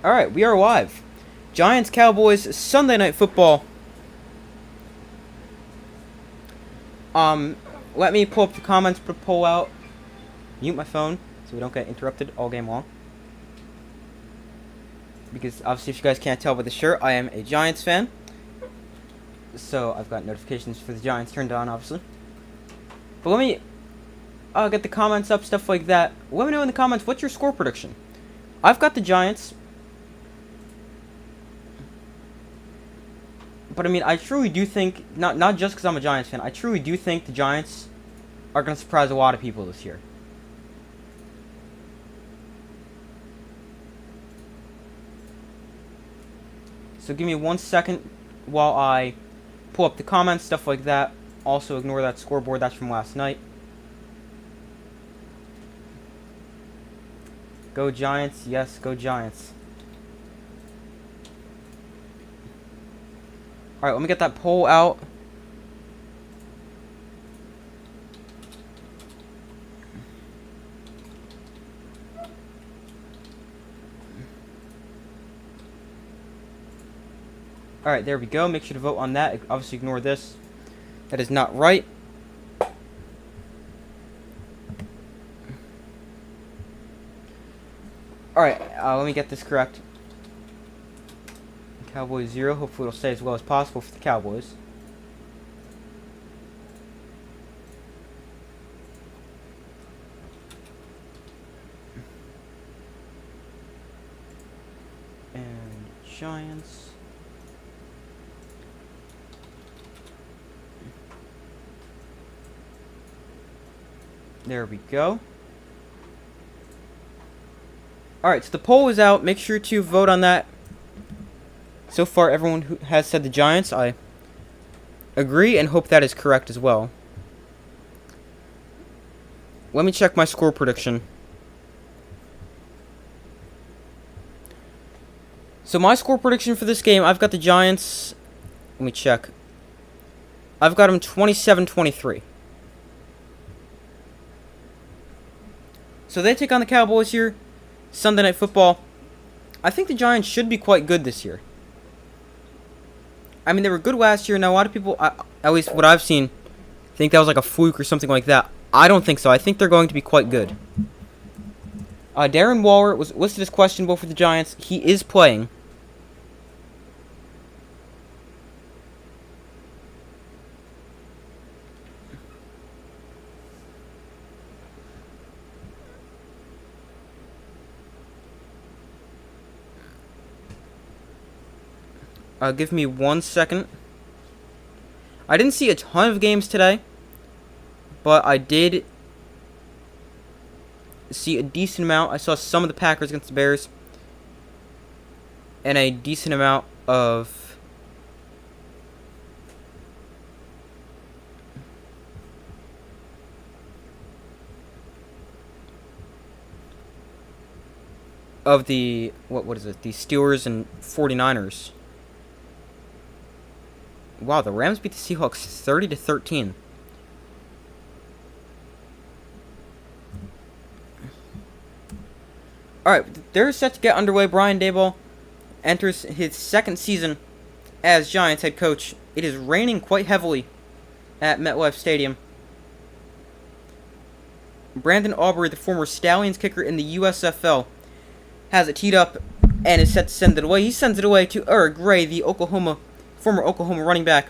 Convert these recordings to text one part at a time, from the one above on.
Alright, we are live. Giants Cowboys Sunday Night Football. Let me pull up the comments, pull out, mute my phone so we don't get interrupted all game long. Because obviously, if you guys can't tell by the shirt, I am a Giants fan. So I've got notifications for the Giants turned on, obviously. But let me get the comments up, stuff like that. Let me know in the comments, what's your score prediction? I've got the Giants. But I mean, I truly do think, not just because I'm a Giants fan, I truly do think the Giants are going to surprise a lot of people this year. So give me 1 second while I pull up the comments, stuff like that. Also ignore that scoreboard, that's from last night. Go Giants, yes, go Giants. Alright, let me get that poll out. Alright, there we go. Make sure to vote on that. Obviously, ignore this. That is not right. Alright, let me get this correct. Cowboys 0. Hopefully it'll stay as well as possible for the Cowboys. And Giants. There we go. Alright, so the poll is out. Make sure to vote on that. So far, everyone who has said the Giants, I agree and hope that is correct as well. Let me check my score prediction. So my score prediction for this game, I've got the Giants. Let me check. I've got them 27-23. So they take on the Cowboys here. Sunday Night Football. I think the Giants should be quite good this year. I mean, they were good last year. Now, a lot of people, at least what I've seen, think that was like a fluke or something like that. I don't think so. I think they're going to be quite good. Darren Waller was listed as questionable for the Giants. He is playing. Give me 1 second. I didn't see a ton of games today, but I did see a decent amount. I saw some of the Packers against the Bears, and a decent amount of the what is it? The Steelers and 49ers. Wow, the Rams beat the Seahawks 30-13. Alright, they're set to get underway. Brian Daboll enters his second season as Giants head coach. It is raining quite heavily at MetLife Stadium. Brandon Aubrey, the former Stallions kicker in the USFL, has it teed up and is set to send it away. He sends it away to Eric Gray, the former Oklahoma running back,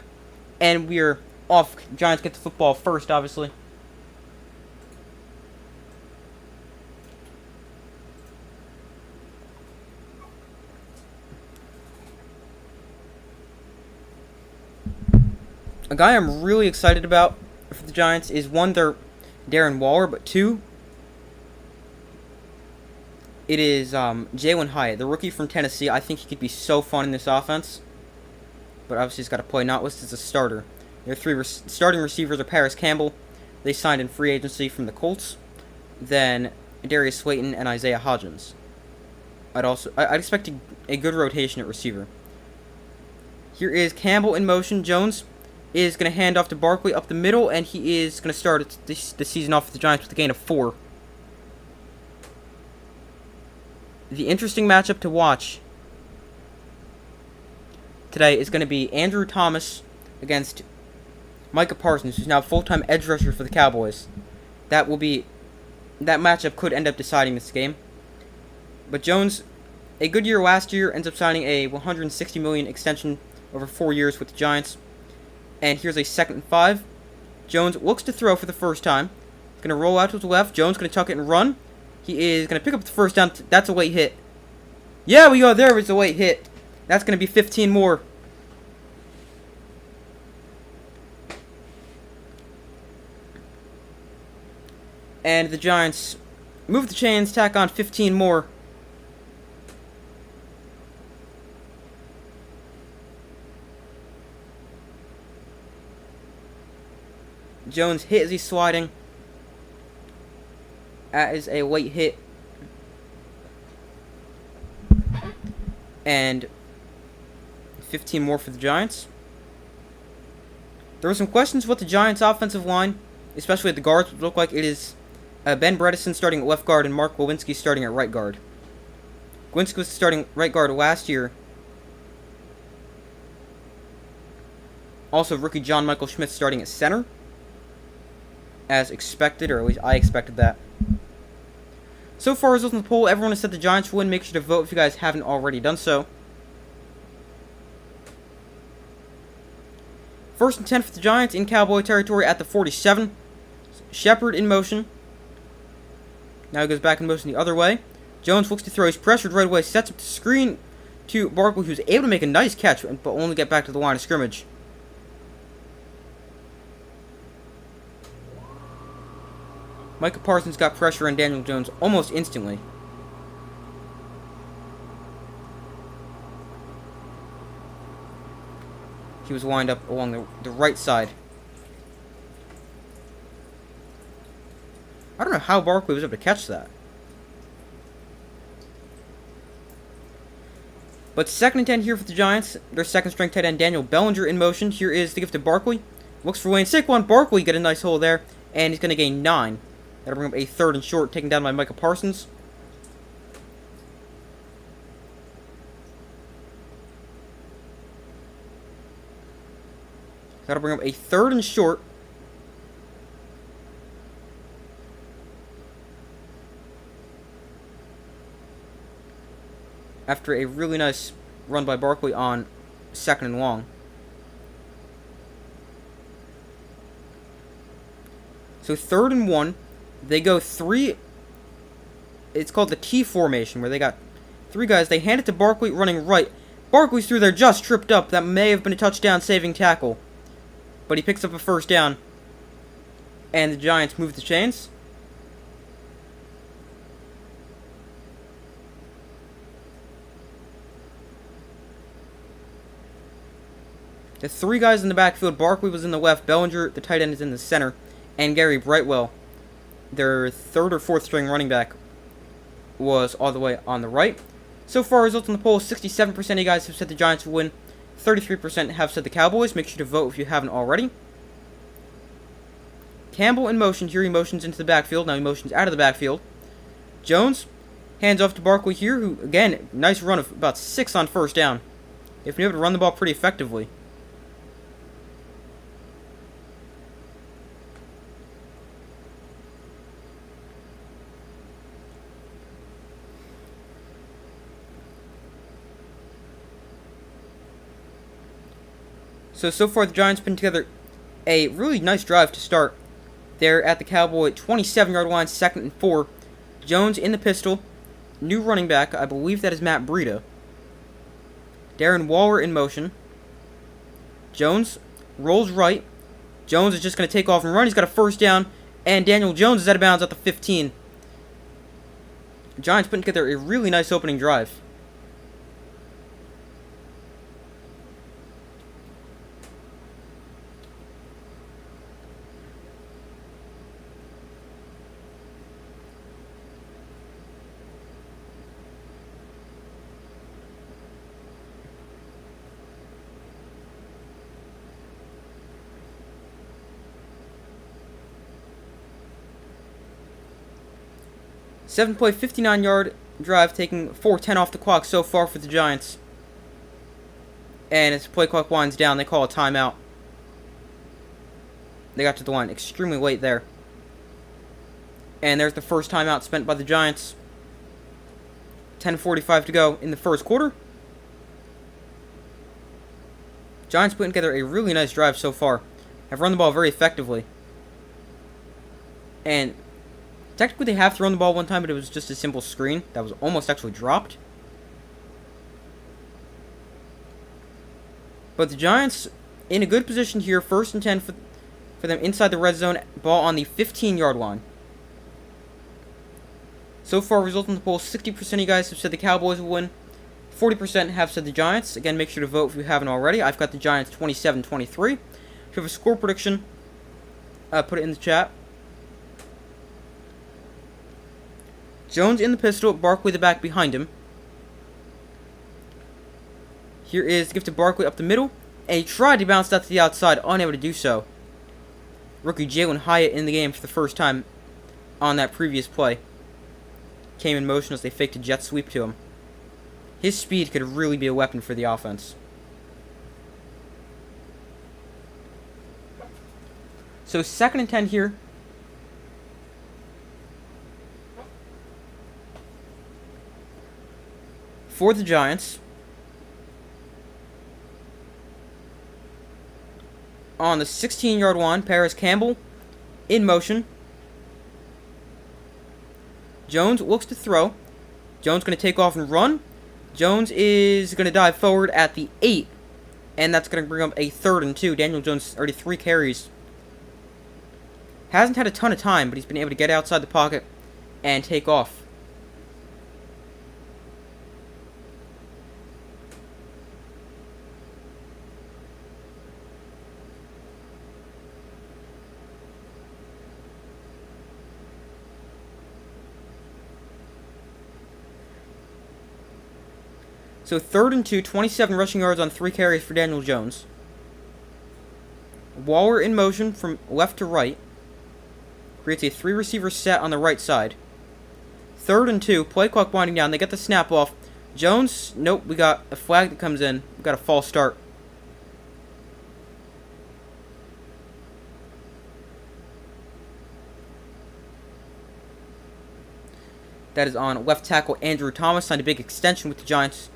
and we're off. Giants get the football first, obviously. A guy I'm really excited about for the Giants is, one, their Darren Waller, but two, it is Jalen Hyatt, the rookie from Tennessee. I think he could be so fun in this offense. But obviously he's got to play, not listed as a starter. Their three starting receivers are Paris Campbell. They signed in free agency from the Colts. Then Darius Slayton and Isaiah Hodgins. I'd expect a good rotation at receiver. Here is Campbell in motion. Jones is going to hand off to Barkley up the middle, and he is going to start the season off with the Giants with a gain of 4. The interesting matchup to watch today is going to be Andrew Thomas against Micah Parsons, who's now full-time edge rusher for the Cowboys. That matchup could end up deciding this game. But Jones, a good year last year, ends up signing a $160 million extension over 4 years with the Giants. And here's a 2nd and 5. Jones looks to throw for the first time. He's going to roll out to his left. Jones going to tuck it and run. He is going to pick up the first down. That's a late hit. Yeah, we go. There was a late hit. That's going to be 15 more. And the Giants move the chains, tack on 15 more. Jones hit as he's sliding. That is a late hit. And 15 more for the Giants. There were some questions what the Giants' offensive line, especially at the guards, would look like. It is Ben Bredesen starting at left guard and Mark Lewinsky starting at right guard. Lewinsky was starting right guard last year. Also, rookie John Michael Schmidt starting at center, as expected, or at least I expected that. So far, results in the poll, everyone has said the Giants win. Make sure to vote if you guys haven't already done so. 1st and 10 for the Giants in Cowboy territory at the 47. Shepard in motion. Now he goes back in motion the other way. Jones looks to throw. He's pressured right away. Sets up the screen to Barkley, who's able to make a nice catch, but only get back to the line of scrimmage. Micah Parsons got pressure on Daniel Jones almost instantly. He was lined up along the right side. I don't know how Barkley was able to catch that. But 2nd and 10 here for the Giants. Their 2nd string tight end Daniel Bellinger in motion. Here is the gift to Barkley. Looks for Wayne Saquon. Barkley get a nice hole there. And he's going to gain 9. That'll bring up a 3rd and short, taken down by Micah Parsons. That'll bring up a 3rd and short. After a really nice run by Barkley on 2nd and long. So 3rd and 1. They go 3. It's called the T formation, where they got 3 guys. They hand it to Barkley running right. Barkley's through there, just tripped up. That may have been a touchdown saving tackle. But he picks up a 1st down. And the Giants move the chains. The 3 guys in the backfield. Barkley was in the left. Bellinger, the tight end, is in the center. And Gary Brightwell, their 3rd or 4th string running back, was all the way on the right. So far, results in the poll, 67% of you guys have said the Giants will win. 33% have said the Cowboys. Make sure to vote if you haven't already. Campbell in motion. Here he motions into the backfield. Now he motions out of the backfield. Jones hands off to Barkley here, who, again, nice run of about 6 on 1st down. They've been able to run the ball pretty effectively. So far the Giants put together a really nice drive to start. They're at the Cowboy 27-yard line, 2nd and 4. Jones in the pistol. New running back, I believe that is Matt Breida. Darren Waller in motion. Jones rolls right. Jones is just going to take off and run. He's got a 1st down. And Daniel Jones is out of bounds at the 15. Giants putting together a really nice opening drive. Seven-play, 59-yard drive, taking 4:10 off the clock so far for the Giants. And as play clock winds down, they call a timeout. They got to the line extremely late there. And there's the first timeout spent by the Giants. 10:45 to go in the first quarter. Giants putting together a really nice drive so far. Have run the ball very effectively. And technically they have thrown the ball one time, but it was just a simple screen that was almost actually dropped. But the Giants in a good position here. 1st and 10 for them inside the red zone. Ball on the 15-yard line. So far, result in the poll, 60% of you guys have said the Cowboys will win. 40% have said the Giants. Again, make sure to vote if you haven't already. I've got the Giants 27-23. If you have a score prediction, put it in the chat. Jones in the pistol, Barkley the back behind him. Here is the gift to Barkley up the middle. And he tried to bounce that to the outside, unable to do so. Rookie Jalen Hyatt in the game for the first time on that previous play. Came in motion as they faked a jet sweep to him. His speed could really be a weapon for the offense. So 2nd and 10 here. For the Giants. On the 16-yard line, Paris Campbell in motion. Jones looks to throw. Jones going to take off and run. Jones is going to dive forward at the 8. And that's going to bring up a 3rd and 2. Daniel Jones already 3 carries. Hasn't had a ton of time, but he's been able to get outside the pocket and take off. So 3rd and 2, 27 rushing yards on 3 carries for Daniel Jones. Waller in motion from left to right. Creates a 3-receiver set on the right side. 3rd and 2, play clock winding down. They get the snap off. Jones, nope, we got a flag that comes in. We got a false start. That is on left tackle Andrew Thomas. Signed a big extension with the Giants.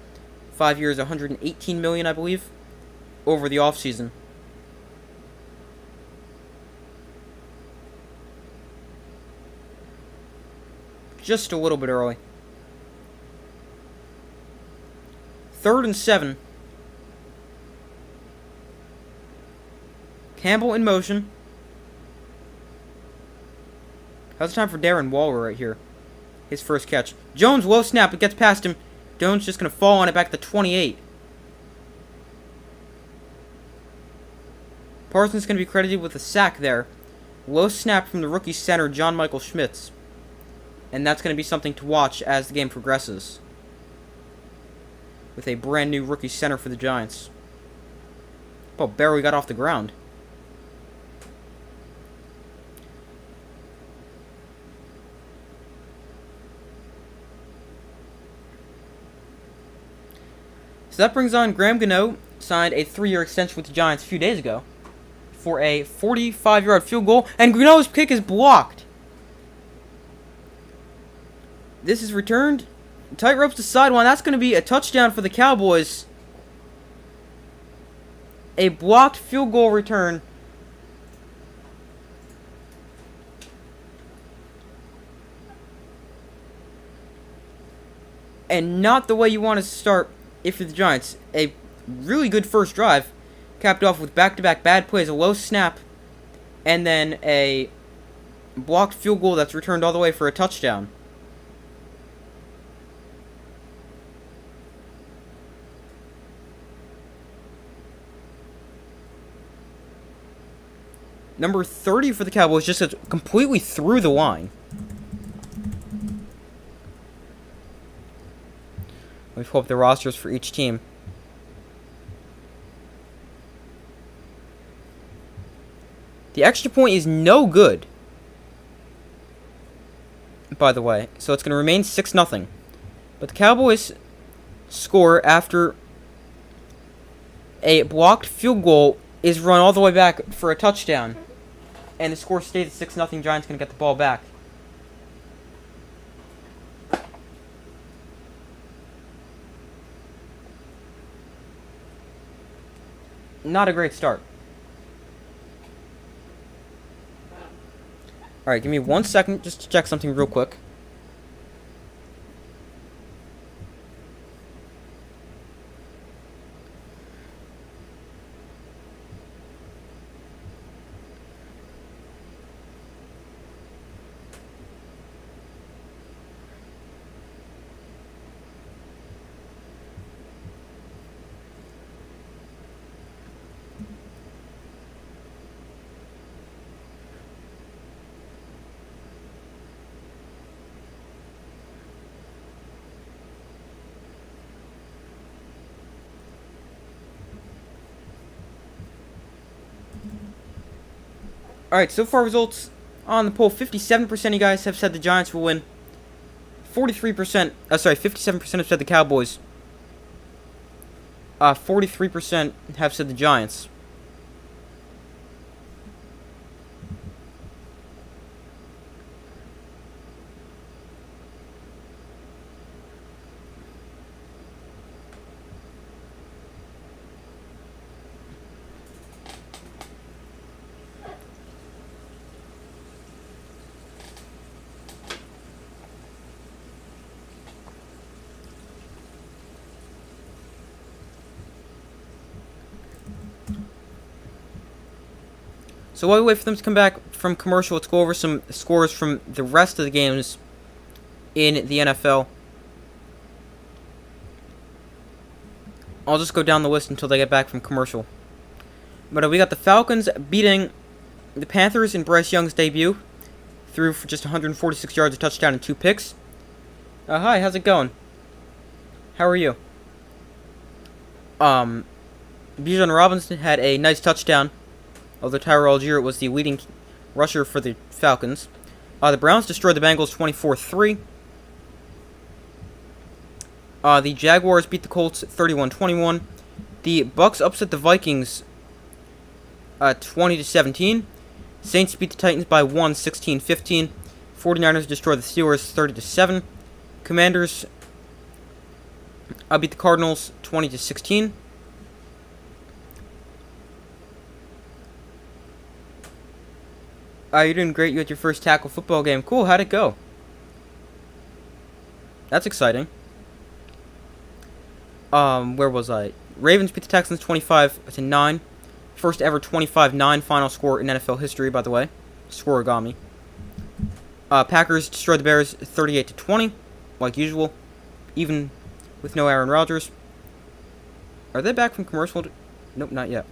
5 years, $118 million, I believe, over the offseason. Just a little bit early. 3rd and 7. Campbell in motion. How's the time for Darren Waller right here? His first catch. Jones, low snap. It gets past him. Jones just going to fall on it back to 28. Parsons going to be credited with a sack there. Low snap from the rookie center, John Michael Schmitz. And that's going to be something to watch as the game progresses. With a brand new rookie center for the Giants. Ball barely got off the ground. So that brings on Graham Gano, signed a 3-year extension with the Giants a few days ago for a 45-yard field goal, and Gano's kick is blocked. This is returned. Tight ropes to sideline. That's going to be a touchdown for the Cowboys. A blocked field goal return. And not the way you want to start if you're the Giants. A really good first drive. Capped off with back-to-back bad plays. A low snap. And then a blocked field goal that's returned all the way for a touchdown. Number 30 for the Cowboys just completely through the line. Let me pull up the rosters for each team. The extra point is no good, by the way. So it's going to remain 6-0. But the Cowboys score after a blocked field goal is run all the way back for a touchdown. And the score stays at 6-0. Giants going to get the ball back. Not a great start. Alright, give me 1 second just to check something real quick. Alright, so far results on the poll. 57% of you guys have said the Giants will win. 57% have said the Cowboys. 43% have said the Giants. So while we wait for them to come back from commercial, let's go over some scores from the rest of the games in the NFL. I'll just go down the list until they get back from commercial. But we got the Falcons beating the Panthers in Bryce Young's debut. Threw for just 146 yards, a touchdown, and 2 picks. Hi, how's it going? How are you? Bijan Robinson had a nice touchdown, although Tyler Algier was the leading rusher for the Falcons. The Browns destroyed the Bengals 24-3. The Jaguars beat the Colts 31-21. The Bucks upset the Vikings 20-17. Saints beat the Titans by 1, 16-15. 49ers destroyed the Steelers 30-7. Commanders beat the Cardinals 20-16. You're doing great. You had your first tackle football game. Cool. How'd it go? That's exciting. Where was I? Ravens beat the Texans 25-9. First ever 25-9 final score in NFL history, by the way. Scoregami. Packers destroyed the Bears 38-20, like usual, even with no Aaron Rodgers. Are they back from commercial? Nope, not yet.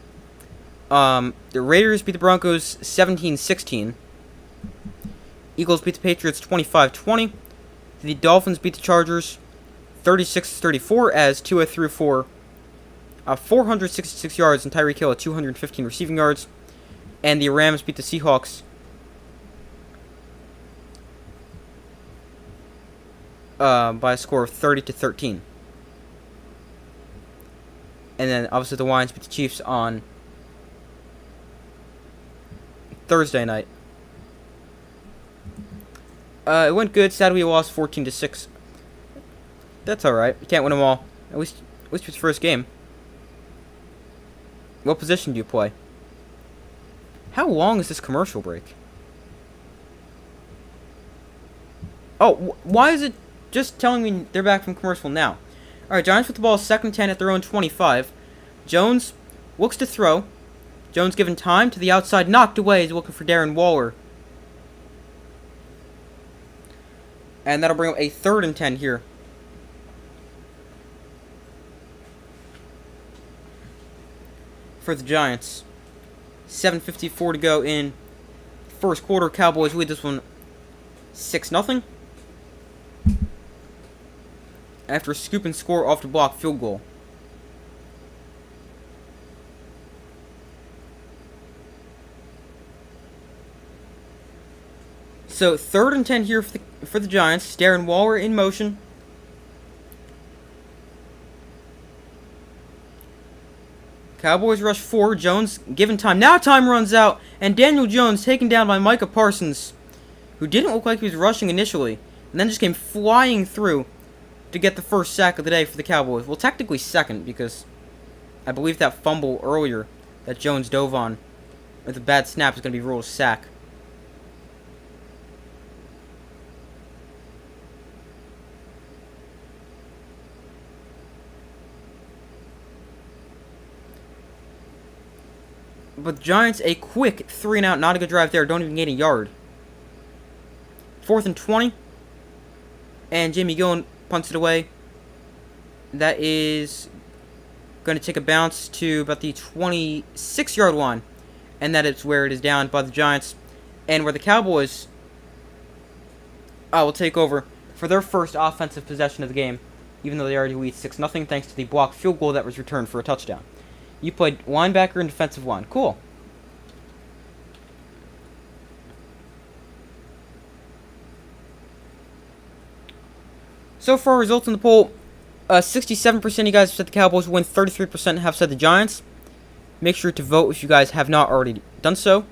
The Raiders beat the Broncos 17-16. Eagles beat the Patriots 25-20. The Dolphins beat the Chargers 36-34 as Tua threw for 466 yards and Tyreek Hill at 215 receiving yards. And the Rams beat the Seahawks by a score of 30-13. And then obviously the Lions beat the Chiefs on Thursday night. It went good. Sadly, we lost 14-6. That's alright. You can't win them all. At least it's first game. What position do you play? How long is this commercial break? Oh, why is it just telling me they're back from commercial now? Alright, Giants with the ball, 2nd and 10 at their own 25. Jones looks to throw. Jones given time to the outside, knocked away. He's looking for Darren Waller. And that'll bring up a 3rd and 10 here. For the Giants. 7:54 to go in first quarter. Cowboys lead this one 6-0. After a scoop and score off the block field goal. So 3rd and 10 here for the Giants. Darren Waller in motion. Cowboys rush 4. Jones given time. Now time runs out. And Daniel Jones taken down by Micah Parsons, who didn't look like he was rushing initially, and then just came flying through to get the first sack of the day for the Cowboys. Well, technically second, because I believe that fumble earlier that Jones dove on with a bad snap is going to be ruled a sack. But the Giants, a quick 3-and-out, not a good drive there, don't even gain a yard. 4th and 20, and Jamie Gillen punts it away. That is going to take a bounce to about the 26-yard line, and that is where it is down by the Giants, and where the Cowboys will take over for their first offensive possession of the game, even though they already lead 6-0 thanks to the blocked field goal that was returned for a touchdown. You played linebacker and defensive line. Cool. So far, results in the poll. 67% of you guys have said the Cowboys win, 33% have said the Giants. Make sure to vote if you guys have not already done so.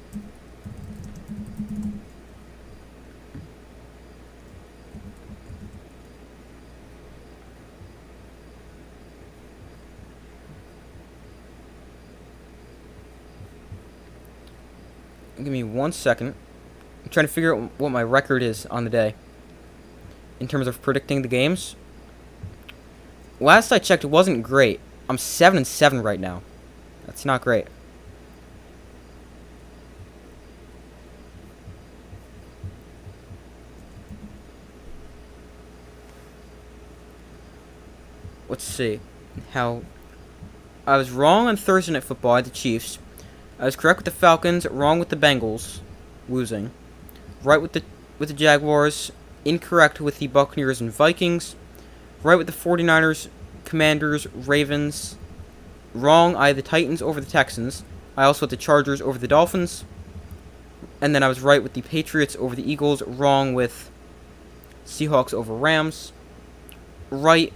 Give me 1 second. I'm trying to figure out what my record is on the day in terms of predicting the games. Last I checked, it wasn't great. I'm 7-7 right now. That's not great. Let's see how I was wrong on Thursday Night Football. I had the Chiefs. I was correct with the Falcons, wrong with the Bengals, losing. Right with the Jaguars, incorrect with the Buccaneers and Vikings. Right with the 49ers, Commanders, Ravens. Wrong, I had the Titans over the Texans. I also had the Chargers over the Dolphins. And then I was right with the Patriots over the Eagles. Wrong with Seahawks over Rams. Right,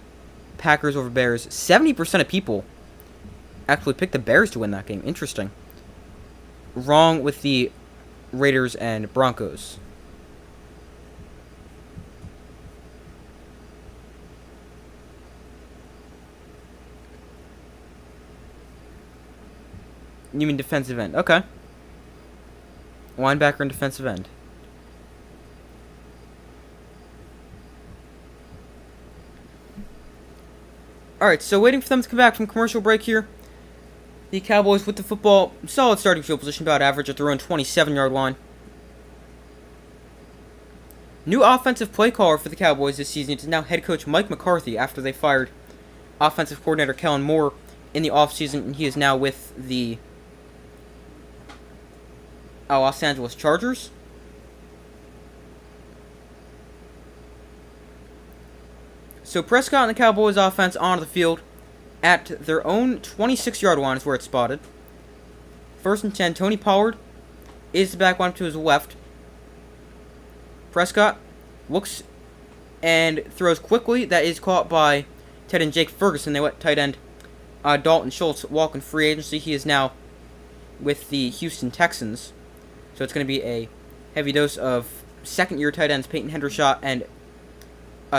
Packers over Bears. 70% of people actually picked the Bears to win that game. Interesting. Wrong with the Raiders and Broncos. You mean defensive end? Okay. Linebacker and defensive end. Alright, so waiting for them to come back from commercial break here. The Cowboys with the football, solid starting field position, about average at their own 27-yard line. New offensive play caller for the Cowboys this season is now head coach Mike McCarthy after they fired offensive coordinator Kellen Moore in the offseason, and he is now with the Los Angeles Chargers. So Prescott and the Cowboys offense onto the field at their own 26-yard line is where it's spotted. 1st and 10, Tony Pollard is the back one to his left. Prescott looks and throws quickly. That is caught by tight end Jake Ferguson. They let tight end Dalton Schultz walk in free agency. He is now with the Houston Texans. So it's going to be a heavy dose of second-year tight ends Peyton Hendershot and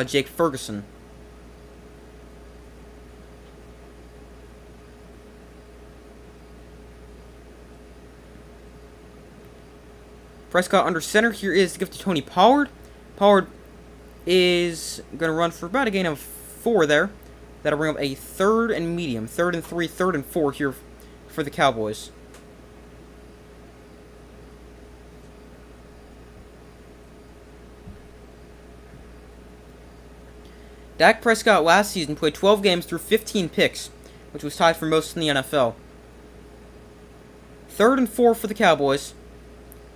Jake Ferguson. Prescott under center. Here is the gift to Tony Pollard. Pollard is going to run for about a gain of 4 there. That'll bring up a 3rd and medium. 3rd and 3, 3rd and 4 here for the Cowboys. Dak Prescott last season played 12 games through 15 picks, which was tied for most in the NFL. 3rd and 4 for the Cowboys.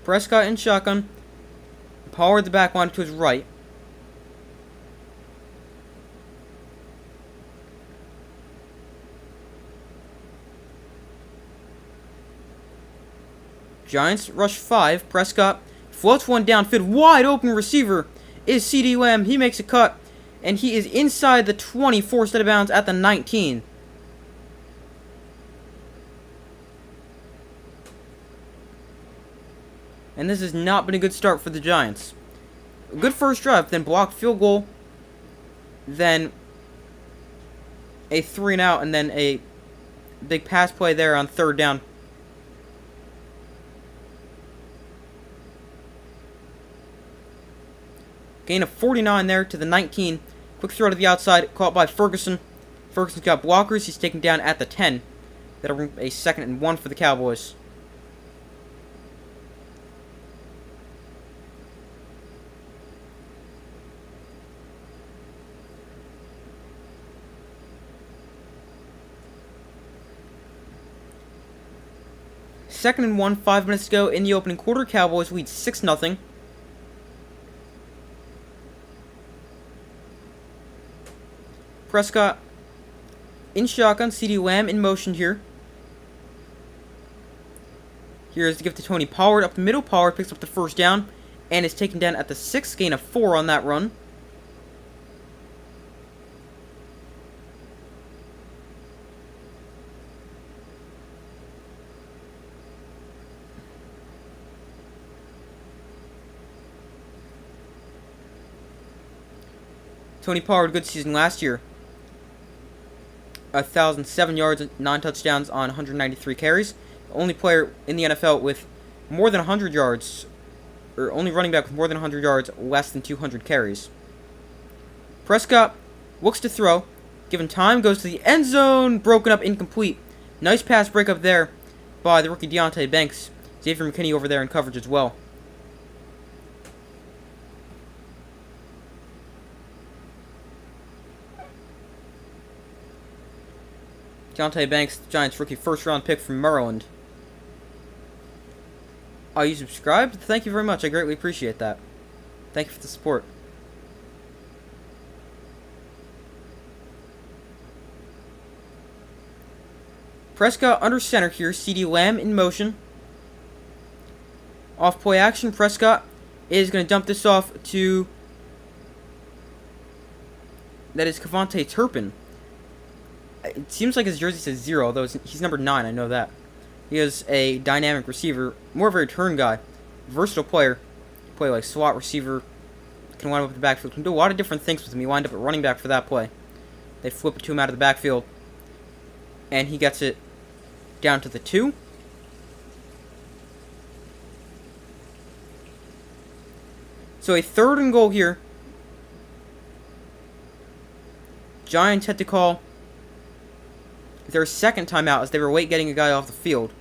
Prescott in shotgun. Pollard the back line to his right. Giants rush 5. Prescott floats one downfield. Wide open receiver is CeeDee Lamb. He makes a cut, and he is inside the 20, forced out of bounds at the 19. And this has not been a good start for the Giants. A good first drive, then blocked field goal, then a 3-and-out, and then a big pass play there on third down. Gain of 49 there to the 19. Quick throw to the outside, caught by Ferguson. Ferguson's got blockers. He's taken down at the 10. That'll bring a 2nd and 1 for the Cowboys. Second and 1, 5 minutes to go in the opening quarter. Cowboys lead 6-0. Prescott in shotgun. CeeDee Lamb in motion here. Here's to give to Tony Pollard up the middle. Pollard picks up the first down and is taken down at the 6. Gain of 4 on that run. Tony Pollard, good season last year. 1,007 yards, 9 touchdowns on 193 carries. The only player in the NFL with more than 100 yards, or only running back with more than 100 yards, less than 200 carries. Prescott looks to throw. Given time, goes to the end zone. Broken up, incomplete. Nice pass breakup there by the rookie Deontay Banks. Xavier McKinney over there in coverage as well. Deontay Banks, the Giants rookie first-round pick from Maryland. Are you subscribed? Thank you very much. I greatly appreciate that. Thank you for the support. Prescott under center here. CeeDee Lamb in motion. Off play action. Prescott is going to dump this off to... That is Cavante Turpin. It seems like his jersey says 0, although he's number 9, I know that. He is a dynamic receiver, more of a return guy. Versatile player. Play like slot receiver. Can wind up at the backfield. Can do a lot of different things with him. He wind up at running back for that play. They flip it to him out of the backfield. And he gets it down to the 2. So a 3rd and goal here. Giants had to call their second timeout as they were late getting a guy off the field.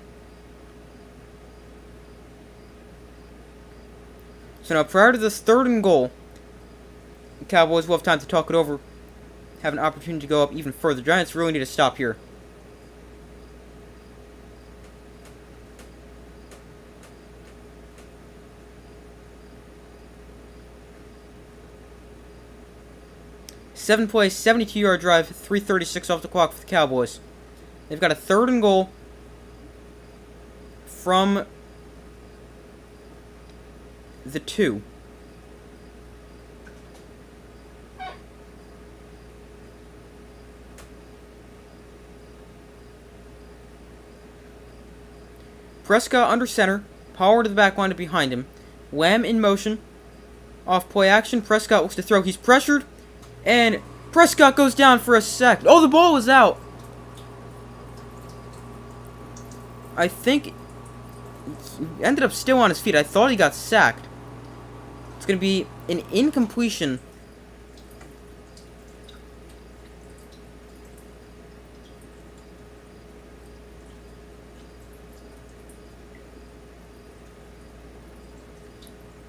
So now prior to this 3rd and goal, the Cowboys will have time to talk it over, have an opportunity to go up even further. Giants really need to stop here. Seven plays, 72-yard drive, 3:36 off the clock for the Cowboys. They've got a 3rd and goal from the 2. Prescott under center. Pollard to the back line behind him. Lamb in motion. Off play action. Prescott looks to throw. He's pressured. And Prescott goes down for a sack. Oh, the ball is out. I think he ended up still on his feet. I thought he got sacked. It's going to be an incompletion.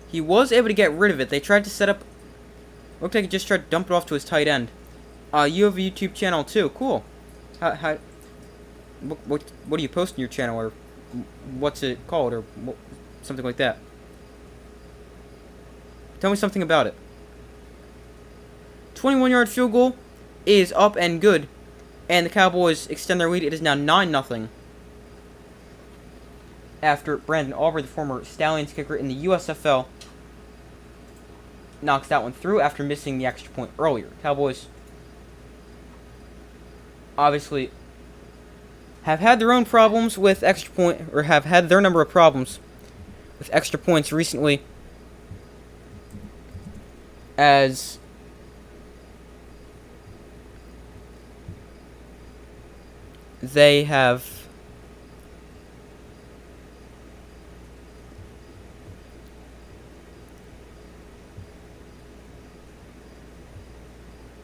He was able to get rid of it. They tried to set up... Looked like he just tried to dump it off to his tight end. You have a YouTube channel too. Cool. What do you post on your channel, or what's it called, or something like that? Tell me something about it. 21-yard field goal is up and good, and the Cowboys extend their lead. It is now 9-0. After Brandon Aubrey, the former Stallions kicker in the USFL, knocks that one through after missing the extra point earlier. Cowboys obviously have had their own problems with extra point, or have had their number of problems with extra points recently, as they have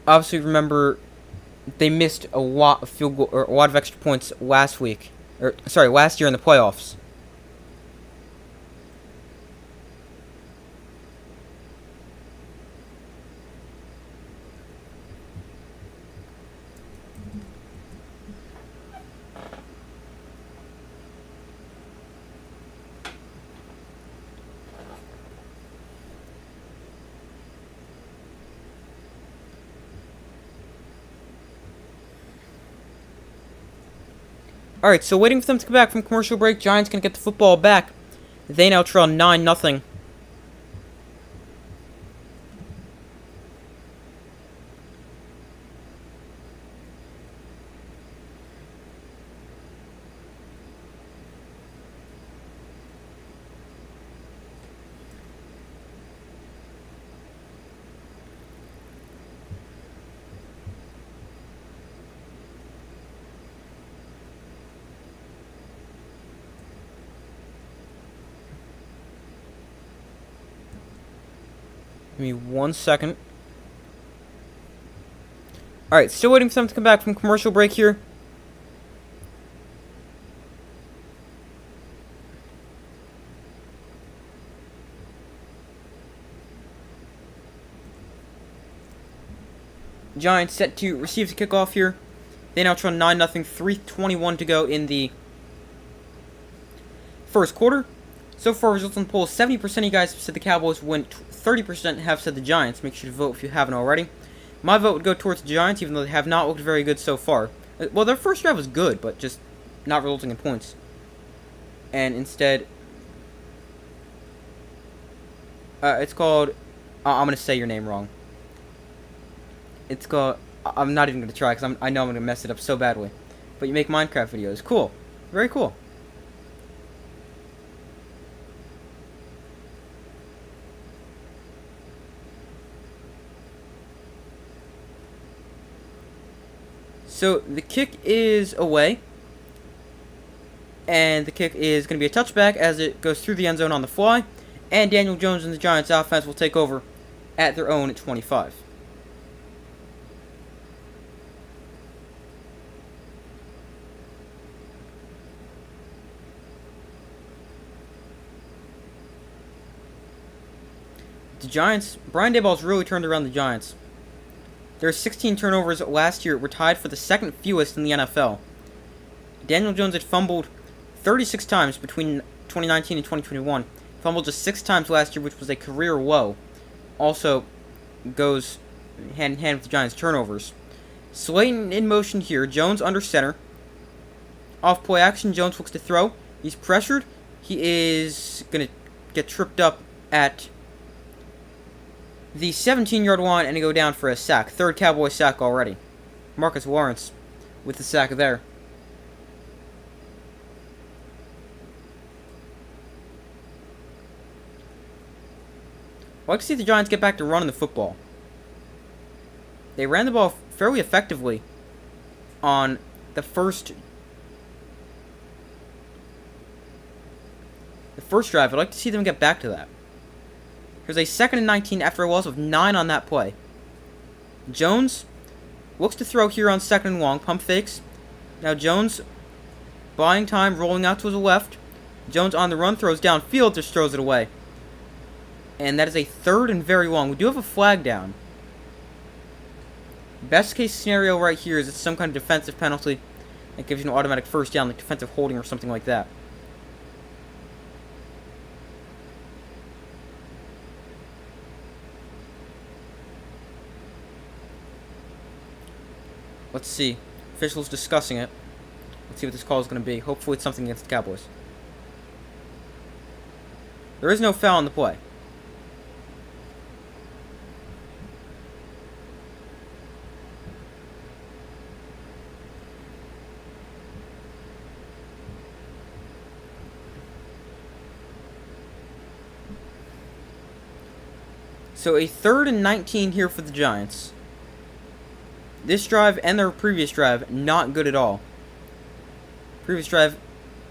obviously remember they missed a lot of field goal or a lot of extra points last week, or sorry, last year in the playoffs. Alright, so waiting for them to come back from commercial break. Giants gonna get the football back. They now trail 9-0. Give me 1 second. Alright, still waiting for them to come back from commercial break here. Giants set to receive the kickoff here. They now trail 9-0, 3:21 to go in the first quarter. So far, results on the poll: 70% of you guys have said the Cowboys win, 30% have said the Giants. Make sure to vote if you haven't already. My vote would go towards the Giants, even though they have not looked very good so far. Well, their first drive was good, but just not resulting in points. And instead, it's called. I'm gonna say your name wrong. It's called. I'm not even gonna try because I know I'm gonna mess it up so badly. But you make Minecraft videos. Cool. Very cool. So the kick is away. And the kick is going to be a touchback as it goes through the end zone on the fly. And Daniel Jones and the Giants offense will take over at their own 25. The Giants, Brian Daboll's really turned around the Giants. Their 16 turnovers last year were tied for the second fewest in the NFL. Daniel Jones had fumbled 36 times between 2019 and 2021. Fumbled just 6 times last year, which was a career low. Also goes hand in hand with the Giants' turnovers. Slayton in motion here. Jones under center. Off play action. Jones looks to throw. He's pressured. He is going to get tripped up at the 17-yard line and go down for a sack. Third Cowboy sack already. Marcus Lawrence with the sack there. I'd like to see the Giants get back to running the football. They ran the ball fairly effectively on the first drive. I'd like to see them get back to that. Here's a 2nd and 19 after a loss of 9 on that play. Jones looks to throw here on 2nd and long. Pump fakes. Now Jones buying time, rolling out to his left. Jones on the run, throws downfield, just throws it away. And that is a 3rd and very long. We do have a flag down. Best case scenario right here is it's some kind of defensive penalty that gives you an automatic first down, like defensive holding or something like that. Let's see. Officials discussing it. Let's see what this call is going to be. Hopefully it's something against the Cowboys. There is no foul on the play. So a 3rd and 19 here for the Giants. This drive and their previous drive, not good at all. Previous drive,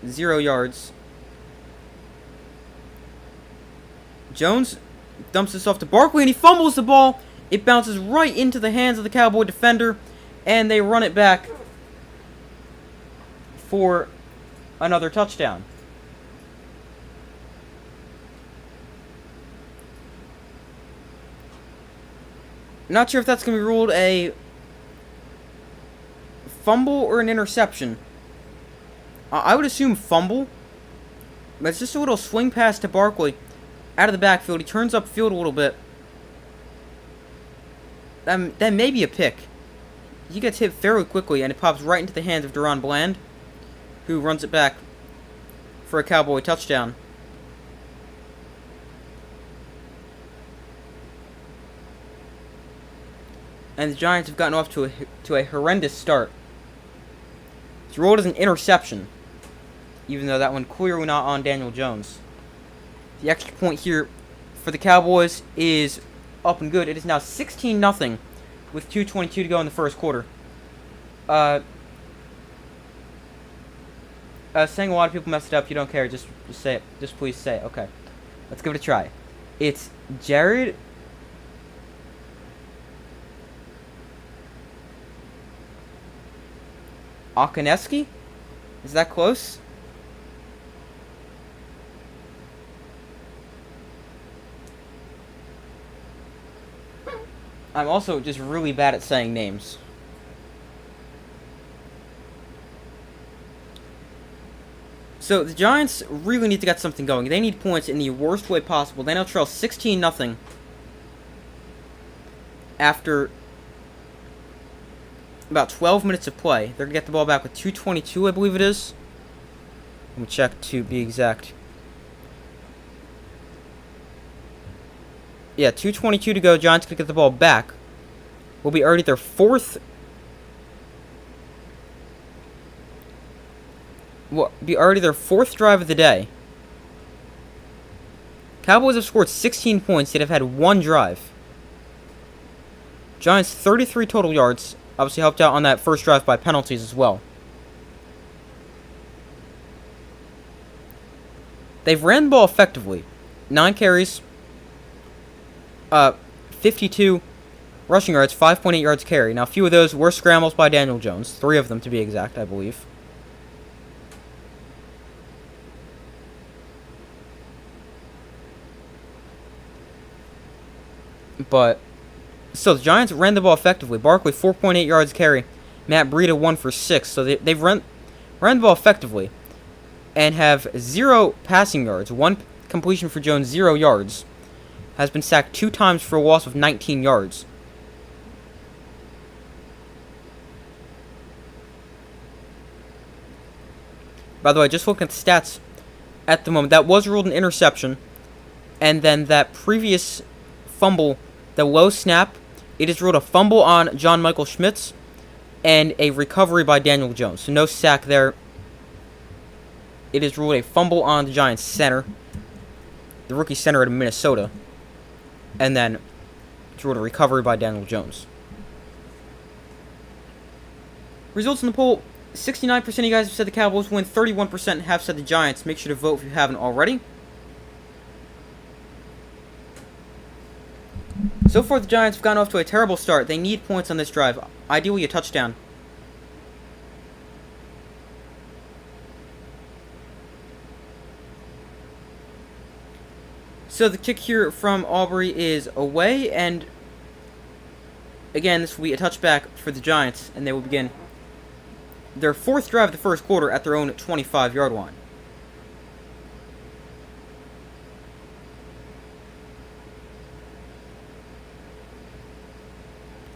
0 yards. Jones dumps this off to Barkley, and he fumbles the ball. It bounces right into the hands of the Cowboy defender, and they run it back for another touchdown. Not sure if that's going to be ruled a fumble or an interception. I would assume fumble. But it's just a little swing pass to Barkley out of the backfield. He turns upfield a little bit. That may be a pick. He gets hit fairly quickly, and it pops right into the hands of Deron Bland, who runs it back for a Cowboy touchdown. And the Giants have gotten off to a horrendous start. It's ruled as an interception, even though that one clearly not on Daniel Jones. The extra point here for the Cowboys is up and good. It is now 16-0 with 2:22 to go in the first quarter. Saying a lot of people messed it up. You don't care. Just say it. Just please say it. Okay. Let's give it a try. It's Jared Okaneski? Is that close? I'm also just really bad at saying names. So the Giants really need to get something going. They need points in the worst way possible. They now trail 16-0 after about 12 minutes of play. They're going to get the ball back with 2:22, I believe it is. Let me check to be exact. Yeah, 2:22 to go. Giants going to get the ball back. Will be already their fourth. Will be already their fourth drive of the day. Cowboys have scored 16 points, yet have had one drive. Giants 33 total yards. Obviously helped out on that first drive by penalties as well. They've ran the ball effectively. 9 carries, 52 rushing yards, 5.8 yards carry. Now, a few of those were scrambles by Daniel Jones. 3 of them, to be exact, I believe. But so the Giants ran the ball effectively. Barkley 4.8 yards carry. Matt Breida 1 for 6. So they've ran the ball effectively and have 0 passing yards. 1 completion for Jones, 0 yards. Has been sacked 2 times for a loss of 19 yards. By the way, just looking at the stats at the moment, that was ruled an interception. And then that previous fumble, the low snap, it is ruled a fumble on John Michael Schmitz and a recovery by Daniel Jones. So no sack there. It is ruled a fumble on the Giants center, the rookie center out of Minnesota. And then it's ruled a recovery by Daniel Jones. Results in the poll, 69% of you guys have said the Cowboys win, 31% have said the Giants. Make sure to vote if you haven't already. So far, the Giants have gotten off to a terrible start. They need points on this drive. Ideally, a touchdown. So the kick here from Aubrey is away, and again, this will be a touchback for the Giants, and they will begin their 4th drive of the first quarter at their own 25-yard line.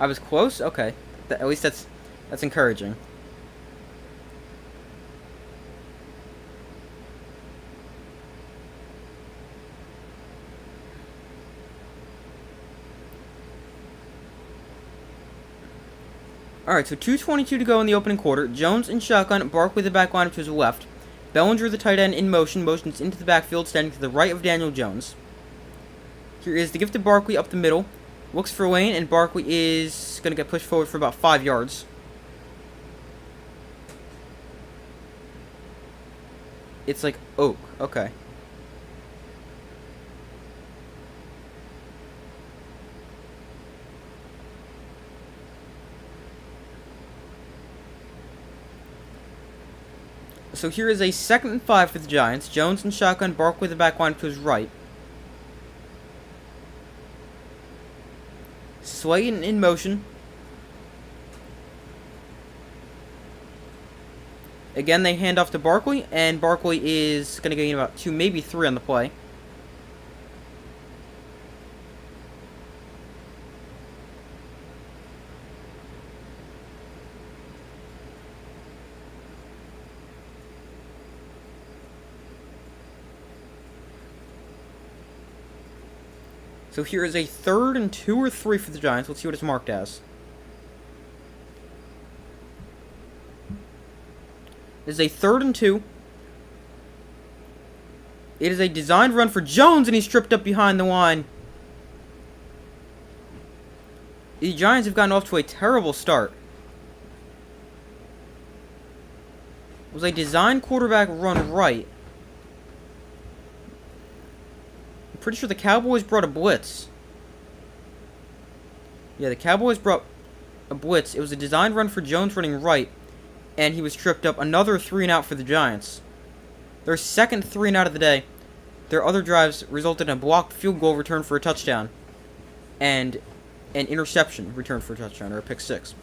I was close? Okay. At least that's encouraging. Alright, so 2:22 to go in the opening quarter. Jones in shotgun, Barkley the back line to his left. Bellinger the tight end in motion, motions into the backfield, standing to the right of Daniel Jones. Here is the gift to Barkley up the middle. Looks for Lane, and Barkley is going to get pushed forward for about 5 yards. It's like oak. Okay. So here is a 2nd and 5 for the Giants. Jones in shotgun, Barkley the back line to his right. Slayton in motion. Again, they hand off to Barkley, and Barkley is going to gain about 2, maybe 3 on the play. So here is a 3rd and 2 or 3 for the Giants. Let's see what it's marked as. It is a 3rd and 2. It is a designed run for Jones, and he's tripped up behind the line. The Giants have gotten off to a terrible start. It was a designed quarterback run right. I'm pretty sure the Cowboys brought a blitz. Yeah, the Cowboys brought a blitz. It was a designed run for Jones running right, and he was tripped up. Another 3 and out for the Giants. Their 2nd 3 and out of the day. Their other drives resulted in a blocked field goal return for a touchdown, and an interception return for a touchdown, or a pick 6.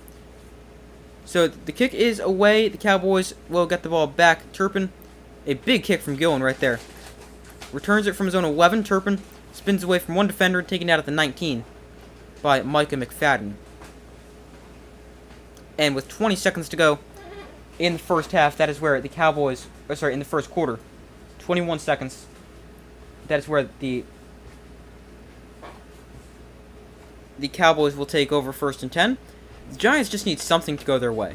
So the kick is away. The Cowboys will get the ball back. Turpin, a big kick from Gillen right there. Returns it from his own 11. Turpin spins away from one defender, taken out at the 19 by Micah McFadden. And with 20 seconds to go in the first half, that is where the Cowboys, in the first quarter, 21 seconds, that is where the Cowboys will take over 1st and 10. The Giants just need something to go their way.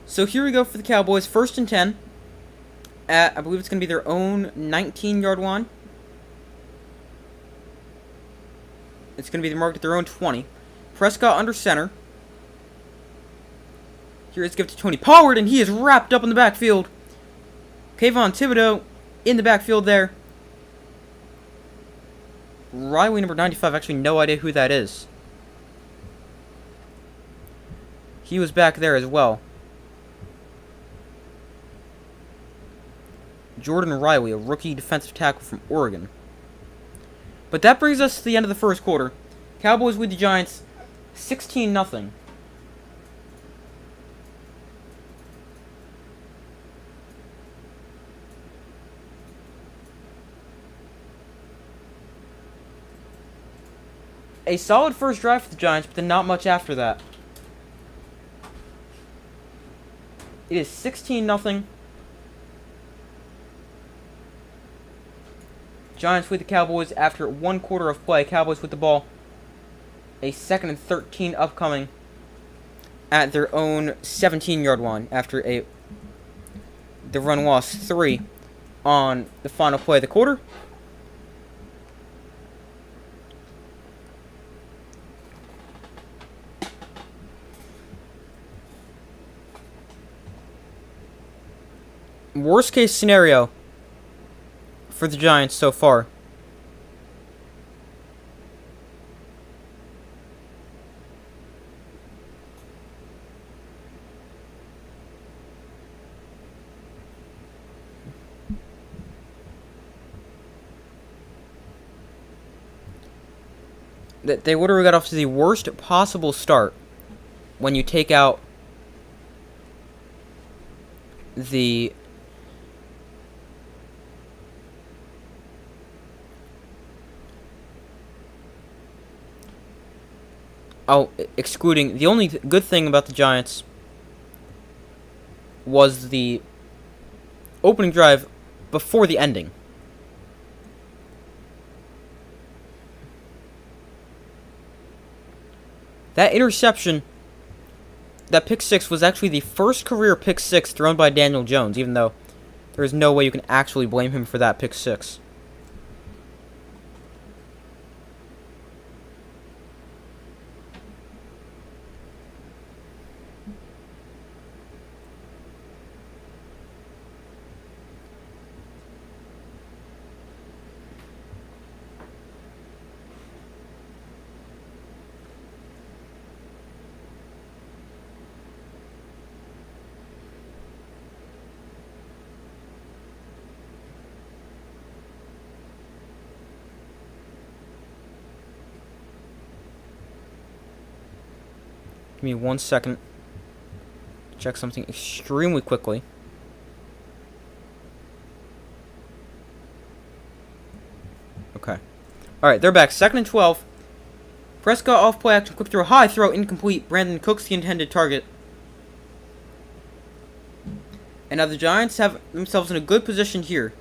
So here we go for the Cowboys, 1st and 10. At, I believe it's going to be their own 19-yard line. It's going to be marked at their own 20. Prescott under center. Here is gift to Tony Pollard, and he is wrapped up in the backfield. Kayvon Thibodeau in the backfield there. Riley, number 95, actually no idea who that is. He was back there as well. Jordan Riley, a rookie defensive tackle from Oregon. But that brings us to the end of the first quarter. Cowboys lead the Giants 16-0. A solid first drive for the Giants, but then not much after that. It is 16-0. Giants with the Cowboys after 1 quarter of play. Cowboys with the ball. A 2nd and 13 upcoming at their own 17-yard line after the run loss 3 on the final play of the quarter. Worst case scenario for the Giants so far. That they literally got off to the worst possible start when you take out the Oh, excluding the only good thing about the Giants was the opening drive before the ending. That interception, that pick six, was actually the first career pick six thrown by Daniel Jones, even though there is no way you can actually blame him for that pick six. Give me 1 second. Check something extremely quickly. Okay. Alright, they're back. 2nd and 12. Prescott off play action, quick throw, high throw, incomplete. Brandon Cooks the intended target. And now the Giants have themselves in a good position here.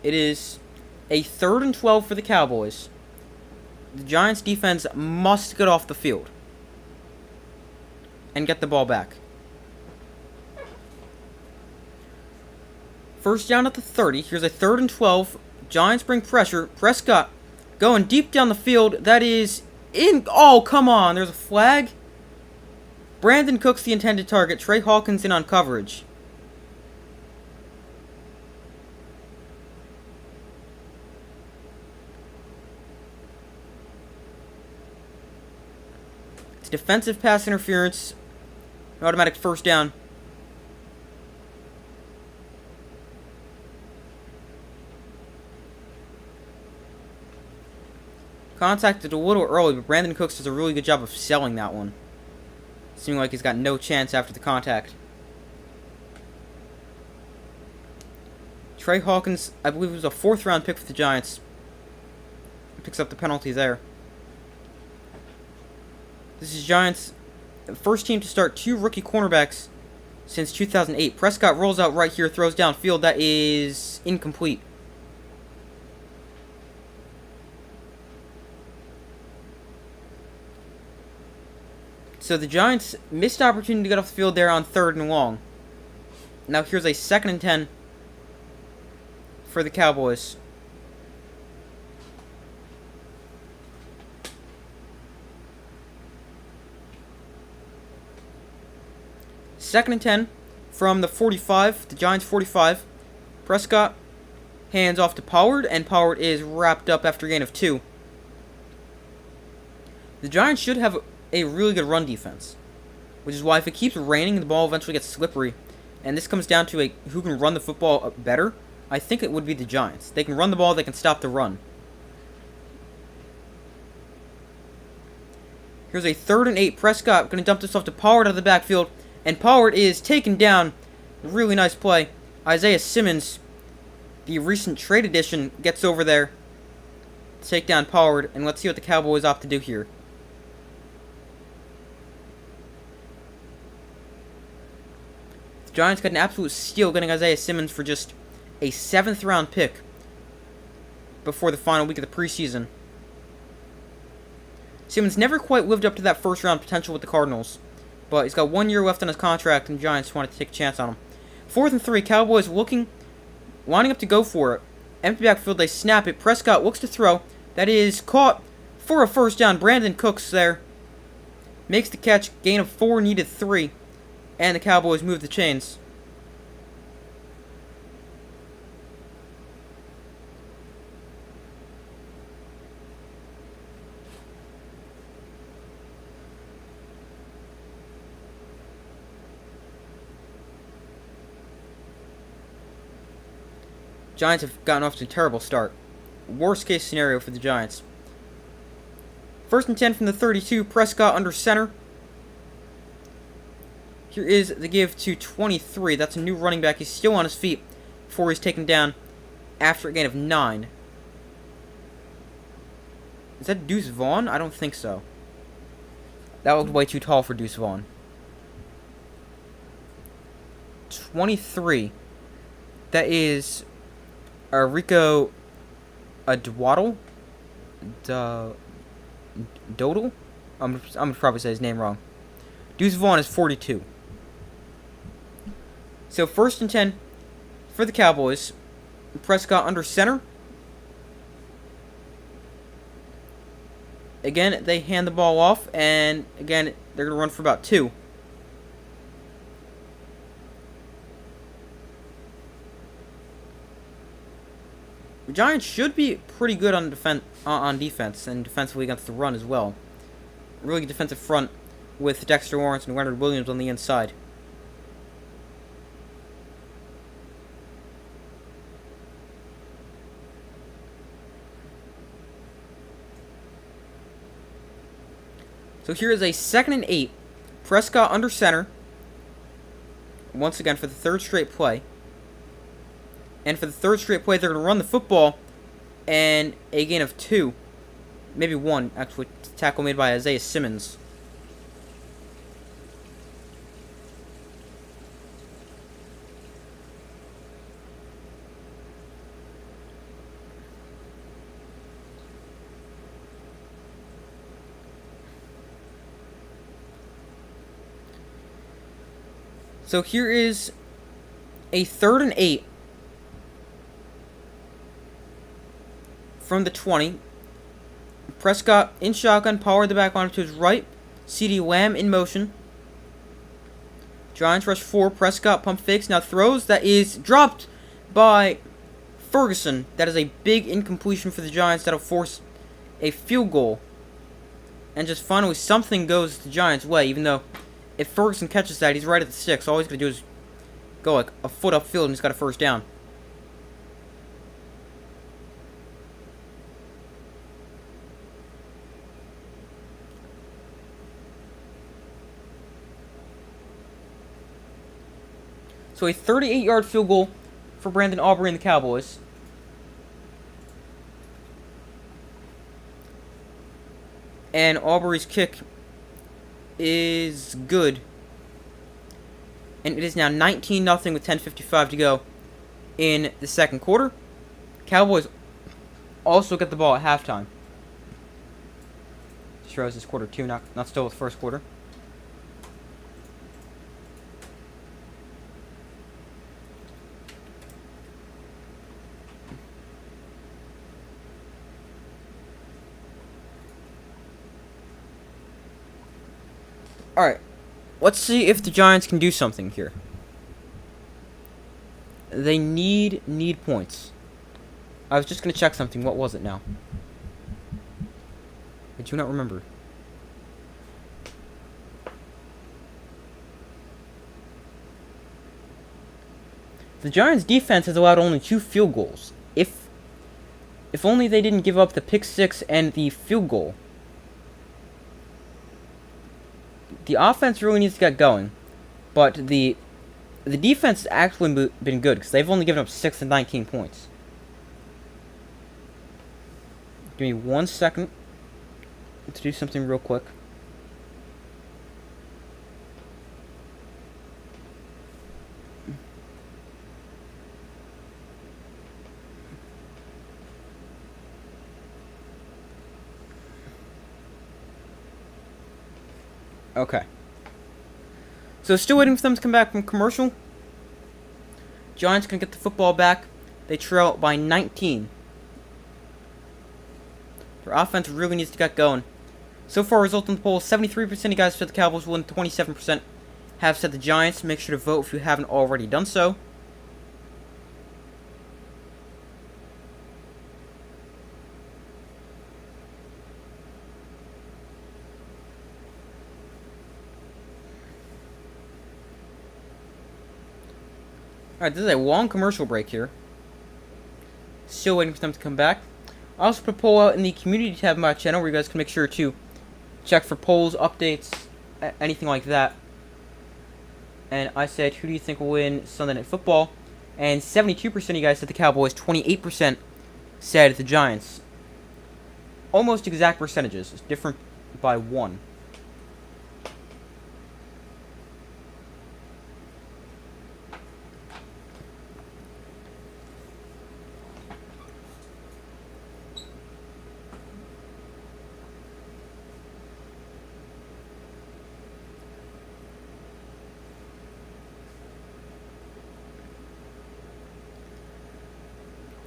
It is a 3rd and 12 for the Cowboys. The Giants defense must get off the field and get the ball back. First down at the 30. Here's a 3rd and 12. Giants bring pressure. Prescott going deep down the field. That is in. Oh, come on. There's a flag. Brandon Cooks the intended target. Trey Hawkins in on coverage. It's defensive pass interference. Automatic first down. Contacted a little early, but Brandon Cooks does a really good job of selling that one. Seeming like he's got no chance after the contact. Trey Hawkins, I believe it was a 4th round pick for the Giants. Picks up the penalty there. This is Giants' first team to start 2 rookie cornerbacks since 2008. Prescott rolls out right here, throws downfield. That is incomplete. So the Giants missed opportunity to get off the field there on 3rd and long. Now here's a 2nd and 10 for the Cowboys. Second and 10 from the 45, the Giants 45. Prescott hands off to Pollard, and Pollard is wrapped up after a gain of 2. The Giants should have a really good run defense, which is why if it keeps raining, the ball eventually gets slippery, and this comes down to who can run the football better. I think it would be the Giants. They can run the ball, they can stop the run. Here's a 3rd and 8. Prescott going to dump this off to Pollard out of the backfield, and Pollard is taken down. Really nice play. Isaiah Simmons, the recent trade addition, gets over there to take down Pollard, and let's see what the Cowboys opt to do here. The Giants got an absolute steal getting Isaiah Simmons for just a 7th round pick before the final week of the preseason. Simmons never quite lived up to that 1st round potential with the Cardinals, but he's got 1 year left on his contract, and the Giants wanted to take a chance on him. 4th and 3, Cowboys lining up to go for it. Empty backfield, they snap it. Prescott looks to throw. That is caught for a 1st down. Brandon Cooks there makes the catch. Gain of 4, needed 3. And the Cowboys move the chains. Giants have gotten off to a terrible start. Worst case scenario for the Giants. 1st and 10 from the 32. Prescott under center. Here is the give to 23. That's a new running back. He's still on his feet before he's taken down after a gain of 9. Is that Deuce Vaughn? I don't think so. That looked way too tall for Deuce Vaughn. 23. That is Rico Adwaddle? Dodal? I'm gonna probably say his name wrong. Deuce Vaughn is 42. So 1st and 10 for the Cowboys. Prescott under center. Again, they hand the ball off, and again, they're going to run for about 2. The Giants should be pretty good on defense and defensively against the run as well. Really good defensive front with Dexter Lawrence and Leonard Williams on the inside. So here is a 2nd and 8. Prescott under center. Once again for the 3rd straight play. And for the 3rd straight play, they're going to run the football. And a gain of 2. Maybe 1, actually. Tackle made by Isaiah Simmons. So here is a 3rd and 8 from the 20. Prescott in shotgun, Pollard the back line to his right. CeeDee Lamb in motion. Giants rush 4. Prescott pump fakes, now throws. That is dropped by Ferguson. That is a big incompletion for the Giants. That'll force a field goal. And just finally something goes the Giants' way, even though if Ferguson catches that, he's right at the 6. All he's going to do is go like a foot upfield and he's got a 1st down. So a 38-yard field goal for Brandon Aubrey and the Cowboys. And Aubrey's kick is good. And it is now 19-0 with 10:55 to go in the 2nd quarter. Cowboys also get the ball at halftime. Shows this quarter 2, not still with 1st quarter. Alright, let's see if the Giants can do something here. They need points. I was just going to check something. What was it now? I do not remember. The Giants' defense has allowed only 2 field goals. If only they didn't give up the pick 6 and the field goal. The offense really needs to get going, but the defense has actually been good because they've only given up 6 and 19 points. Give me 1 second to do something real quick. Okay. So still waiting for them to come back from commercial. Giants can get the football back. They trail by 19. Their offense really needs to get going. So far, result in the poll, 73% of you guys said the Cowboys will win, 27% have said the Giants. Make sure to vote if you haven't already done so. Alright, this is a long commercial break here. Still waiting for them to come back. I also put a poll out in the community tab of my channel where you guys can make sure to check for polls, updates, anything like that. And I said, who do you think will win Sunday Night Football? And 72% of you guys said the Cowboys, 28% said the Giants. almost exact percentages. It's different by 1.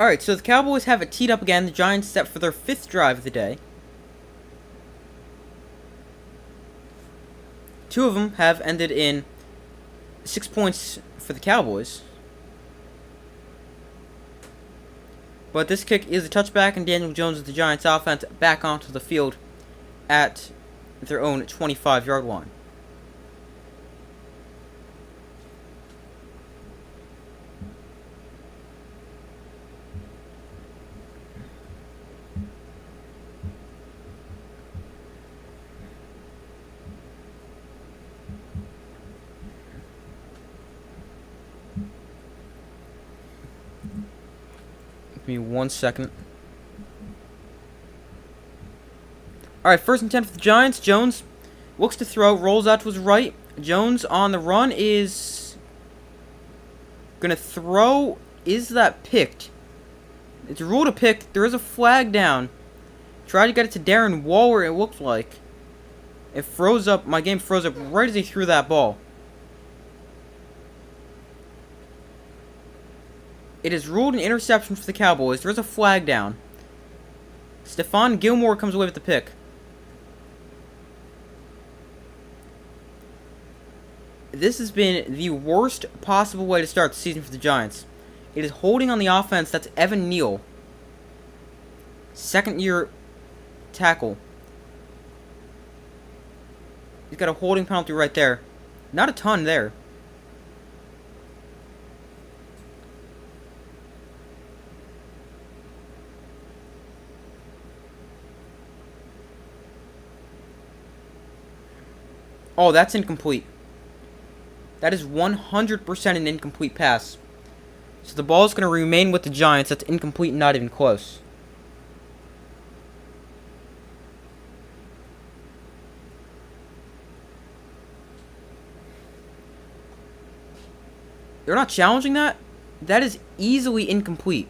Alright, so the Cowboys have it teed up again. The Giants set for their 5th drive of the day. 2 of them have ended in 6 points for the Cowboys. But this kick is a touchback, and Daniel Jones with the Giants offense back onto the field at their own 25-yard line. Give me 1 second. Alright, 1st and 10 for the Giants. Jones looks to throw, rolls out to his right. Jones on the run is gonna throw. Is that picked? It's ruled a pick. There is a flag down. Try to get it to Darren Waller, it looked like. It froze up. My game froze up right as he threw that ball. It is ruled an interception for the Cowboys. There is a flag down. Stephon Gilmore comes away with the pick. This has been the worst possible way to start the season for the Giants. It is holding on the offense. That's Evan Neal. 2nd-year tackle. He's got a holding penalty right there. Not a ton there. Oh, that's incomplete. That is 100% an incomplete pass. So the ball is going to remain with the Giants. That's incomplete, not even close. They're not challenging that? That is easily incomplete.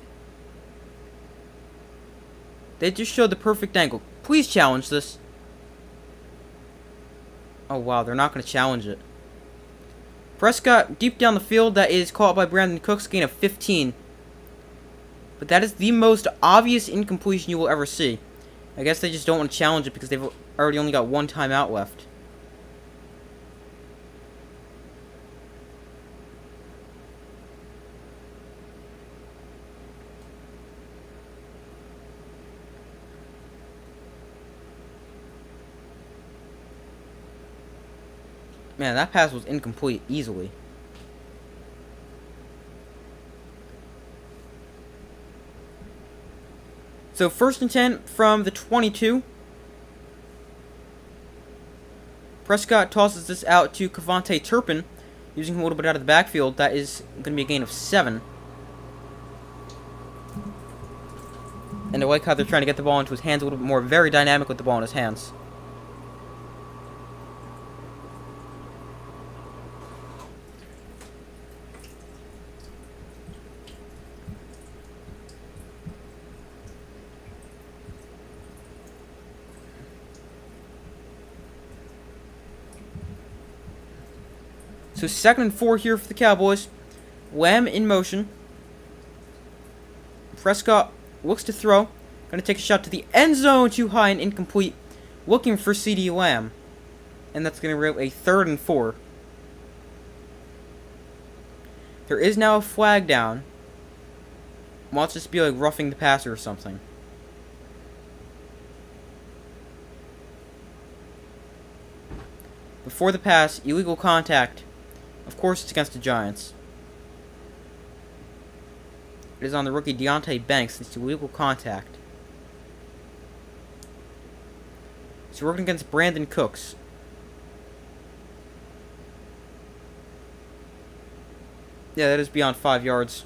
They just showed the perfect angle. Please challenge this. Oh, wow. They're not going to challenge it. Prescott, deep down the field, that is caught by Brandon Cooks, gain of 15. But that is the most obvious incompletion you will ever see. I guess they just don't want to challenge it because they've already only got 1 timeout left. Man, that pass was incomplete easily. So 1st and 10 from the 22. Prescott tosses this out to Kevontae Turpin, using him a little bit out of the backfield. That is going to be a gain of 7. And I like how they're trying to get the ball into his hands a little bit more. Very dynamic with the ball in his hands. So 2nd and 4 here for the Cowboys. Lamb in motion. Prescott looks to throw. Going to take a shot to the end zone. Too high and incomplete. Looking for CeeDee Lamb. And that's going to be a 3rd and 4. There is now a flag down. Watch this be like roughing the passer or something. Before the pass, illegal contact. Of course it's against the Giants. It is on the rookie Deontay Banks. It's illegal contact. So we're working against Brandon Cooks. Yeah, that is beyond 5 yards.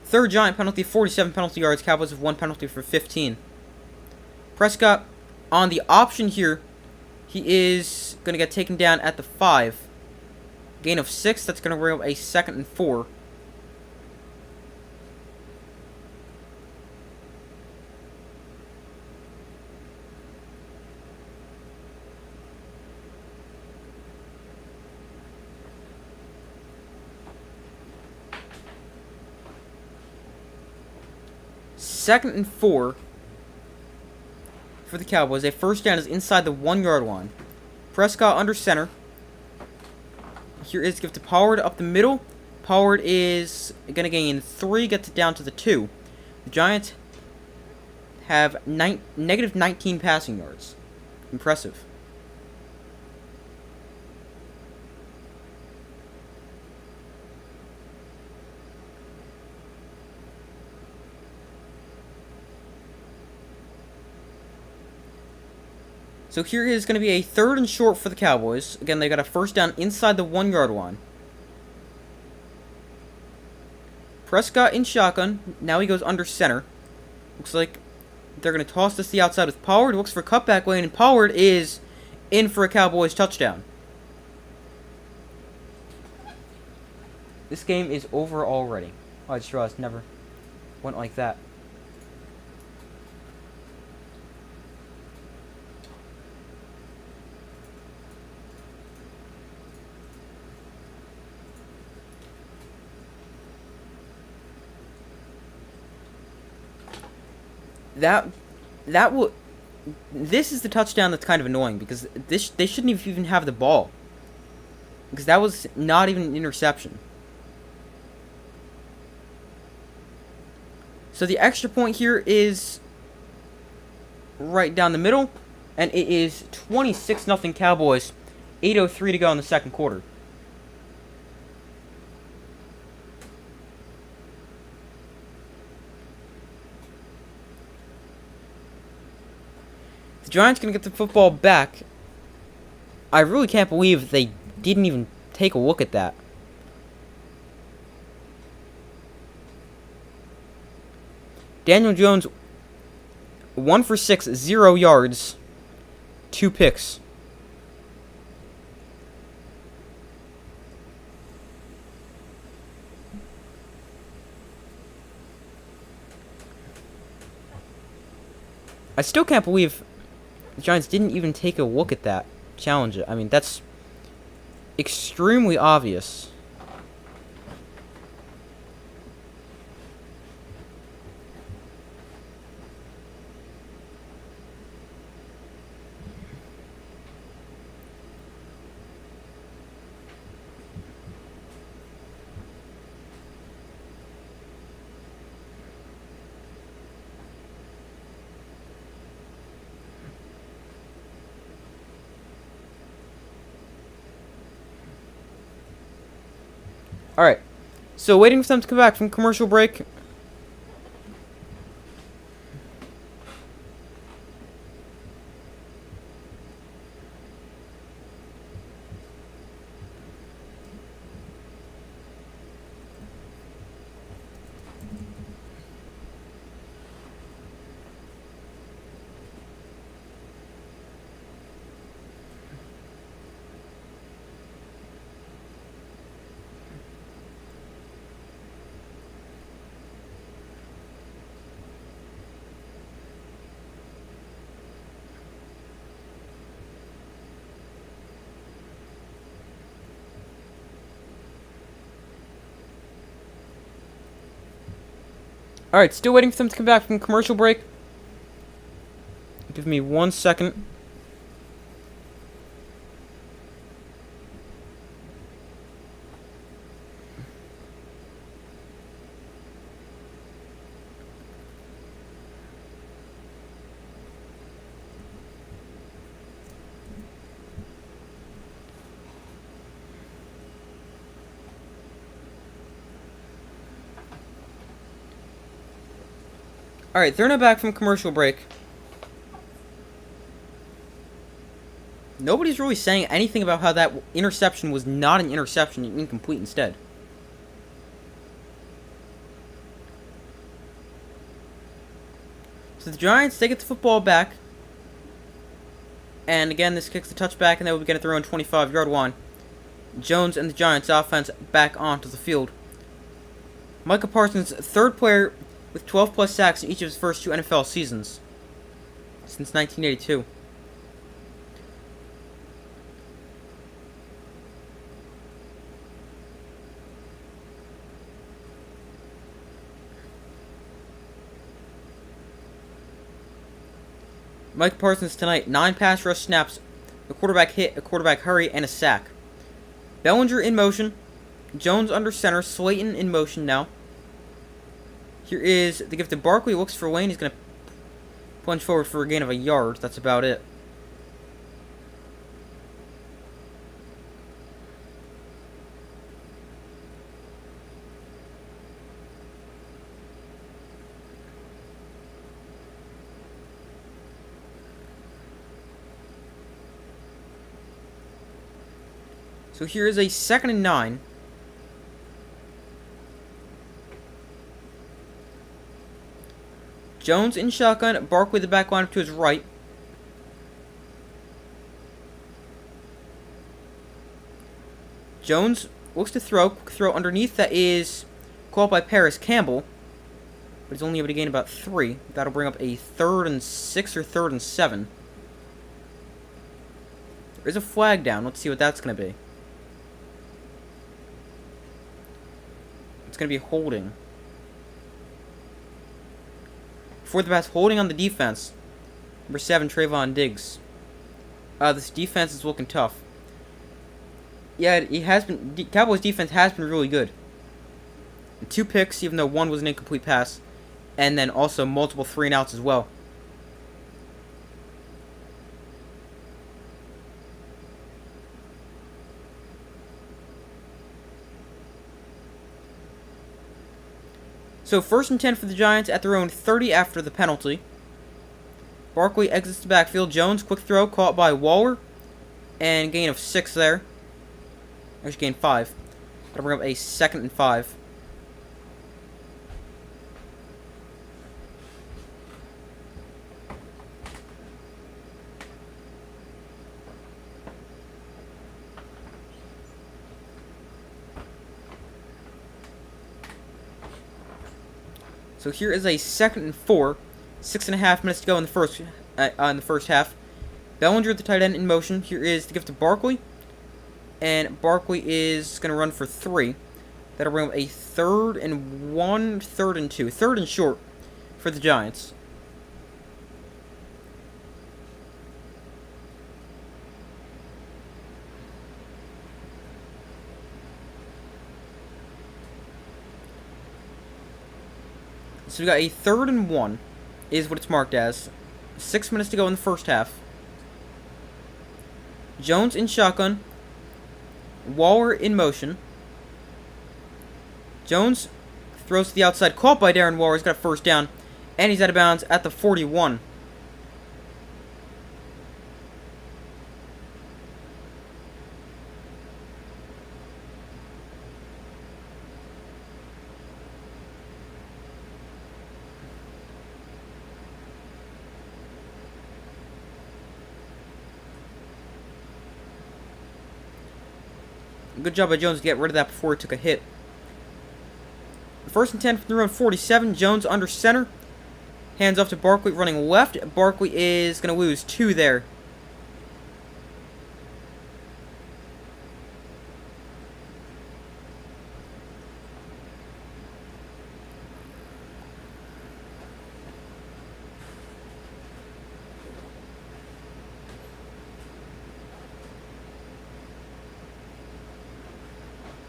Third Giant penalty, 47 penalty yards. Cowboys have 1 penalty for 15. Prescott on the option here. He is going to get taken down at the 5. Gain of 6. That's going to bring up a 2nd and 4. Second and 4 for the Cowboys. A first down is inside the 1-yard line. Prescott under center. Here is give to Pollard up the middle. Pollard is going to gain 3, gets it down to the 2. The Giants have negative 19 passing yards. Impressive. So here is going to be a 3rd and short for the Cowboys. Again, they got a first down inside the 1-yard line. Prescott in shotgun. Now he goes under center. Looks like they're going to toss this to the outside with Pollard. Looks for cutback lane, and Pollard is in for a Cowboys touchdown. This game is over already. Oh, I just realized never went like that. This is the touchdown that's kind of annoying, because they shouldn't even have the ball, because that was not even an interception. So the extra point here is right down the middle, and it is 26-0 Cowboys. 8:03 to go in the second quarter. The Giants going to get the football back. I really can't believe they didn't even take a look at that. Daniel Jones, 1 for 6, 0 yards, 2 picks. I still can't believe the Giants didn't even take a look at that, challenge it. I mean, that's extremely obvious. Alright, so waiting for them to come back from commercial break. Alright, still waiting for them to come back from commercial break. Give me 1 second. Alright, they're now back from commercial break. Nobody's really saying anything about how that interception was not an interception and incomplete instead. So the Giants, they get the football back. And again, this kicks the touchback, and they will begin at their own 25-yard line. Jones and the Giants offense back onto the field. Micah Parsons, third player with 12-plus sacks in each of his first 2 NFL seasons since 1982. Micah Parsons tonight, 9 pass rush snaps, a quarterback hit, a quarterback hurry, and a sack. Bellinger in motion. Jones under center. Slayton in motion now. Here is the gift to Barkley. Looks for Lane. He's going to plunge forward for a gain of a yard. That's about it. So here is a 2nd and 9. Jones in shotgun. Barkley the back line up to his right. Jones looks to throw. Quick throw underneath. That is caught by Paris Campbell. But he's only able to gain about 3. That'll bring up a 3rd and 6 or 3rd and 7. There is a flag down. Let's see what that's going to be. It's going to be holding. For the pass, holding on the defense. Number 7, Trayvon Diggs. This defense is looking tough. Yeah, it has been. Cowboys defense has been really good. 2 picks, even though 1 was an incomplete pass, and then also multiple 3 and outs as well. So 1st and 10 for the Giants at their own 30 after the penalty. Barkley exits the backfield. Jones, quick throw, caught by Waller. And gain of 6 there. Actually, gain 5. That'll bring up a 2nd and 5. So here is a 2nd and 4. 6.5 minutes to go in the first half. Bellinger at the tight end in motion. Here is the gift to Barkley. And Barkley is going to run for 3. That'll bring up a 3rd and 1, 3rd and 2. 3rd and short for the Giants. So we got a 3rd and 1, is what it's marked as. 6 minutes to go in the first half. Jones in shotgun. Waller in motion. Jones throws to the outside, caught by Darren Waller. He's got a 1st down, and he's out of bounds at the 41. Good job by Jones to get rid of that before he took a hit. 1st and 10 from the road, 47. Jones under center. Hands off to Barkley running left. Barkley is going to lose 2 there.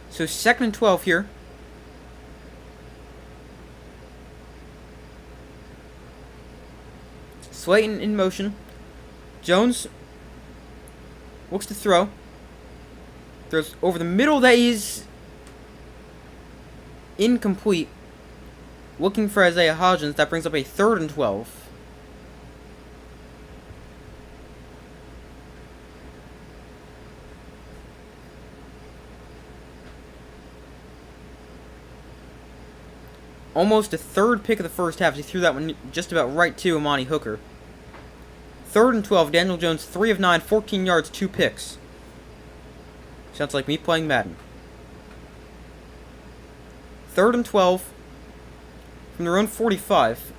So 2nd and 12 here. Slayton in motion. Jones looks to throw. Throws over the middle. That is incomplete. Looking for Isaiah Hodgins. That brings up a 3rd and 12. almost a third pick of the first half. He threw that one just about right to Amani Hooker. 3rd and 12. Daniel Jones, 3 of 9, 14 yards, 2 picks. Sounds like me playing Madden. 3rd and 12 from their own 45.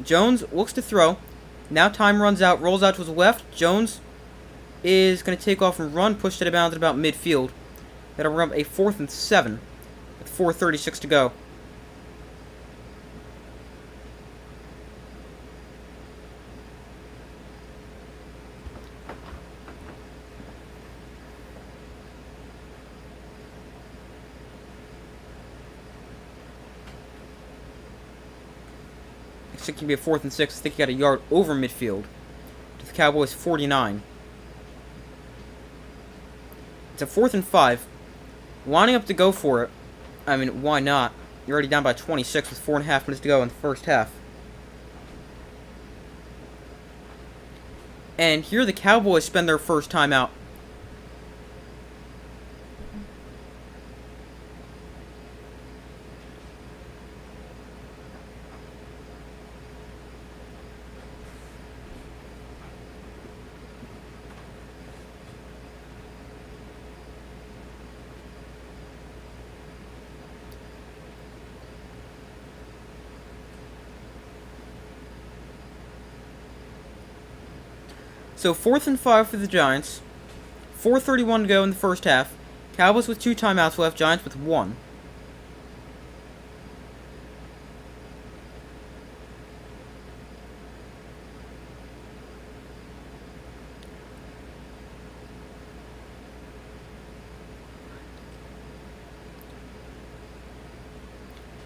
Jones looks to throw. Now time runs out, rolls out to his left. Jones is going to take off and run, pushed it out of bounds at about midfield. That'll run a 4th and 7 with 4:36 to go. I think it can be a 4th and 6. I think he got a yard over midfield to the Cowboys' 49. It's a 4th and 5. Lining up to go for it. I mean, why not? You're already down by 26 with 4.5 minutes to go in the first half. And here the Cowboys spend their first timeout. So 4th and 5 for the Giants. 4:31 to go in the first half. Cowboys with 2 timeouts left. Giants with 1.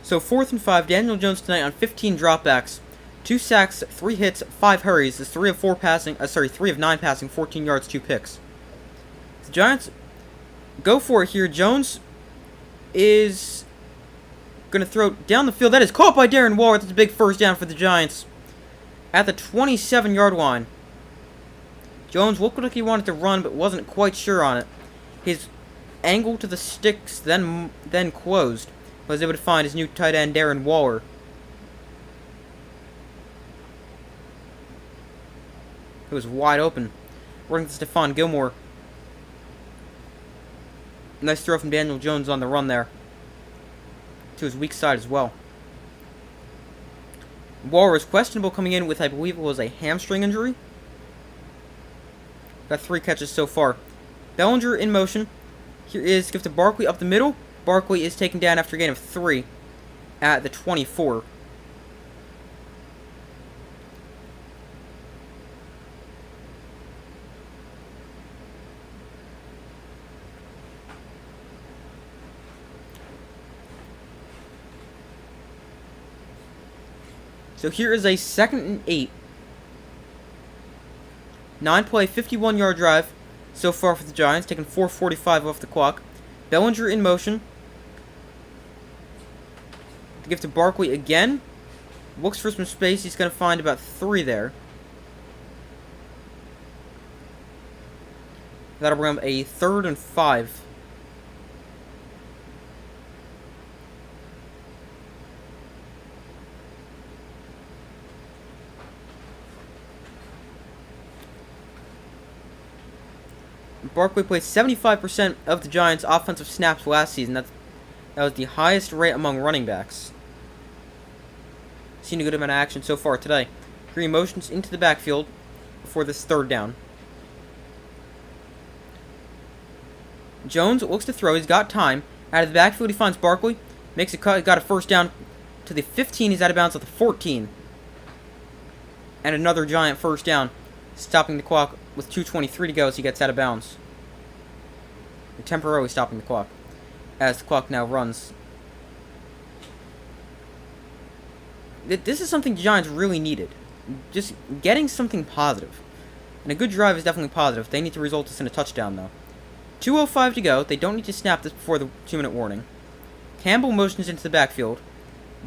So 4th and 5. Daniel Jones tonight on 15 dropbacks. 2 sacks, 3 hits, 5 hurries. Is 3 of 9 passing, 14 yards, 2 picks. The Giants go for it here. Jones is going to throw down the field. That is caught by Darren Waller. That's a big first down for the Giants at the 27-yard line. Jones looked like he wanted to run, but wasn't quite sure on it. His angle to the sticks then closed. Was able to find his new tight end, Darren Waller. It was wide open. Running to Stephon Gilmore. Nice throw from Daniel Jones on the run there. To his weak side as well. Waller is questionable coming in with, I believe it was a hamstring injury. Got 3 catches so far. Bellinger in motion. Here is give to Barkley up the middle. Barkley is taken down after a gain of 3 at the 24. So here is a 2nd and 8. 9-play, 51-yard drive so far for the Giants, taking 4:45 off the clock. Bellinger in motion. To give to Barkley again. Looks for some space. He's going to find about 3 there. That'll bring him a 3rd and 5. Barkley played 75% of the Giants' offensive snaps last season. That was the highest rate among running backs. Seen a good amount of action so far today. Green motions into the backfield for this 3rd down. Jones looks to throw. He's got time. Out of the backfield, he finds Barkley. Makes a cut. He got a first down to the 15. He's out of bounds at the 14. And another Giant first down. Stopping the clock with 2:23 to go as he gets out of bounds. We're temporarily stopping the clock as the clock now runs. This is something the Giants really needed. Just getting something positive. And a good drive is definitely positive. They need to result this in a touchdown, though. 2:05 to go. They don't need to snap this before the 2-minute warning. Campbell motions into the backfield.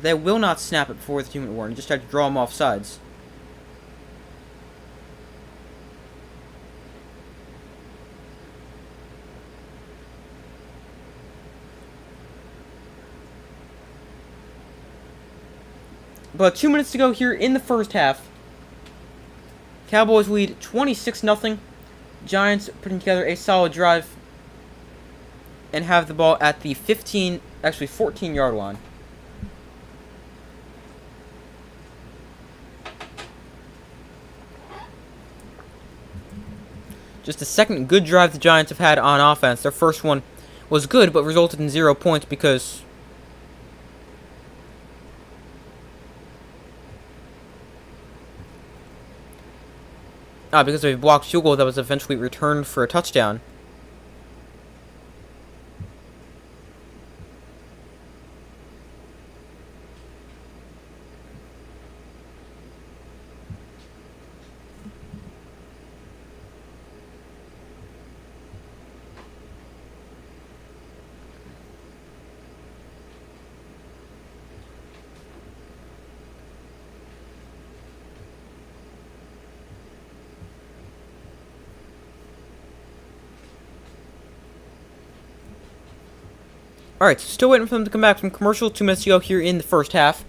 They will not snap it before the 2-minute warning. Just try to draw him off sides. But 2 minutes to go here in the first half. Cowboys lead 26-0. Giants putting together a solid drive and have the ball at the 14-yard line. Just the second good drive the Giants have had on offense. Their first one was good, but resulted in 0 points because of a blocked field goal that was eventually returned for a touchdown. Alright, so still waiting for them to come back from commercial. 2 minutes to go here in the first half.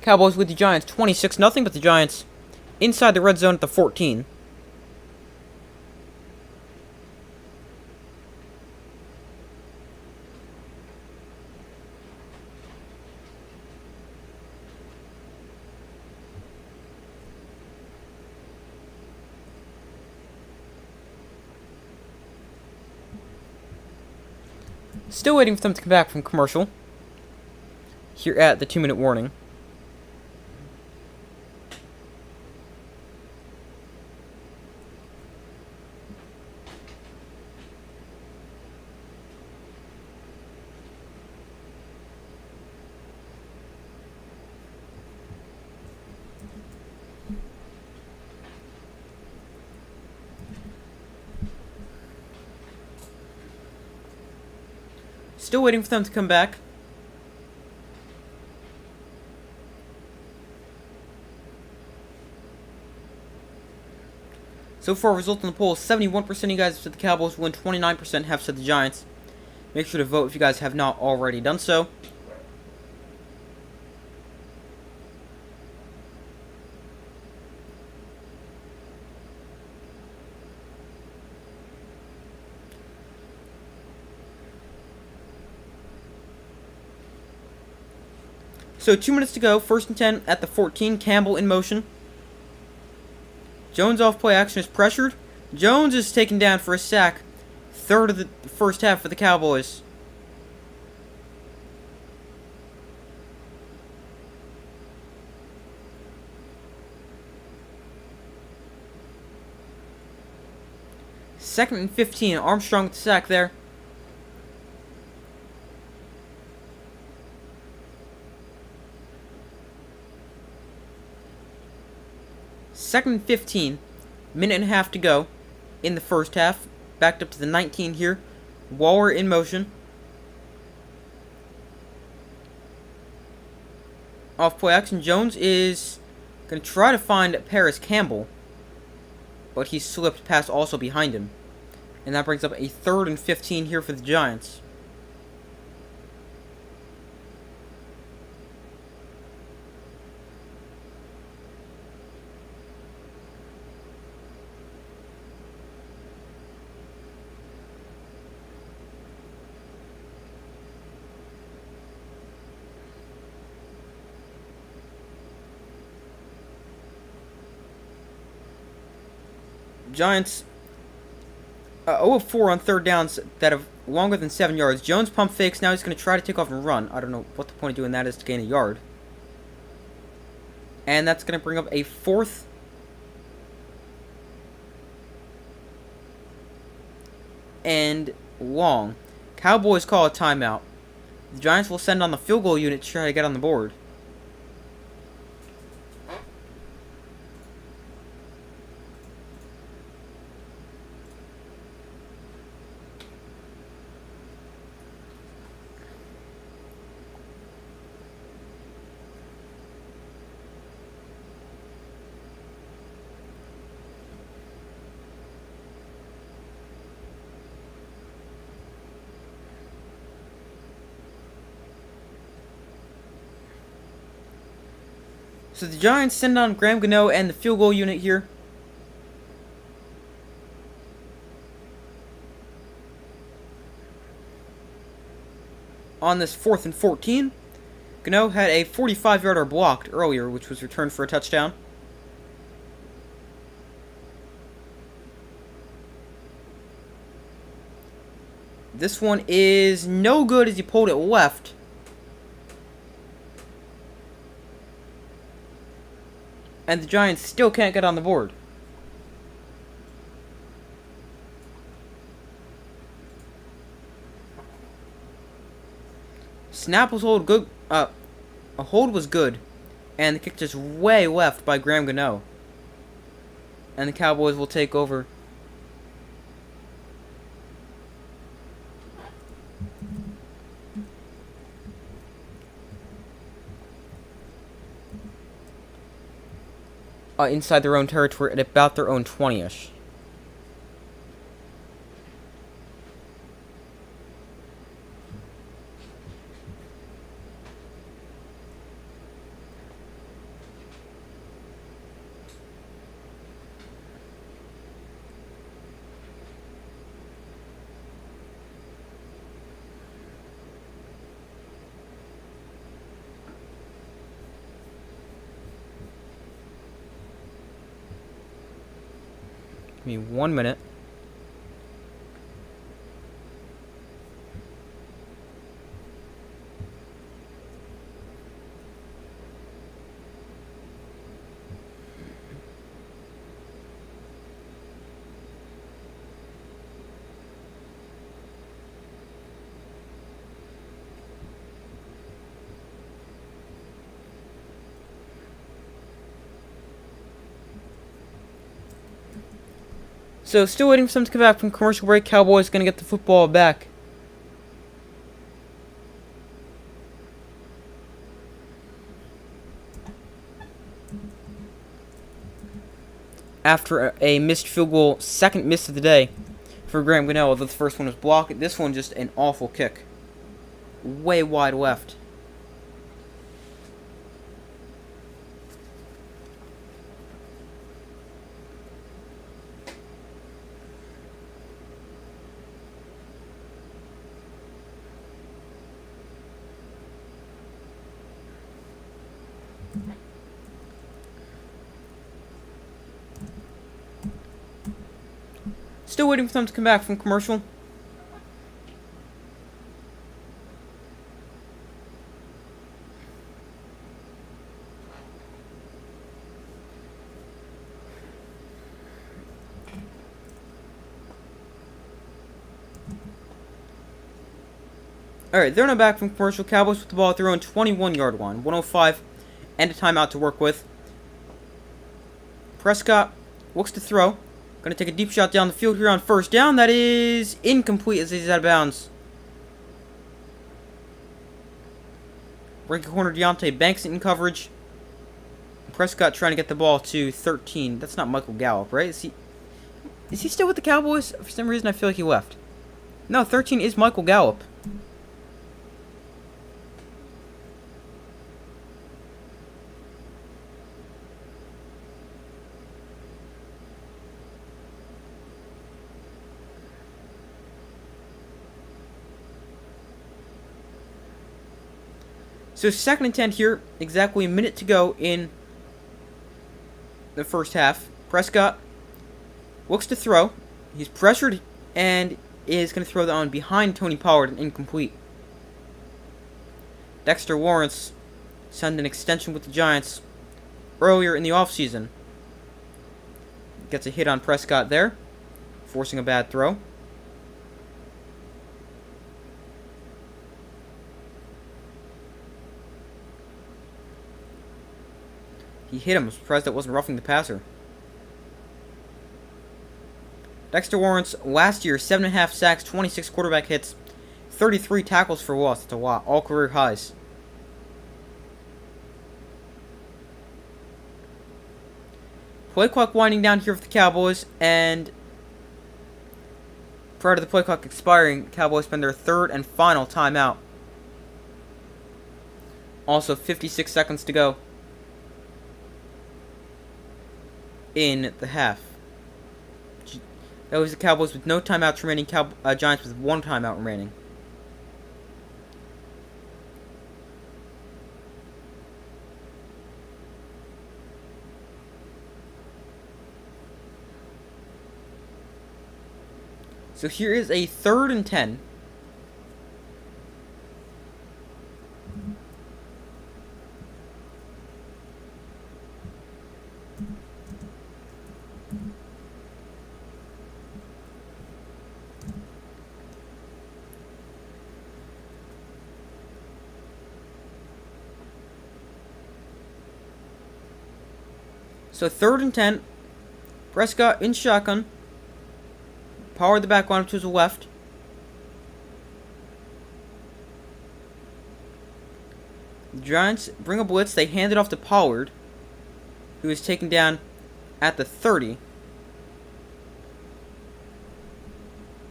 Cowboys with the Giants 26-0, but the Giants inside the red zone at the 14. Still waiting for them to come back from commercial. Here at the 2-minute warning. Still waiting for them to come back. So far, result in the poll, 71% of you guys said the Cowboys win, 29% have said the Giants. Make sure to vote if you guys have not already done so. So 2 minutes to go, 1st and 10 at the 14, Campbell in motion. Jones off play action is pressured. Jones is taken down for a sack. Third of the first half for the Cowboys. Second and 15, Armstrong with the sack there. Second and 15, minute and a half to go in the first half. Backed up to the 19 here. Waller in motion. Off play action, Jones is going to try to find Paris Campbell, but he slipped past also behind him. And that brings up a 3rd and 15 here for the Giants. Giants 0 of 4 on third downs that have longer than 7 yards. Jones pump fakes. Now he's going to try to take off and run. I don't know what the point of doing that is to gain a yard. And that's going to bring up a 4th and long. Cowboys call a timeout. The Giants will send on the field goal unit to try to get on the board. So the Giants send on Graham Gano and the field goal unit here. On this 4th and 14, Gano had a 45-yarder blocked earlier, which was returned for a touchdown. This one is no good as he pulled it left. And the Giants still can't get on the board. Snap was hold good. A hold was good, and the kick just way left by Graham Gano. And the Cowboys will take over. Inside their own territory at about their own 20-ish. Give me 1 minute. So, still waiting for them to come back from commercial break. Cowboys going to get the football back. After a missed field goal, second miss of the day for Graham Gano. The first one was blocked. This one just an awful kick. Way wide left. Still waiting for them to come back from commercial. Alright, they're now back from commercial. Cowboys with the ball at their own 21-yard line. 105 and a timeout to work with. Prescott looks to throw. Going to take a deep shot down the field here on first down. That is incomplete as he's out of bounds. Breaking corner Deontay Banks in coverage. Prescott trying to get the ball to 13. That's not Michael Gallup, right? Is he still with the Cowboys? For some reason I feel like he left. No, 13 is Michael Gallup. So 2nd and 10 here, exactly a minute to go in the first half. Prescott looks to throw. He's pressured and is going to throw that one behind Tony Pollard and incomplete. Dexter Lawrence signed an extension with the Giants earlier in the offseason. Gets a hit on Prescott there, forcing a bad throw. He hit him. I'm surprised that wasn't roughing the passer. Dexter Lawrence, last year, 7.5 sacks, 26 quarterback hits, 33 tackles for loss. That's a lot. All career highs. Play clock winding down here for the Cowboys, and prior to the play clock expiring, Cowboys spend their 3rd and final timeout. Also, 56 seconds to go. in the half. That was the Cowboys with no timeouts remaining. Giants with one timeout remaining. So here is a 3rd and 10. So 3rd and 10. Prescott in shotgun. Power the back line to his left. The Giants bring a blitz. They hand it off to Pollard, who is taken down at the 30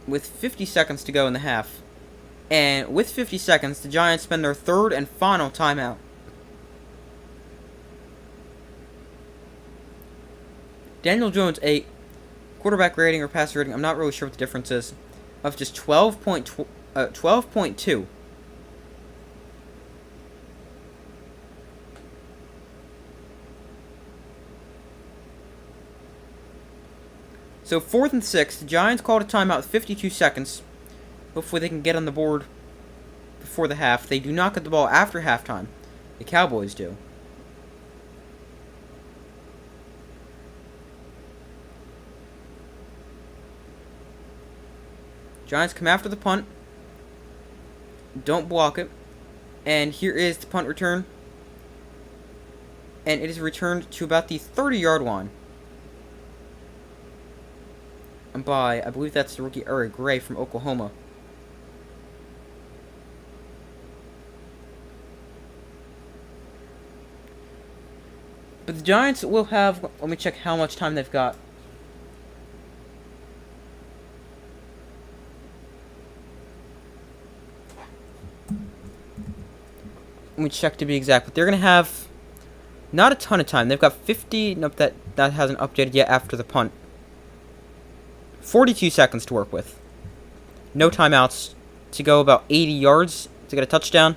with 50 seconds to go in the half. And with 50 seconds, the Giants spend their 3rd and final timeout. Daniel Jones, a quarterback rating or passer rating, I'm not really sure what the difference is, of just 12.2. So 4th and 6, the Giants called a timeout with 52 seconds. Hopefully they can get on the board before the half. They do not get the ball after halftime. The Cowboys do. Giants come after the punt. Don't block it. And here is the punt return. And it is returned to about the 30-yard line. And by, I believe that's the rookie Eric Gray from Oklahoma. But the Giants will have, let me check how much time they've got. Let me check to be exact, but they're going to have not a ton of time. They've got 50, nope, that hasn't updated yet after the punt. 42 seconds to work with. No timeouts to go about 80 yards to get a touchdown.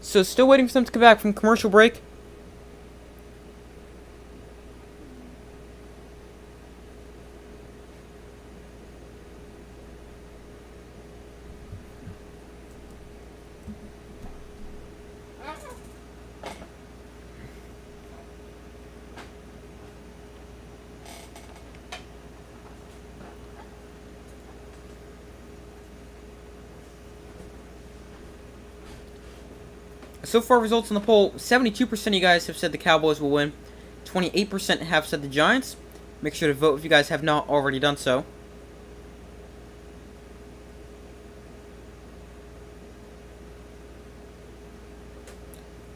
So still waiting for them to come back from commercial break. So far, results in the poll, 72% of you guys have said the Cowboys will win. 28% have said the Giants. Make sure to vote if you guys have not already done so.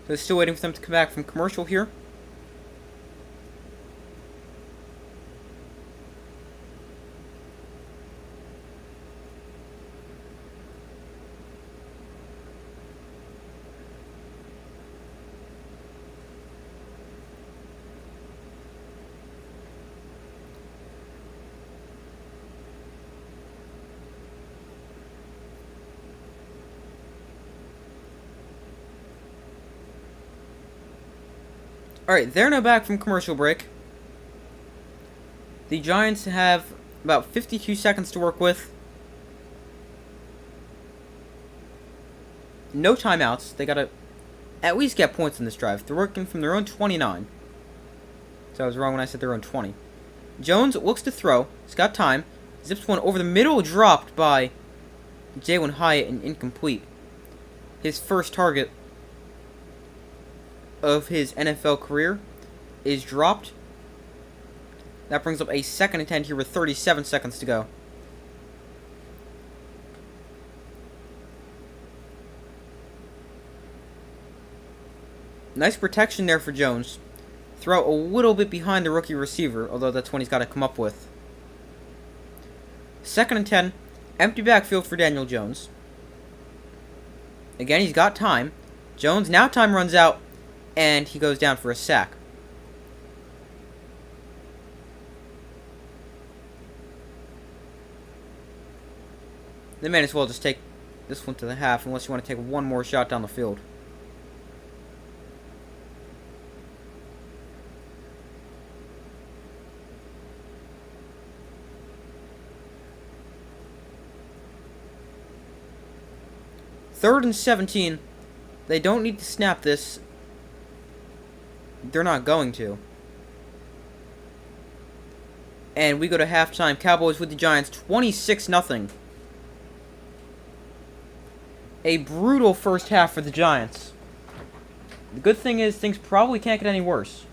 So still waiting for them to come back from commercial here. Alright, they're now back from commercial break. The Giants have about 52 seconds to work with. No timeouts. They gotta at least get points in this drive. They're working from their own 29. So I was wrong when I said their own 20. Jones looks to throw. He's got time. Zips one over the middle, dropped by Jalen Hyatt an incomplete. His first target of his NFL career is dropped. That brings up a 2nd and 10 here with 37 seconds to go. Nice protection there for Jones. Throw a little bit behind the rookie receiver, although that's when he's got to come up with. 2nd and 10. Empty backfield for Daniel Jones. Again, he's got time. Jones, now time runs out, and he goes down for a sack. They may as well just take this one to the half, unless you want to take one more shot down the field. Third and 17. They don't need to snap this. They're not going to. And we go to halftime. Cowboys with the Giants 26-0. A brutal first half for the Giants. The good thing is things probably can't get any worse.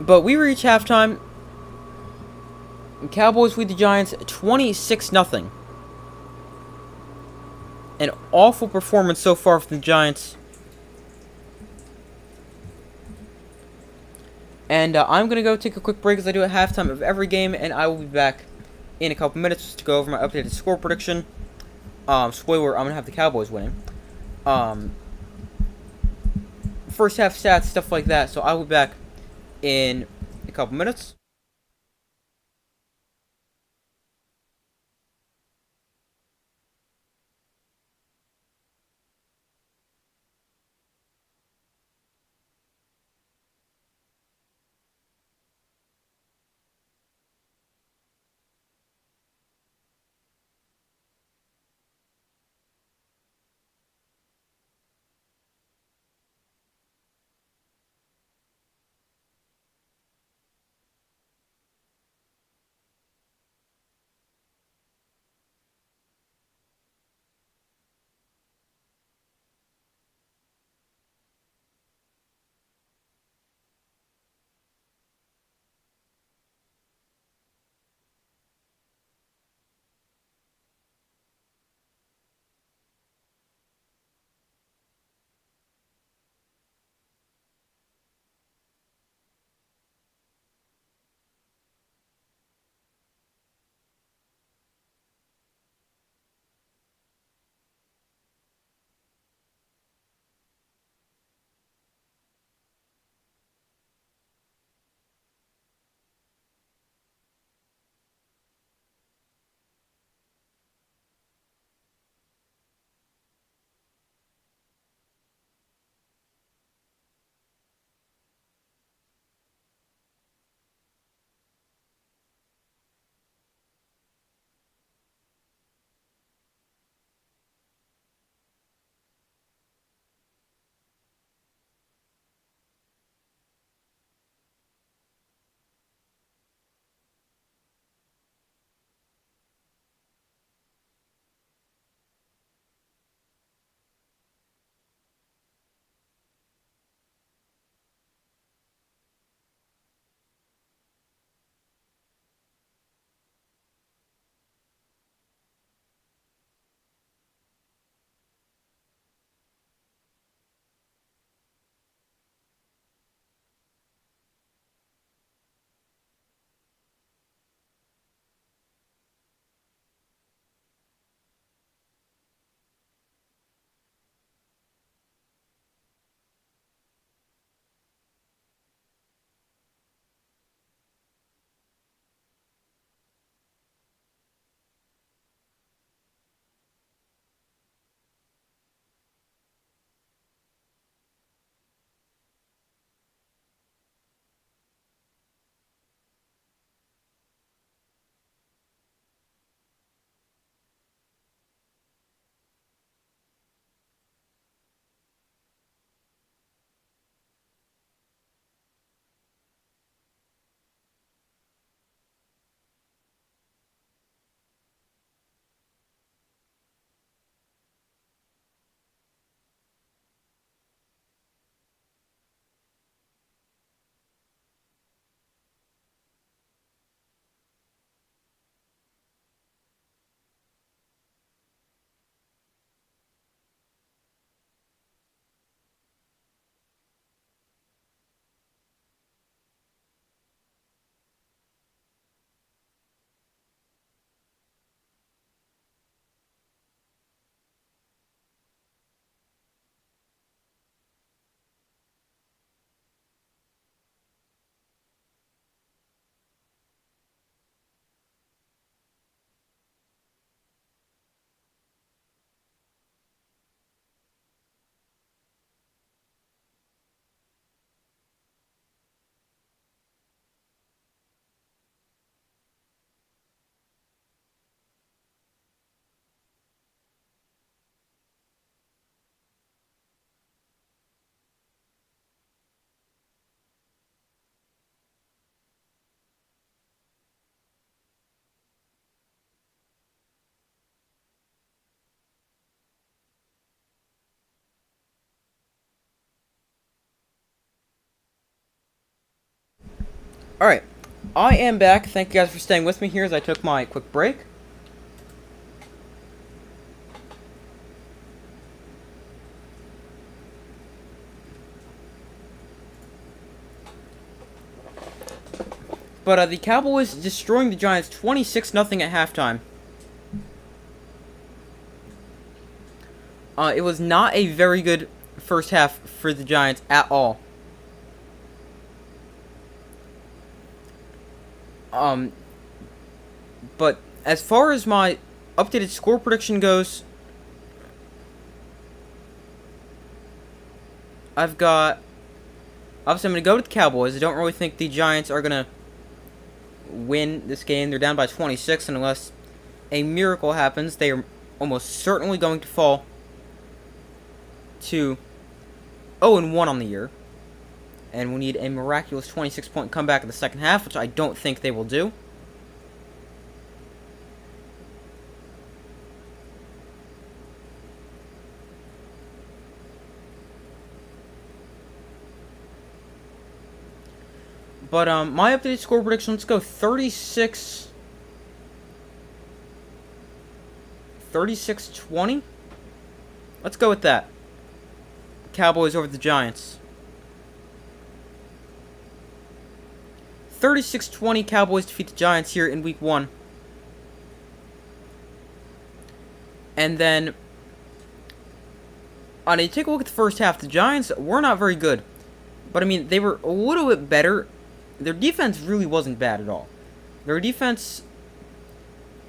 But we reach halftime. Cowboys lead the Giants 26-0. An awful performance so far from the Giants. And I'm going to go take a quick break as I do at halftime of every game. And I will be back in a couple minutes to go over my updated score prediction. Spoiler, I'm going to have the Cowboys winning. First half stats, stuff like that. So I will be back in a couple minutes. Alright, I am back. Thank you guys for staying with me here as I took my quick break. But the Cowboys destroying the Giants 26-0 at halftime. It was not a very good first half for the Giants at all. But as far as my updated score prediction goes, I've got... Obviously, I'm going to go with the Cowboys. I don't really think the Giants are going to win this game. They're down by 26, and unless a miracle happens, they are almost certainly going to fall to 0-1 on the year. And we need a miraculous 26-point comeback in the second half, which I don't think they will do. But my updated score prediction, let's go 36-20. Let's go with that. Cowboys over the Giants. 36-20, Cowboys defeat the Giants here in Week 1. And then, you take a look at the first half. The Giants were not very good. But, I mean, they were a little bit better. Their defense really wasn't bad at all. Their defense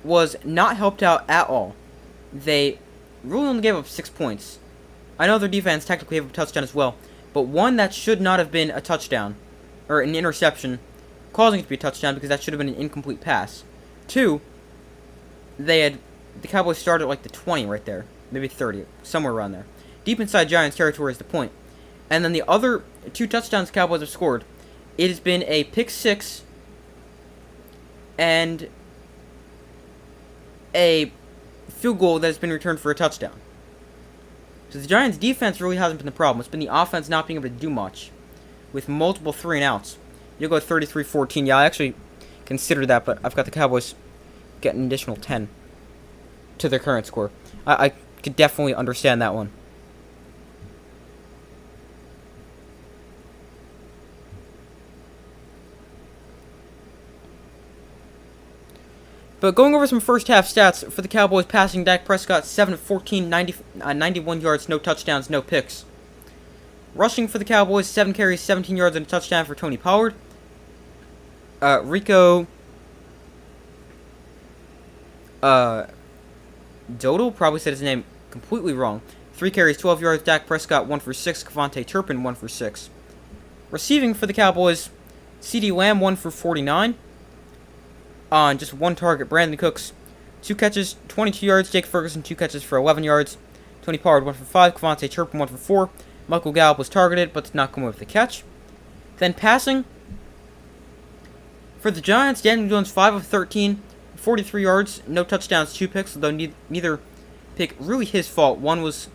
was not helped out at all. They really only gave up 6 points. I know their defense technically gave up a touchdown as well, but one that should not have been a touchdown, or an interception, causing it to be a touchdown because that should have been an incomplete pass. 2, the Cowboys started at like the 20 right there, maybe 30, somewhere around there. Deep inside Giants territory is the point. And then the other 2 touchdowns Cowboys have scored, it has been a pick 6 and a field goal that has been returned for a touchdown. So the Giants' defense really hasn't been the problem. It's been the offense not being able to do much with multiple 3-and-outs. You'll go 33-14. Yeah, I actually considered that, but I've got the Cowboys getting an additional 10 to their current score. I could definitely understand that one. But going over some first half stats for the Cowboys passing, Dak Prescott 7 of 14, 91 yards, no touchdowns, no picks. Rushing for the Cowboys, 7 carries, 17 yards, and a touchdown for Tony Pollard. Rico Dodal, probably said his name completely wrong. 3 carries, 12 yards, Dak Prescott 1 for 6, Kevontae Turpin 1 for 6. Receiving for the Cowboys, CeeDee Lamb 1 for 49. On just 1 target, Brandon Cooks 2 catches, 22 yards, Jake Ferguson 2 catches for 11 yards, Tony Pollard 1 for 5, Kevontae Turpin 1 for 4, Michael Gallup was targeted but did not come away with the catch. Then passing for the Giants, Daniel Jones 5 of 13, 43 yards, no touchdowns, 2 picks, although neither pick really his fault. One just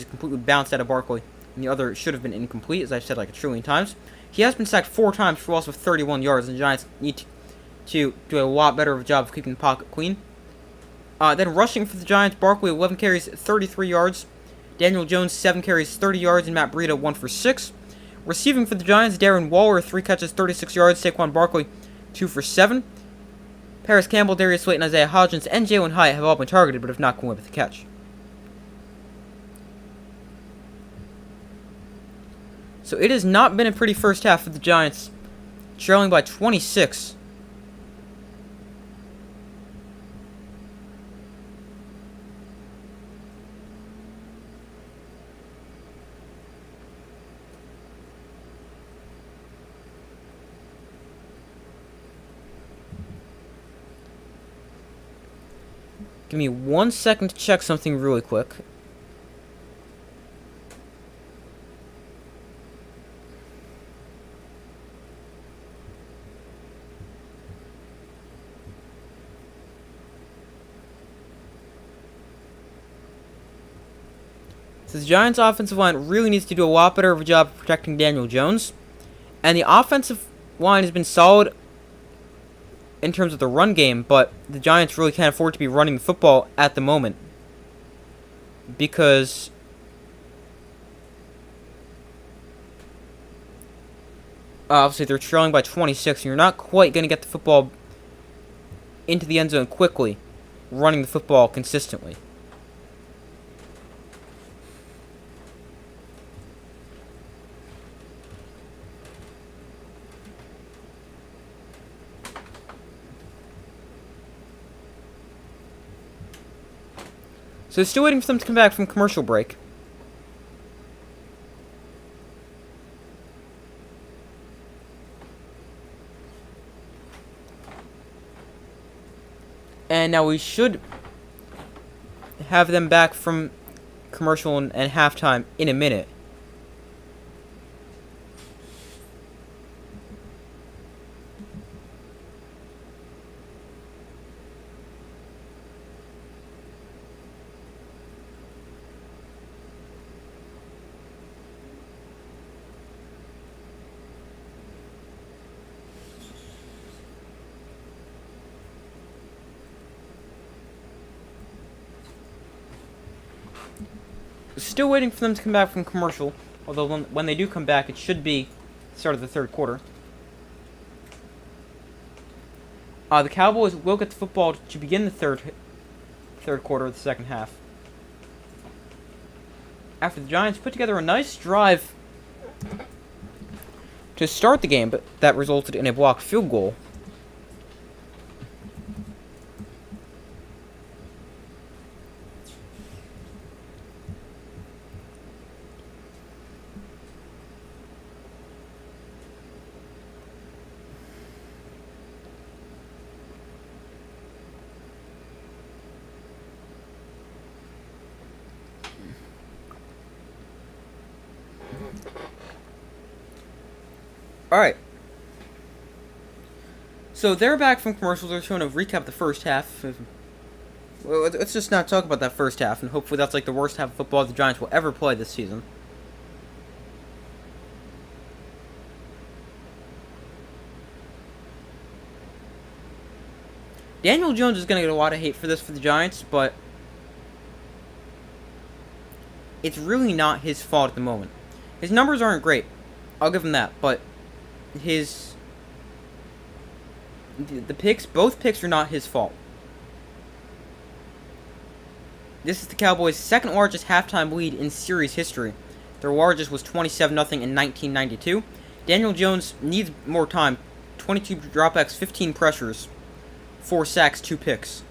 completely bounced out of Barkley, and the other should have been incomplete, as I've said like a trillion times. He has been sacked 4 times for a loss of 31 yards, and the Giants need to do a lot better of a job of keeping the pocket clean. Then rushing for the Giants, Barkley 11 carries, 33 yards. Daniel Jones 7 carries, 30 yards, and Matt Breida 1 for 6. Receiving for the Giants, Darren Waller 3 catches, 36 yards. Saquon Barkley 2 for 7. Paris Campbell, Darius Slayton, Isaiah Hodgins, and Jalen Hyatt have all been targeted but have not come away with the catch. So it has not been a pretty first half for the Giants, trailing by 26. Give me 1 second to check something really quick. So the Giants' offensive line really needs to do a lot better of a job of protecting Daniel Jones. And the offensive line has been solid in terms of the run game, but the Giants really can't afford to be running the football at the moment because obviously they're trailing by 26, and you're not quite going to get the football into the end zone quickly, running the football consistently. So still waiting for them to come back from commercial break. And now we should have them back from commercial and halftime in a minute. Still waiting for them to come back from commercial, although when they do come back, it should be the start of the third quarter. The Cowboys will get the football to begin the third quarter of the second half. After the Giants put together a nice drive to start the game, but that resulted in a blocked field goal. Alright. So they're back from commercials. They're trying to recap the first half. Well, let's just not talk about that first half, and hopefully that's like the worst half of football the Giants will ever play this season. Daniel Jones is going to get a lot of hate for this for the Giants, but it's really not his fault at the moment. His numbers aren't great. I'll give him that, but the picks, both picks are not his fault. This is the Cowboys' second largest halftime lead in series history. Their largest was 27-0 in 1992. Daniel Jones needs more time. 22 dropbacks, 15 pressures, 4 sacks, 2 picks.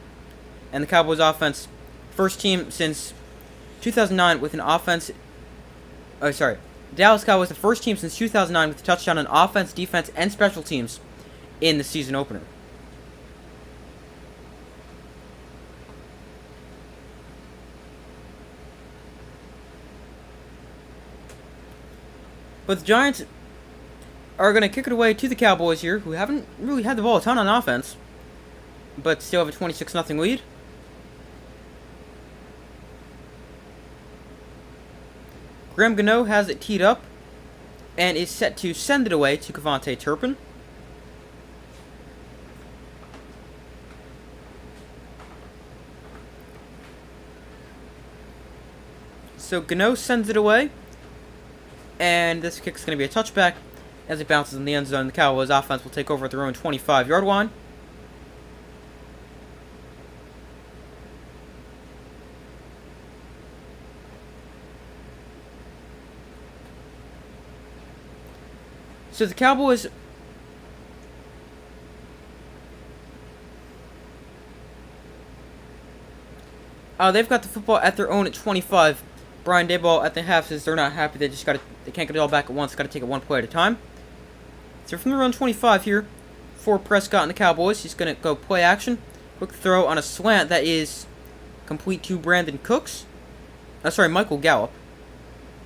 And the Cowboys offense, first team since 2009 with an offense... Dallas Cowboys, the first team since 2009 with a touchdown on offense, defense, and special teams in the season opener. But the Giants are going to kick it away to the Cowboys here, who haven't really had the ball a ton on offense, but still have a 26-0 lead. Graham Gano has it teed up and is set to send it away to Kevontae Turpin. So Gano sends it away, and this kick is going to be a touchback as it bounces in the end zone. The Cowboys offense will take over at their own 25-yard line. So the Cowboys they've got the football at their own at 25. Brian Daboll at the half says they're not happy. They can't get it all back at once. Got to take it one play at a time. So from the run 25 here for Prescott and the Cowboys, he's going to go play action. Quick throw on a slant that is complete to Brandon Cooks. Michael Gallup.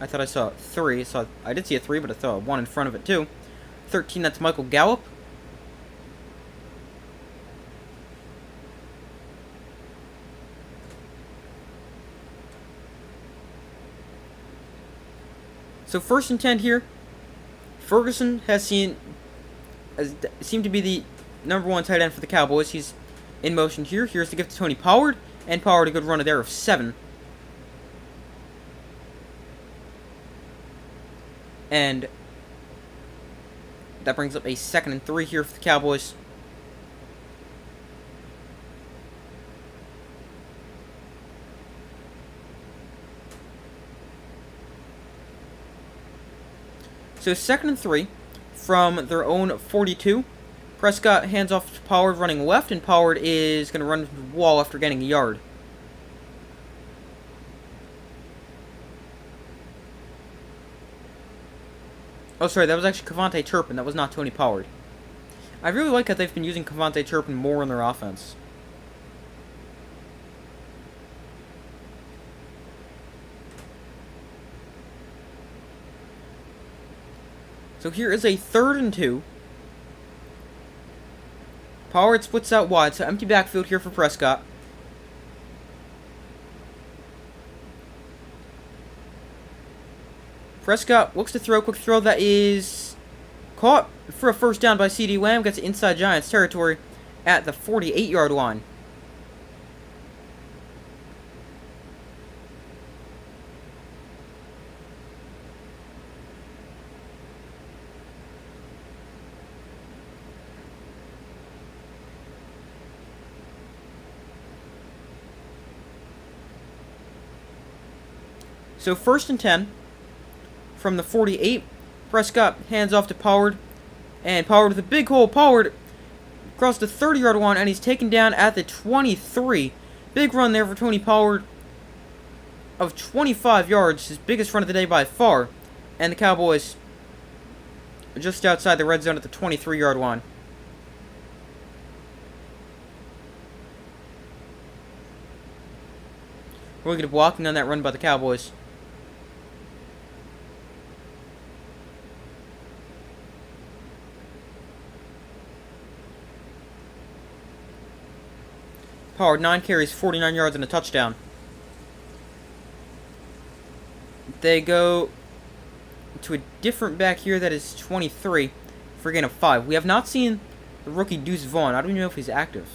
I thought I saw 3. I did see a 3, but I saw a 1 in front of it too. 13, that's Michael Gallup. So 1st and 10 here. Ferguson has seen seemed to be the #1 tight end for the Cowboys. He's in motion here. Here's the gift to Tony Pollard, and Pollard a good run there of 7. And that brings up a 2nd and 3 here for the Cowboys. So 2nd and 3 from their own 42. Prescott hands off to Pollard running left, and Pollard is going to run into the wall after getting a yard. Oh, sorry, that was actually Kevontae Turpin. That was not Tony Pollard. I really like that they've been using Kevontae Turpin more in their offense. So here is a 3rd and 2. Pollard splits out wide, so empty backfield here for Prescott. Prescott looks to throw, quick throw that is caught for a 1st down by CeeDee Lamb, gets inside Giants territory at the 48-yard line. So 1st and 10 from the 48. Prescott hands off to Pollard. And Pollard with a big hole. Pollard across the 30-yard line, and he's taken down at the 23. Big run there for Tony Pollard of 25 yards. His biggest run of the day by far. And the Cowboys are just outside the red zone at the 23-yard line. Really good blocking on that run by the Cowboys. Pollard, 9 carries, 49 yards, and a touchdown. They go to a different back here that is 23 for a gain of 5. We have not seen the rookie Deuce Vaughn. I don't even know if he's active.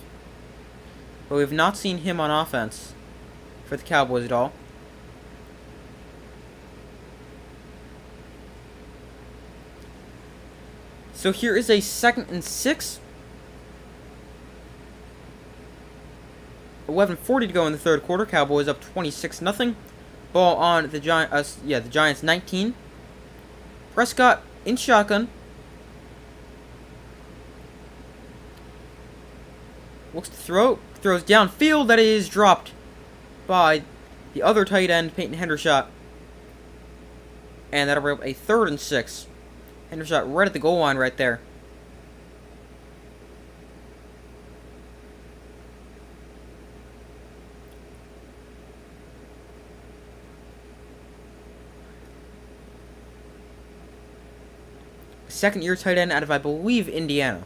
But we have not seen him on offense for the Cowboys at all. So here is a 2nd and 6. 11:40 to go in the 3rd quarter. Cowboys up 26-0. Ball on the the Giants 19. Prescott in shotgun. Looks to throw. Throws downfield. That is dropped by the other tight end, Peyton Hendershot. And that'll bring up a 3rd and 6. Hendershot right at the goal line right there. Second-year tight end out of, I believe, Indiana.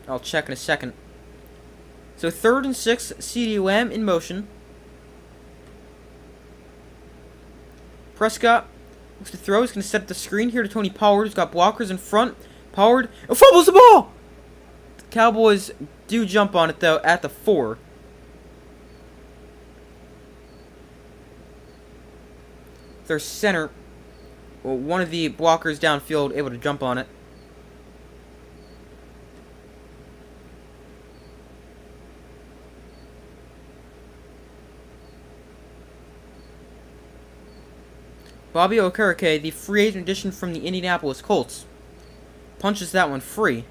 I'll check in a second. So 3rd and 6, CeeDee Lamb in motion. Prescott looks to throw. He's going to set up the screen here to Tony Pollard, who's got blockers in front. Pollard fumbles the ball! The Cowboys do jump on it, though, at the 4. Their center, well, one of the blockers downfield, able to jump on it. Bobby Okereke, the free agent addition from the Indianapolis Colts, punches that one free.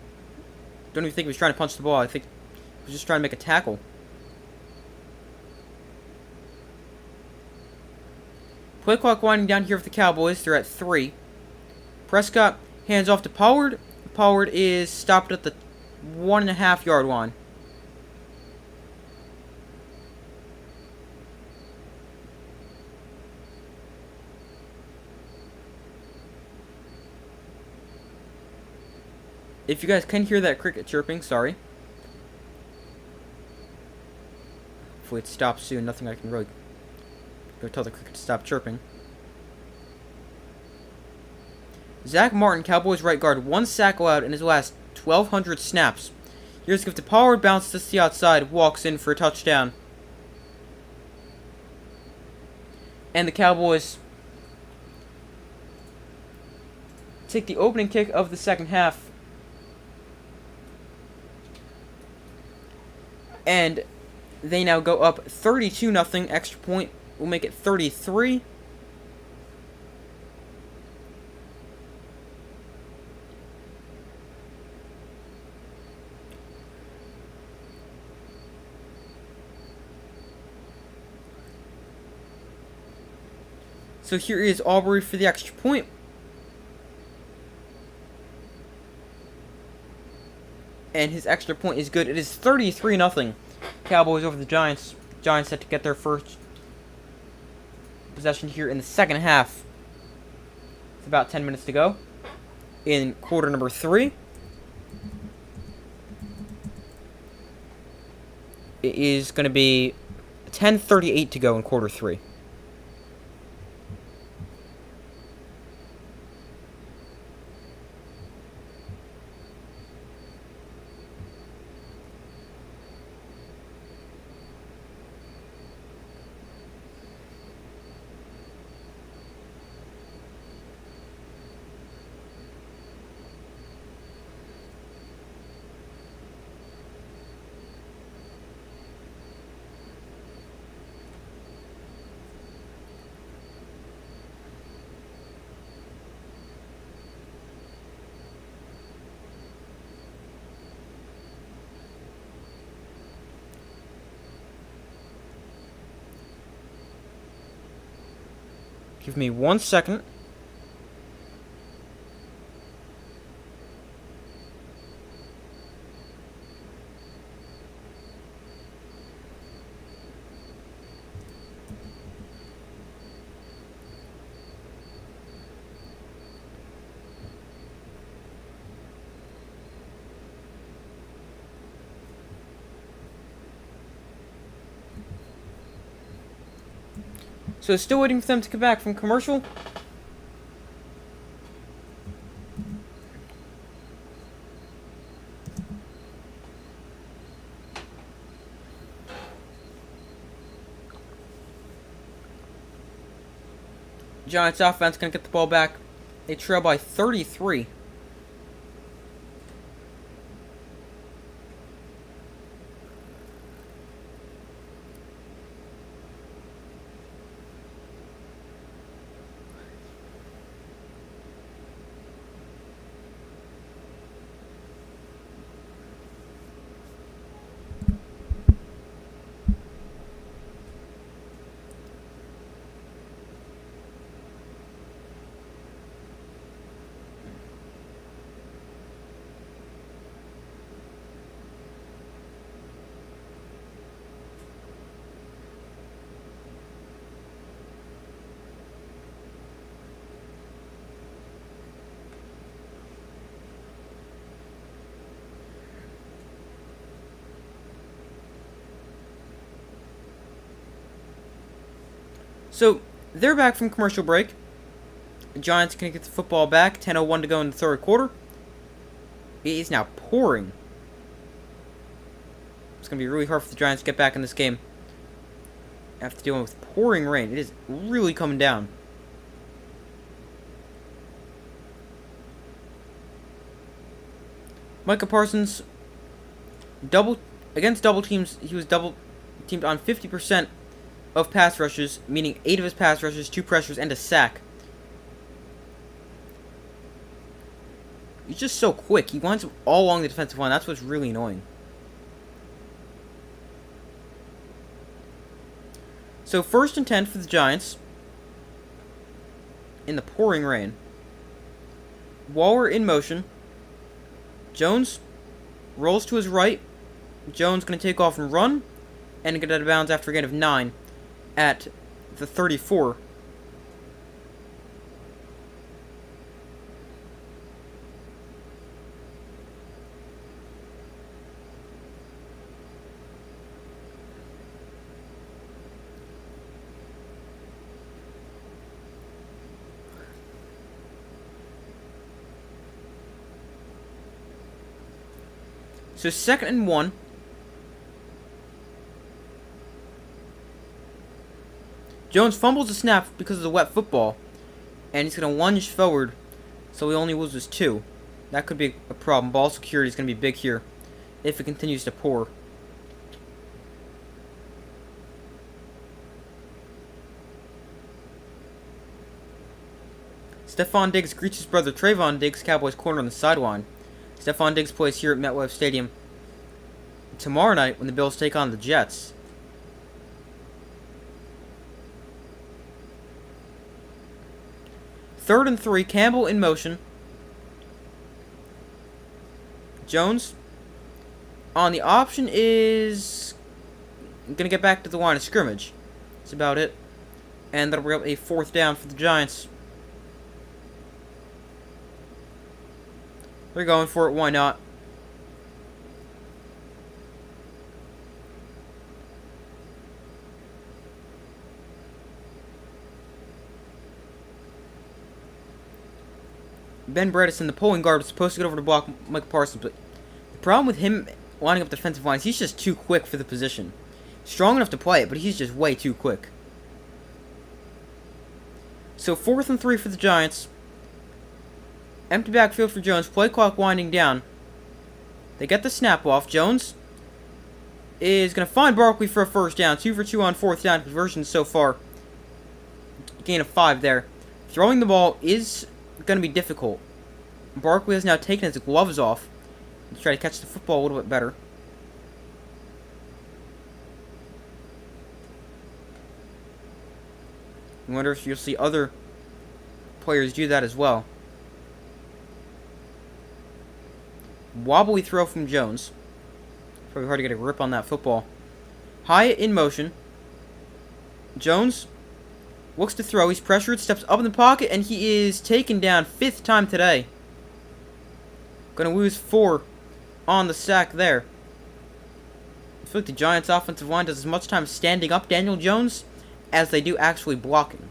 Don't even think he was trying to punch the ball. I think he was just trying to make a tackle. Play clock winding down here for the Cowboys. They're at 3. Prescott hands off to Pollard. Pollard is stopped at the 1.5-yard line. If you guys can hear that cricket chirping, sorry. Hopefully it stops soon. Nothing I can really go tell the cricket to stop chirping. Zach Martin, Cowboys right guard, 1 sack allowed in his last 1,200 snaps. Here's a gift to Pollard, bounces to the outside, walks in for a touchdown. And the Cowboys take the opening kick of the second half. And they now go up 32-0. Extra point will make it 33. So here is Aubrey for the extra point. And his extra point is good. It is 33-0. Cowboys over the Giants. Giants set to get their first possession here in the second half. It's about 10 minutes to go in quarter number 3. It is going to be 10:38 to go in quarter 3. Give me 1 second. So still waiting for them to come back from commercial. Giants offense gonna get the ball back. They trail by 33. So they're back from commercial break. The Giants can get the football back. 10:01 to go in the third quarter. It is now pouring. It's going to be really hard for the Giants to get back in this game after dealing with pouring rain. It is really coming down. Micah Parsons, against double teams, he was double teamed on 50% of pass rushes, meaning 8 of his pass rushes, 2 pressures, and a sack. He's just so quick. He winds up all along the defensive line. That's what's really annoying. So 1st and 10 for the Giants in the pouring rain. Waller in motion. Jones rolls to his right. Jones going to take off and run and get out of bounds after a gain of 9 at the 34. So 2nd and 1. Jones fumbles the snap because of the wet football, and he's going to lunge forward, so he only loses 2. That could be a problem. Ball security is going to be big here if it continues to pour. Stephon Diggs greets his brother Trayvon Diggs, Cowboys corner, on the sideline. Stephon Diggs plays here at MetLife Stadium tomorrow night when the Bills take on the Jets. Third and 3, Campbell in motion. Jones on the option is going to get back to the line of scrimmage. That's about it. And that'll bring up a 4th down for the Giants. They're going for it, why not? Ben Bredesen, the pulling guard, was supposed to get over to block Mike Parsons, but the problem with him lining up defensive lines, he's just too quick for the position. Strong enough to play it, but he's just way too quick. So 4th and 3 for the Giants. Empty backfield for Jones. Play clock winding down. They get the snap off. Jones is going to find Barkley for a 1st down. 2 for 2 on 4th down conversions so far. Gain of 5 there. Throwing the ball is going to be difficult. Barkley has now taken his gloves off to try to catch the football a little bit better. I wonder if you'll see other players do that as well. Wobbly throw from Jones. Probably hard to get a grip on that football. Hyatt in motion. Jones looks to throw. He's pressured, steps up in the pocket, and he is taken down 5th time today. Going to lose 4 on the sack there. I feel like the Giants' offensive line does as much time standing up Daniel Jones as they do actually blocking.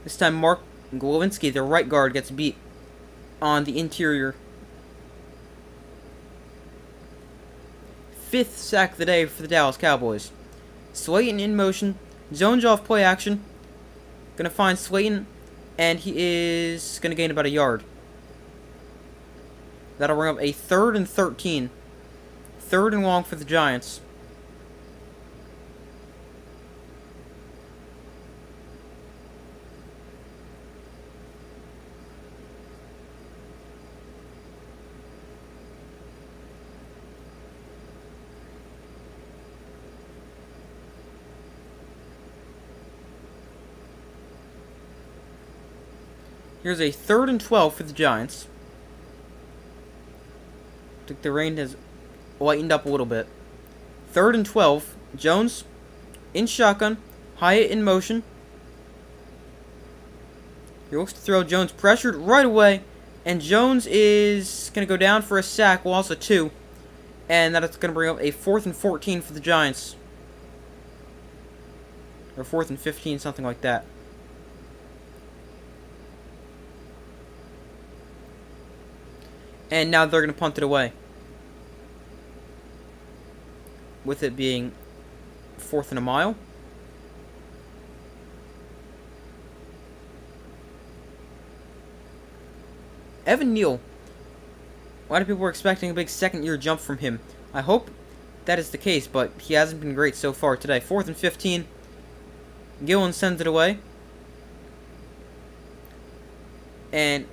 This time Mark Glowinski, the right guard, gets beat on the interior. 5th sack of the day for the Dallas Cowboys. Slayton in motion. Zones off play action. Gonna find Slayton, and he is gonna gain about a yard. That'll bring up a 3rd and 13. 3rd and long for the Giants. Here's a 3rd and 12 for the Giants. I think the rain has lightened up a little bit. 3rd and 12. Jones in shotgun. Hyatt in motion. He looks to throw. Jones pressured right away. And Jones is going to go down for a sack. Loss of 2. And that's going to bring up a 4th and 14 for the Giants. Or 4th and 15, something like that. And now they're going to punt it away. With it being 4th and a mile. Evan Neal. A lot of people were expecting a big 2nd-year jump from him. I hope that is the case, but he hasn't been great so far today. 4th and 15. Gillen sends it away. And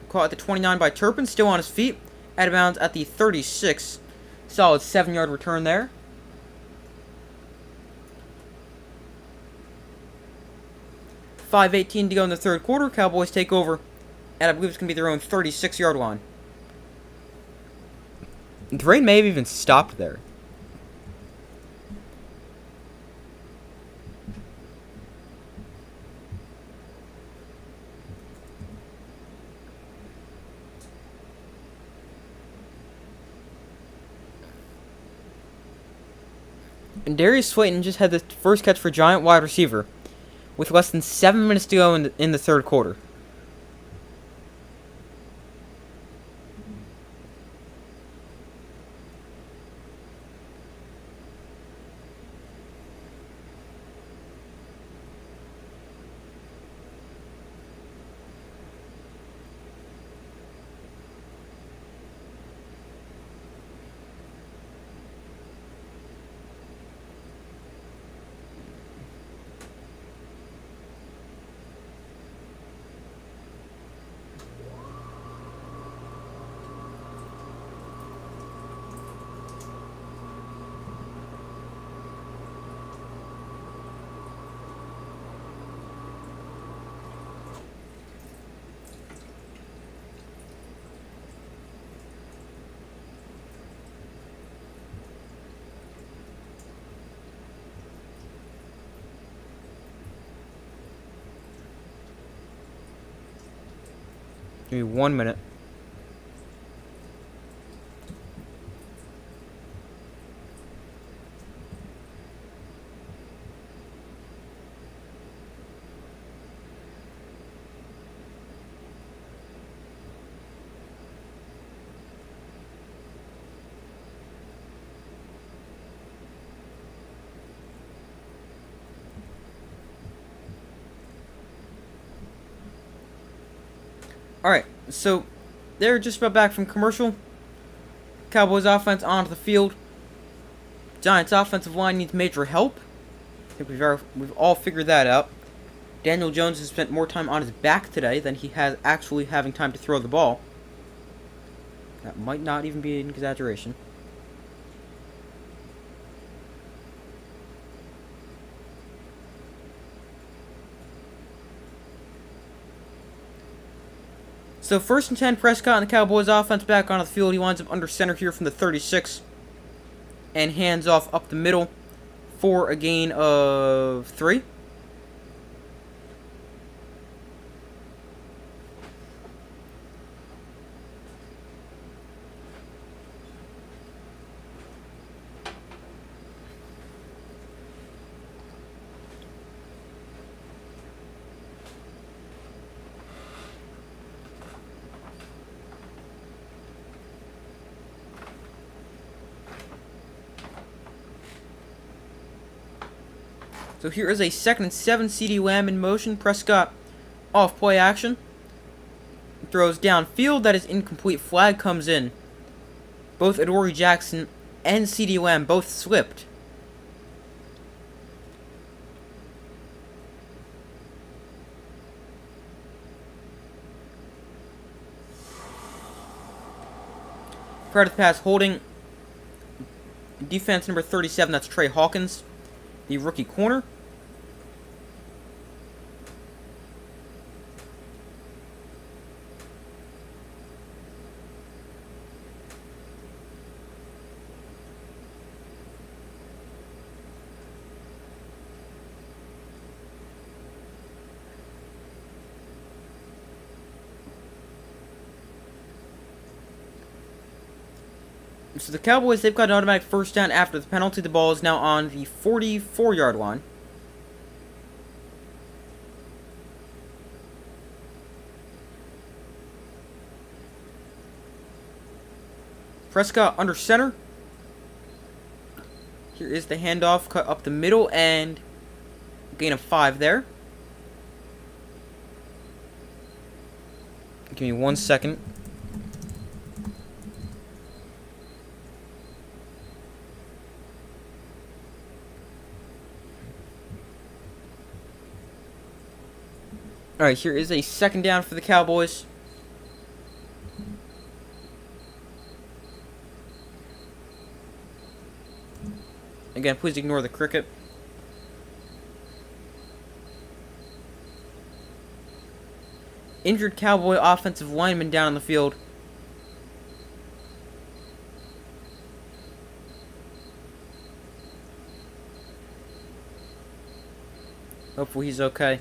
caught at the 29 by Turpin, still on his feet. Out of bounds at the 36. Solid 7-yard return there. .5:18 to go in the 3rd quarter. Cowboys take over. And I believe it's going to be their own 36-yard line. The rain may have even stopped there. And Darius Slayton just had the first catch for Giant wide receiver with less than 7 minutes to go in the third quarter. Give me 1 minute. Alright, so they're just about back from commercial. Cowboys offense onto the field. Giants offensive line needs major help. I think we've all figured that out. Daniel Jones has spent more time on his back today than he has actually having time to throw the ball. That might not even be an exaggeration. So 1st and 10, Prescott and the Cowboys offense back onto the field. He winds up under center here from the 36 and hands off up the middle for a gain of 3. So here is a 2nd and 7, CD Lamb in motion. Prescott off play action. Throws downfield. That is incomplete. Flag comes in. Both Adoree Jackson and CD Lamb both slipped. Prior to the pass, holding defense number 37, that's Trey Hawkins, the rookie corner. So the Cowboys, they've got an automatic first down after the penalty. The ball is now on the 44-yard line. Prescott under center. Here is the handoff, cut up the middle, and gain of 5 there. Give me 1 second. Alright, here is a 2nd down for the Cowboys. Again, please ignore the cricket. Injured Cowboy offensive lineman down on the field. Hopefully he's okay.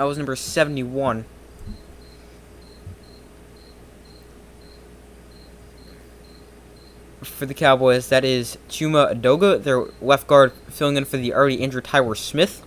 That was number 71. For the Cowboys, that is Chuma Adoga, their left guard, filling in for the already injured Tyler Smith.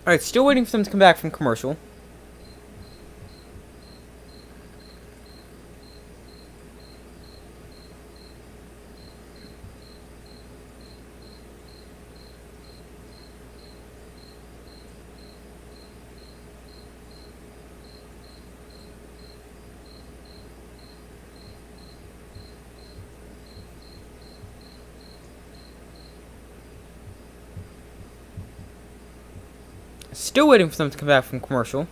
Alright, still waiting for them to come back from commercial. Still waiting for them to come back from commercial.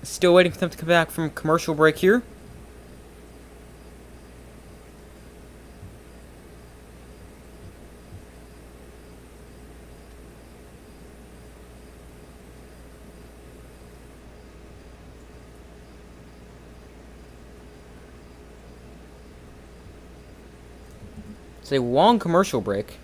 Still waiting for them to come back from commercial break here. It's a long commercial break.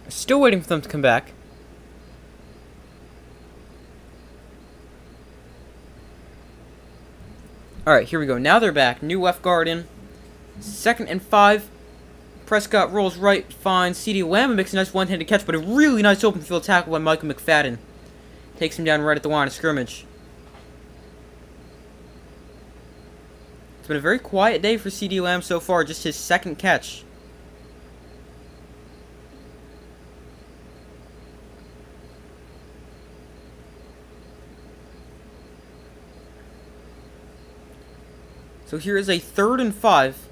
Still waiting for them to come back. Alright, here we go. Now they're back. New left guard in. 2nd and 5. Prescott rolls right, finds CeeDee Lamb and makes a nice one-handed catch, but a really nice open field tackle by Michael McFadden. Takes him down right at the line of scrimmage. It's been a very quiet day for CeeDee Lamb so far, just his 2nd catch. So here is a 3rd and 5.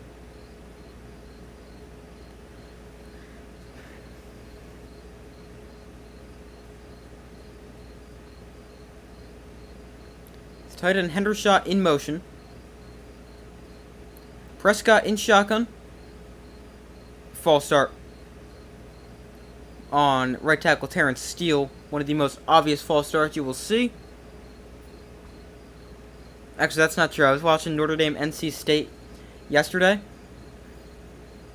It's tight end Hendershot in motion. Prescott in shotgun. False start on right tackle Terrence Steele. One of the most obvious false starts you will see. Actually, that's not true. I was watching Notre Dame NC State yesterday,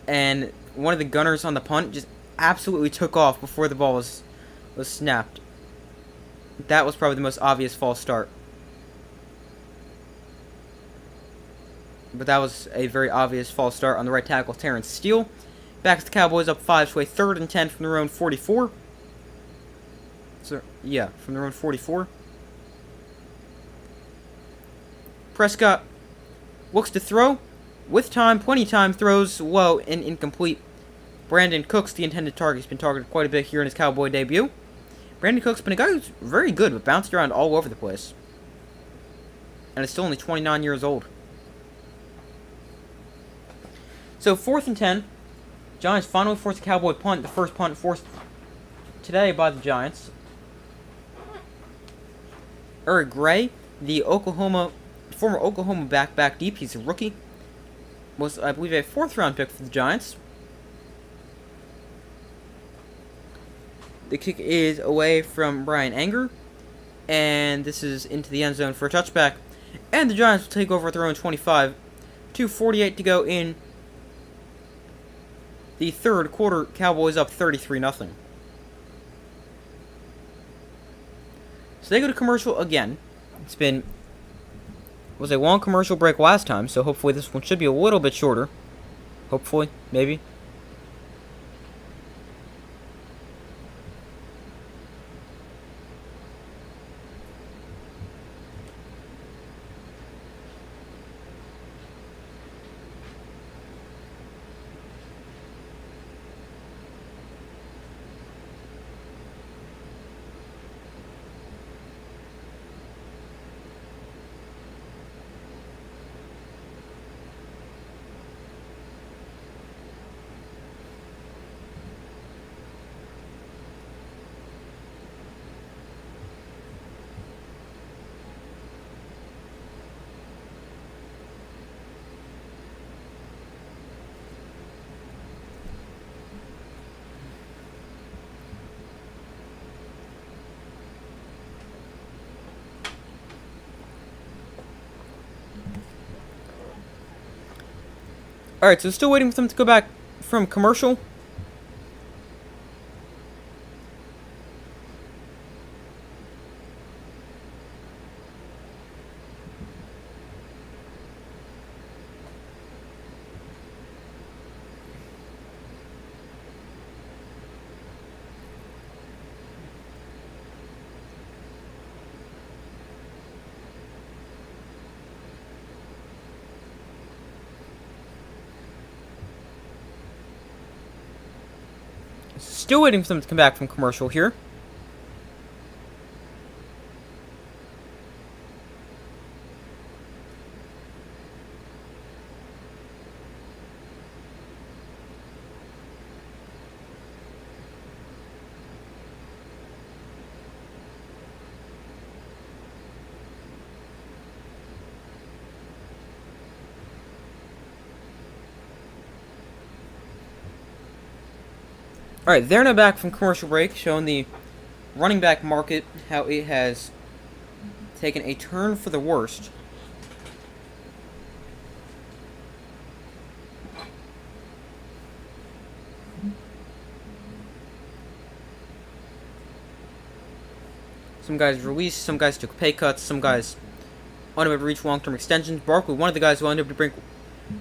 and one of the gunners on the punt just absolutely took off before the ball was snapped. That was probably the most obvious false start. But that was a very obvious false start on the right tackle Terrence Steele. Back to the Cowboys up 5 to a 3rd and 10 from their own 44. So, yeah, from their own 44. Prescott looks to throw. With time, plenty time, throws low and incomplete. Brandon Cooks, the intended target, has been targeted quite a bit here in his Cowboy debut. Brandon Cooks has been a guy who's very good, but bounced around all over the place. And is still only 29 years old. So, 4th and 10. Giants finally force a Cowboy punt. The first punt forced today by the Giants. Eric Gray, the former Oklahoma back deep. He's a rookie. Was, I believe, a 4th round pick for the Giants. The kick is away from Brian Anger. And this is into the end zone for a touchback. And the Giants will take over at their own 25. 2:48 to go in the 3rd quarter. Cowboys up 33-0. So they go to commercial again. It's been was a long commercial break last time, so hopefully this one should be a little bit shorter. Hopefully, maybe. Alright, so still waiting for them to go back from commercial. Still waiting for them to come back from commercial here. Alright, they're now back from commercial break, showing the running back market, how it has taken a turn for the worst. Some guys released, some guys took pay cuts, some guys unable to reach long-term extensions. Barkley, one of the guys who ended up to bring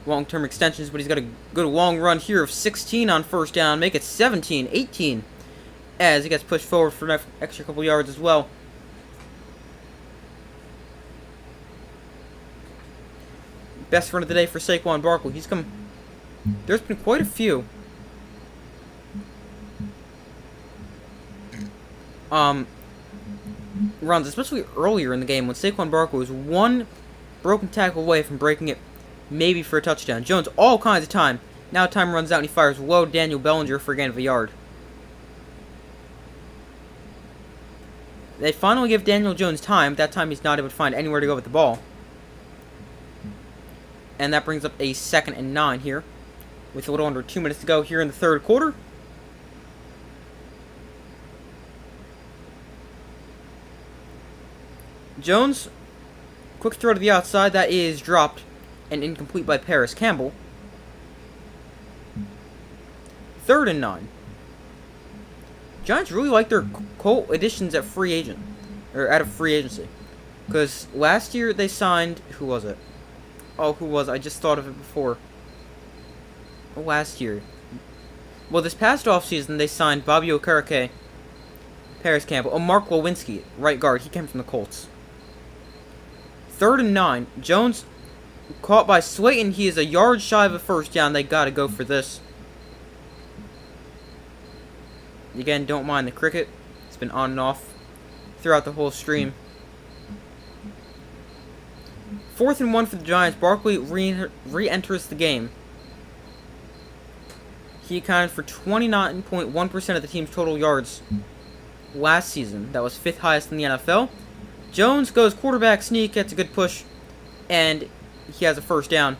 long-term extensions, but he's got a good long run here of 16 on first down, make it 17, 18, as he gets pushed forward for an extra couple yards as well. Best run of the day for Saquon Barkley. There's been quite a few runs, especially earlier in the game when Saquon Barkley was one broken tackle away from breaking it, maybe for a touchdown. Jones all kinds of time. Now time runs out and he fires low to Daniel Bellinger for a gain of a yard. They finally give Daniel Jones time. That time he's not able to find anywhere to go with the ball. And that brings up a 2nd and 9 here, with a little under 2 minutes to go here in the third quarter. Jones, quick throw to the outside. That is dropped and incomplete by Paris Campbell. 3rd and 9. Giants really like their Colt additions at free agent, or out of free agency, because last year they signed, who was it? Oh, who was it? I just thought of it before. Last year. Well, this past offseason they signed Bobby Okereke, Paris Campbell, Mark Lewinsky, right guard. He came from the Colts. 3rd and 9. Jones caught by Slayton. He is a yard shy of a first down. They gotta go for this. Again, don't mind the cricket. It's been on and off throughout the whole stream. 4th and 1 for the Giants. Barkley re-enters the game. He accounted for 29.1% of the team's total yards last season. That was 5th highest in the NFL. Jones goes quarterback sneak, gets a good push, and he has a first down.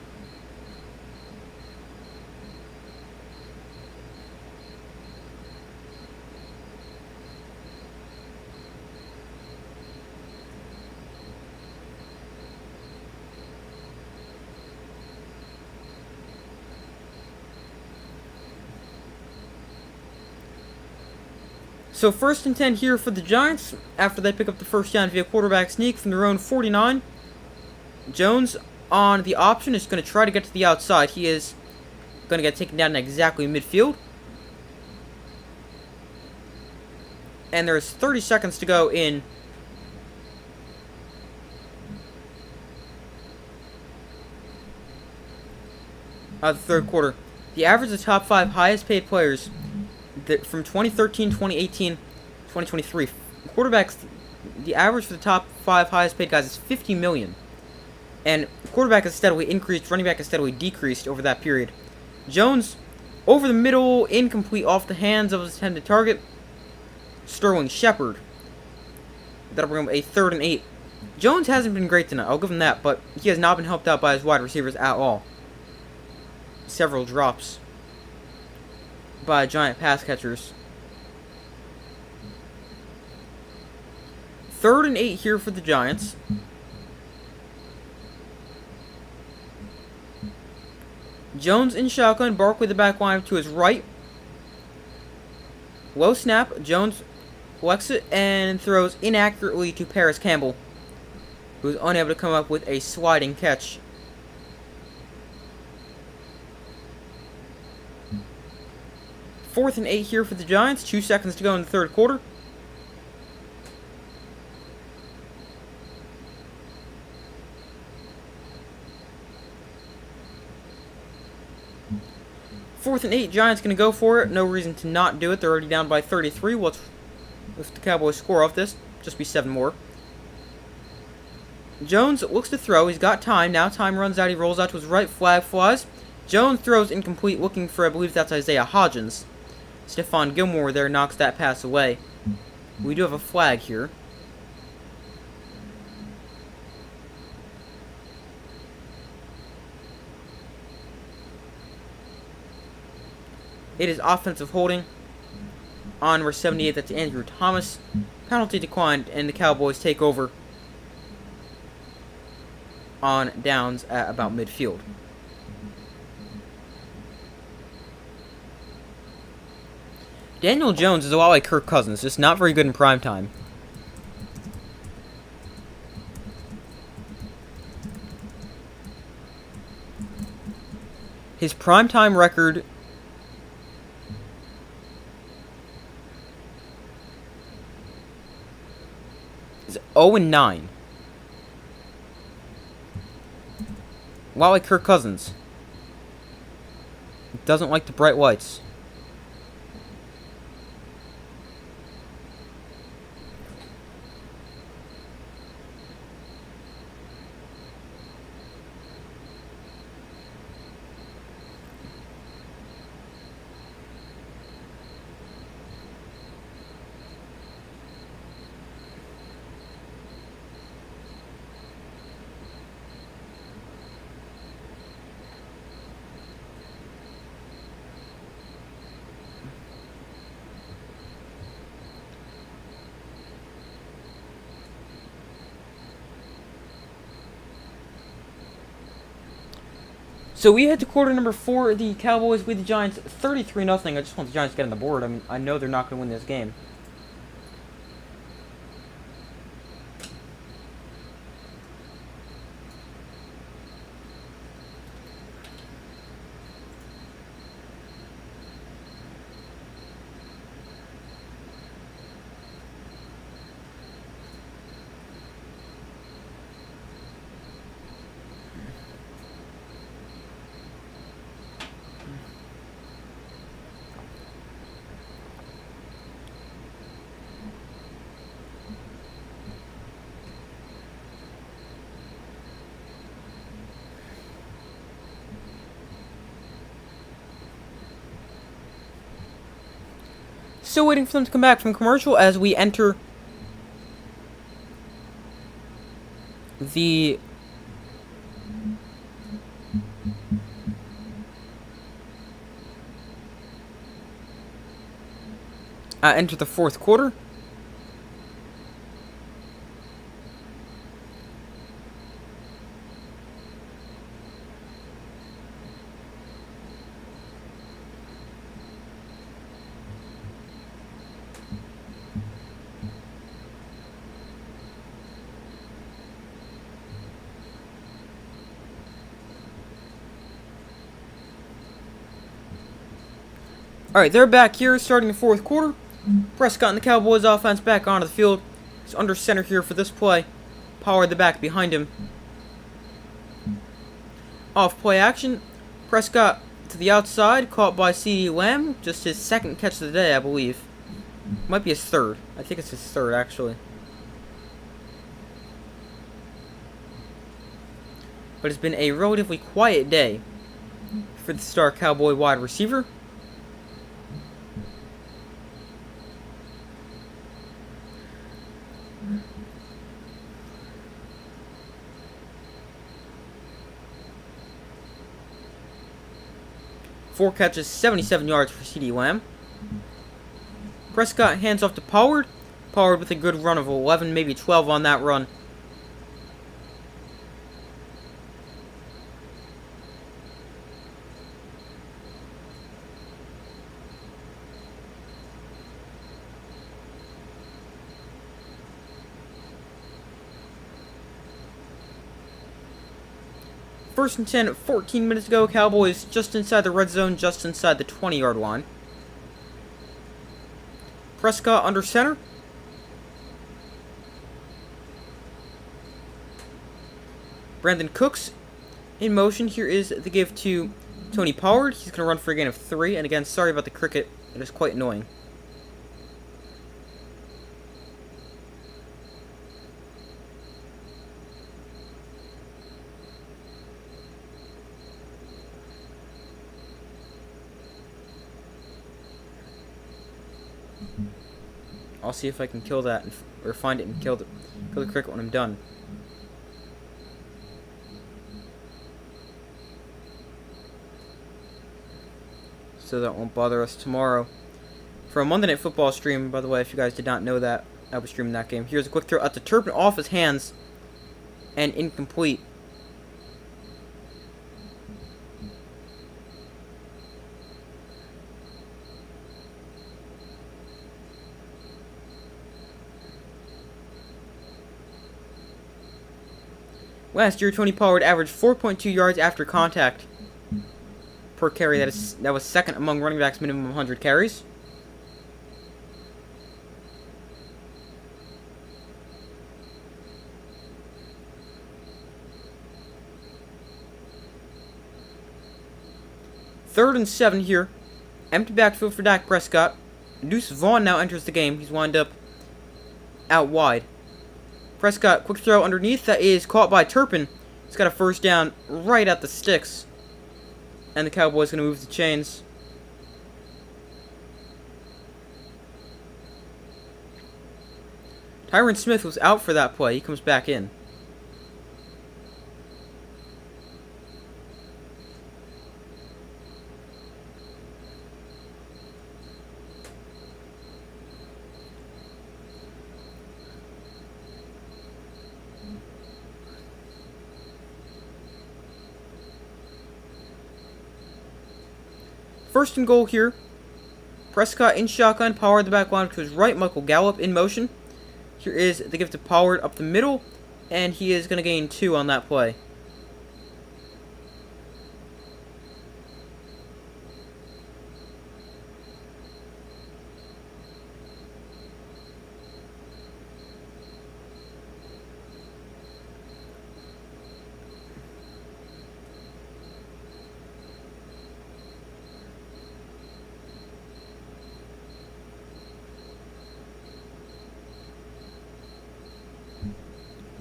So 1st and 10 here for the Giants after they pick up the first down via quarterback sneak from their own 49. Jones on the option is going to try to get to the outside. He is going to get taken down in exactly midfield. And there's 30 seconds to go in the third quarter. The average of the top 5 highest paid players from 2013, 2018, 2023. Quarterbacks, the average for the top 5 highest paid guys is $50 million. And quarterback has steadily increased, running back has steadily decreased over that period. Jones, over the middle, incomplete off the hands of his intended target. Sterling Shepard. That'll bring him a 3rd and 8. Jones hasn't been great tonight, I'll give him that, but he has not been helped out by his wide receivers at all. Several drops by Giant pass catchers. 3rd and 8 here for the Giants. Jones in shotgun, Barkley the back line to his right. Low snap, Jones collects it and throws inaccurately to Paris Campbell, who is unable to come up with a sliding catch. Fourth and 8 here for the Giants. 2 seconds to go in the third quarter. Fourth and 8, Giants going to go for it. No reason to not do it. They're already down by 33. Well, if the Cowboys score off this, just be 7 more. Jones looks to throw. He's got time. Now time runs out. He rolls out to his right. Flag flies. Jones throws incomplete, looking for, I believe that's Isaiah Hodgins. Stephon Gilmore there knocks that pass away. We do have a flag here. It is offensive holding on number 78. That's Andrew Thomas. Penalty declined, and the Cowboys take over on downs at about midfield. Daniel Jones is a lot like Kirk Cousins, just not very good in primetime. His primetime record is 0-9. A lot like Kirk Cousins. Doesn't like the bright lights. So we head to quarter number 4. The Cowboys lead the Giants 33-0. I just want the Giants to get on the board. I mean, I know they're not going to win this game. Still waiting for them to come back from commercial as we enter the fourth quarter. Alright, they're back here starting the fourth quarter. Prescott and the Cowboys offense back onto the field. He's under center here for this play. Pollard the back behind him. Off play action. Prescott to the outside, caught by CeeDee Lamb. Just his second catch of the day, I believe. Might be his third. I think it's his third, actually. But it's been a relatively quiet day for the star Cowboy wide receiver. Four catches, 77 yards for CeeDee Lamb. Prescott hands off to Pollard. Pollard with a good run of 11, maybe 12 on that run. First and 10, 14 minutes ago. Cowboys just inside the red zone, just inside the 20-yard line. Prescott under center. Brandon Cooks in motion. Here is the give to Tony Pollard. He's going to run for a gain of 3. And again, sorry about the cricket. It is quite annoying. I'll see if I can kill that, or find it and kill the cricket when I'm done. So that won't bother us tomorrow. For a Monday Night Football stream, by the way, if you guys did not know that, I was streaming that game. Here's a quick throw at the Turpin off his hands, and incomplete. Last year, Tony Pollard averaged 4.2 yards after contact per carry. That was second among running backs, minimum 100 carries. Third and 7 here. Empty backfield for Dak Prescott. Deuce Vaughn now enters the game. He's wound up out wide. Prescott, quick throw underneath. That is caught by Turpin. He's got a first down right at the sticks. And the Cowboys going to move the chains. Tyron Smith was out for that play. He comes back in. First and goal here. Prescott in shotgun. Pollard the back line to his right. Michael Gallup in motion. Here is the give to Pollard up the middle. And he is going to gain 2 on that play.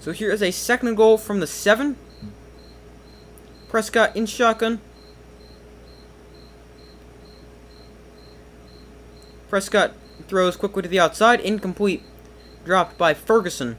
So here is a second and goal from the 7. Prescott in shotgun. Prescott throws quickly to the outside. Incomplete. Dropped by Ferguson.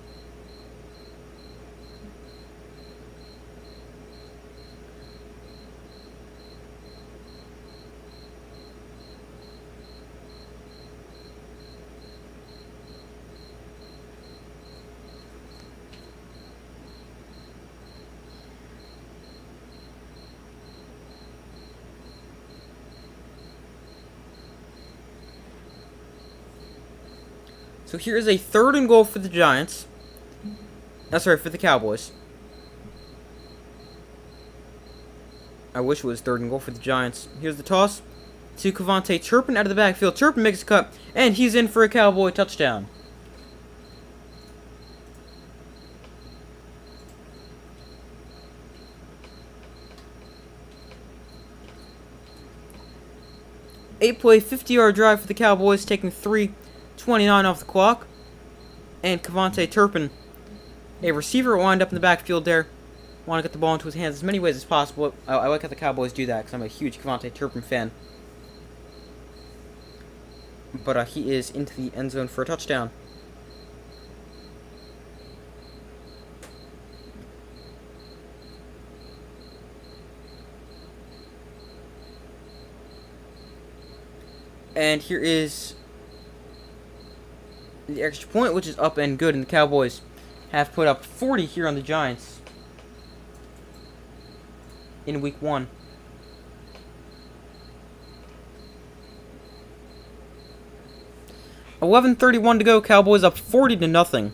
So here is a third and goal for the Giants. Sorry, for the Cowboys. I wish it was third and goal for the Giants. Here's the toss. to Cavante Turpin out of the backfield. Turpin makes a cut, and he's in for a Cowboy touchdown. Eight-play, 50-yard drive for the Cowboys, taking 3:29 off the clock. And Cavante Turpin, a receiver, wound up in the backfield there. Want to get the ball into his hands as many ways as possible. I like how the Cowboys do that because I'm a huge Cavante Turpin fan. But he is into the end zone for a touchdown. And here is the extra point, which is up and good. And the Cowboys have put up 40 here on the Giants in week 1. $11:31 to go. Cowboys up 40-0.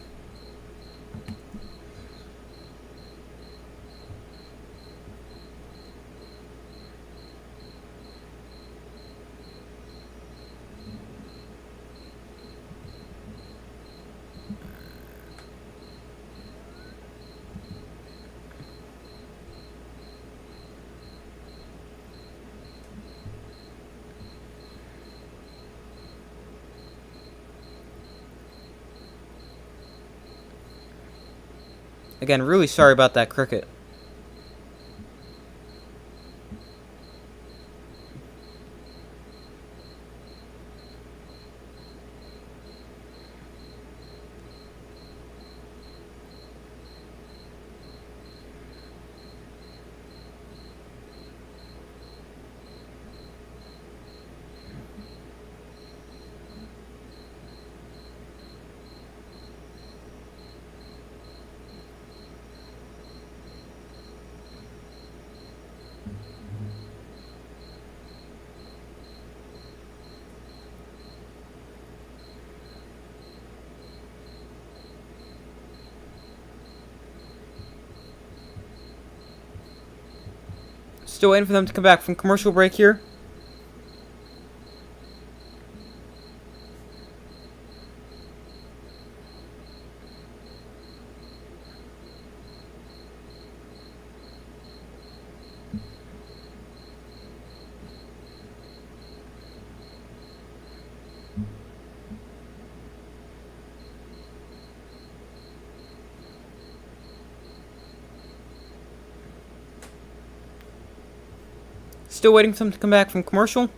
Again, really sorry about that cricket. Still waiting for them to come back from commercial break here. Still waiting for them to come back from commercial.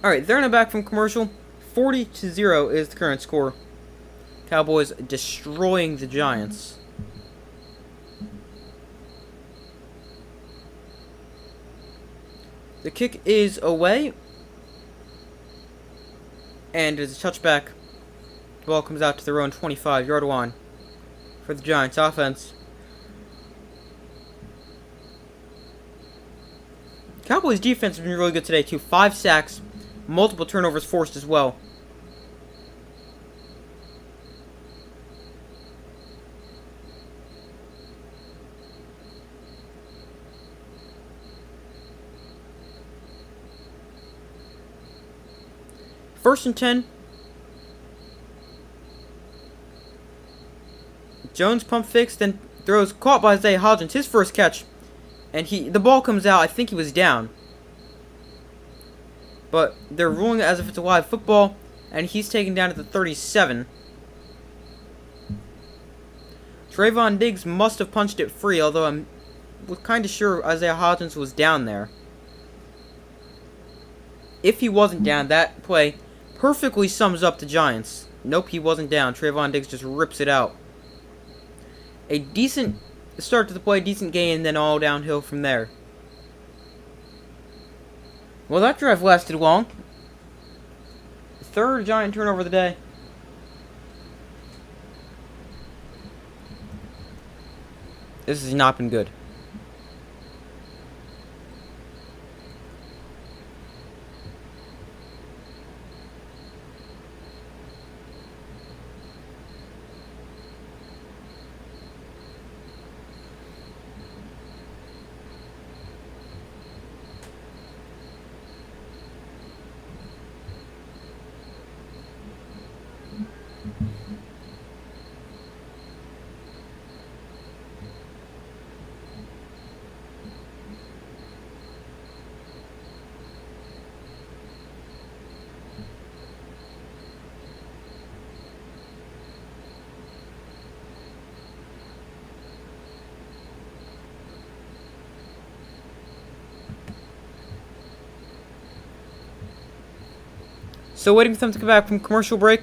Alright, they're in the back from commercial. 40-0 is the current score. Cowboys destroying the Giants. The kick is away. And there's a touchback. The ball comes out to their own 25-yard line for the Giants offense. Cowboys defense has been really good today too. 5 sacks. Multiple turnovers forced as well. First and 10. Jones pump fakes, then throws, caught by Isaiah Hodgins, his first catch. And the ball comes out, I think he was down. But they're ruling it as if it's a live football, and he's taken down at the 37. Trayvon Diggs must have punched it free, although I'm kind of sure Isaiah Hodgins was down there. If he wasn't down, that play perfectly sums up the Giants. Nope, he wasn't down. Trayvon Diggs just rips it out. A decent start to the play, decent gain, and then all downhill from there. Well, that drive lasted long. Third Giant turnover of the day. This has not been good. So waiting for them to come back from commercial break.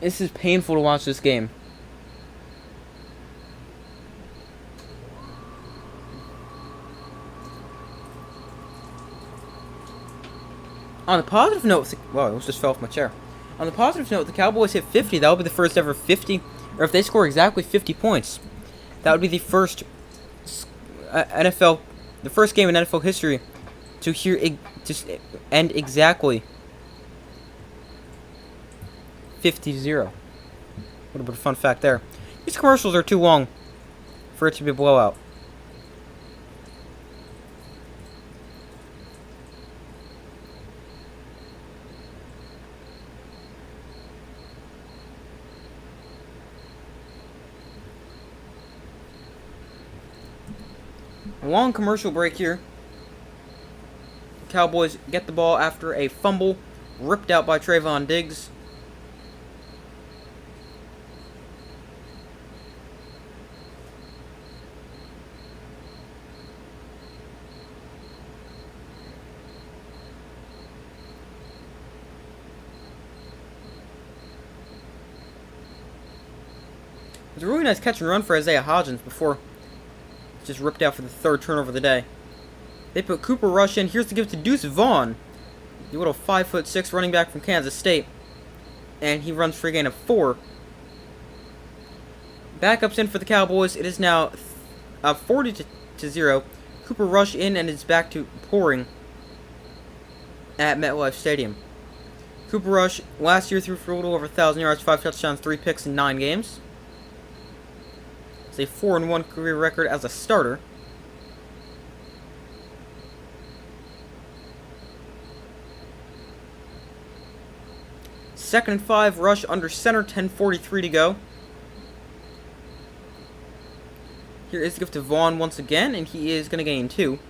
This is painful to watch this game. On the positive note, wow, I almost just fell off my chair. On the positive note, the Cowboys hit 50. That would be the first ever 50, or if they score exactly 50 points, that would be the first the first game in NFL history to end exactly 50-0. What a bit of fun fact there. These commercials are too long for it to be a blowout. A long commercial break here. The Cowboys get the ball after a fumble ripped out by Trayvon Diggs. It was a really nice catch and run for Isaiah Hodgins before just ripped out for the third turnover of the day. They put Cooper Rush in. Here's the give to Deuce Vaughn, the little 5'6" running back from Kansas State, and he runs for a gain of 4. Backups in for the Cowboys. It is now 40-0. Cooper Rush in, and it's back to pouring at MetLife Stadium. Cooper Rush last year threw for a little over 1,000 yards, 5 touchdowns, 3 picks in 9 games. A 4-1 career record as a starter. Second and 5, Rush under center, 10:43 to go. Here is the gift to Vaughn once again, and he is going to gain 2.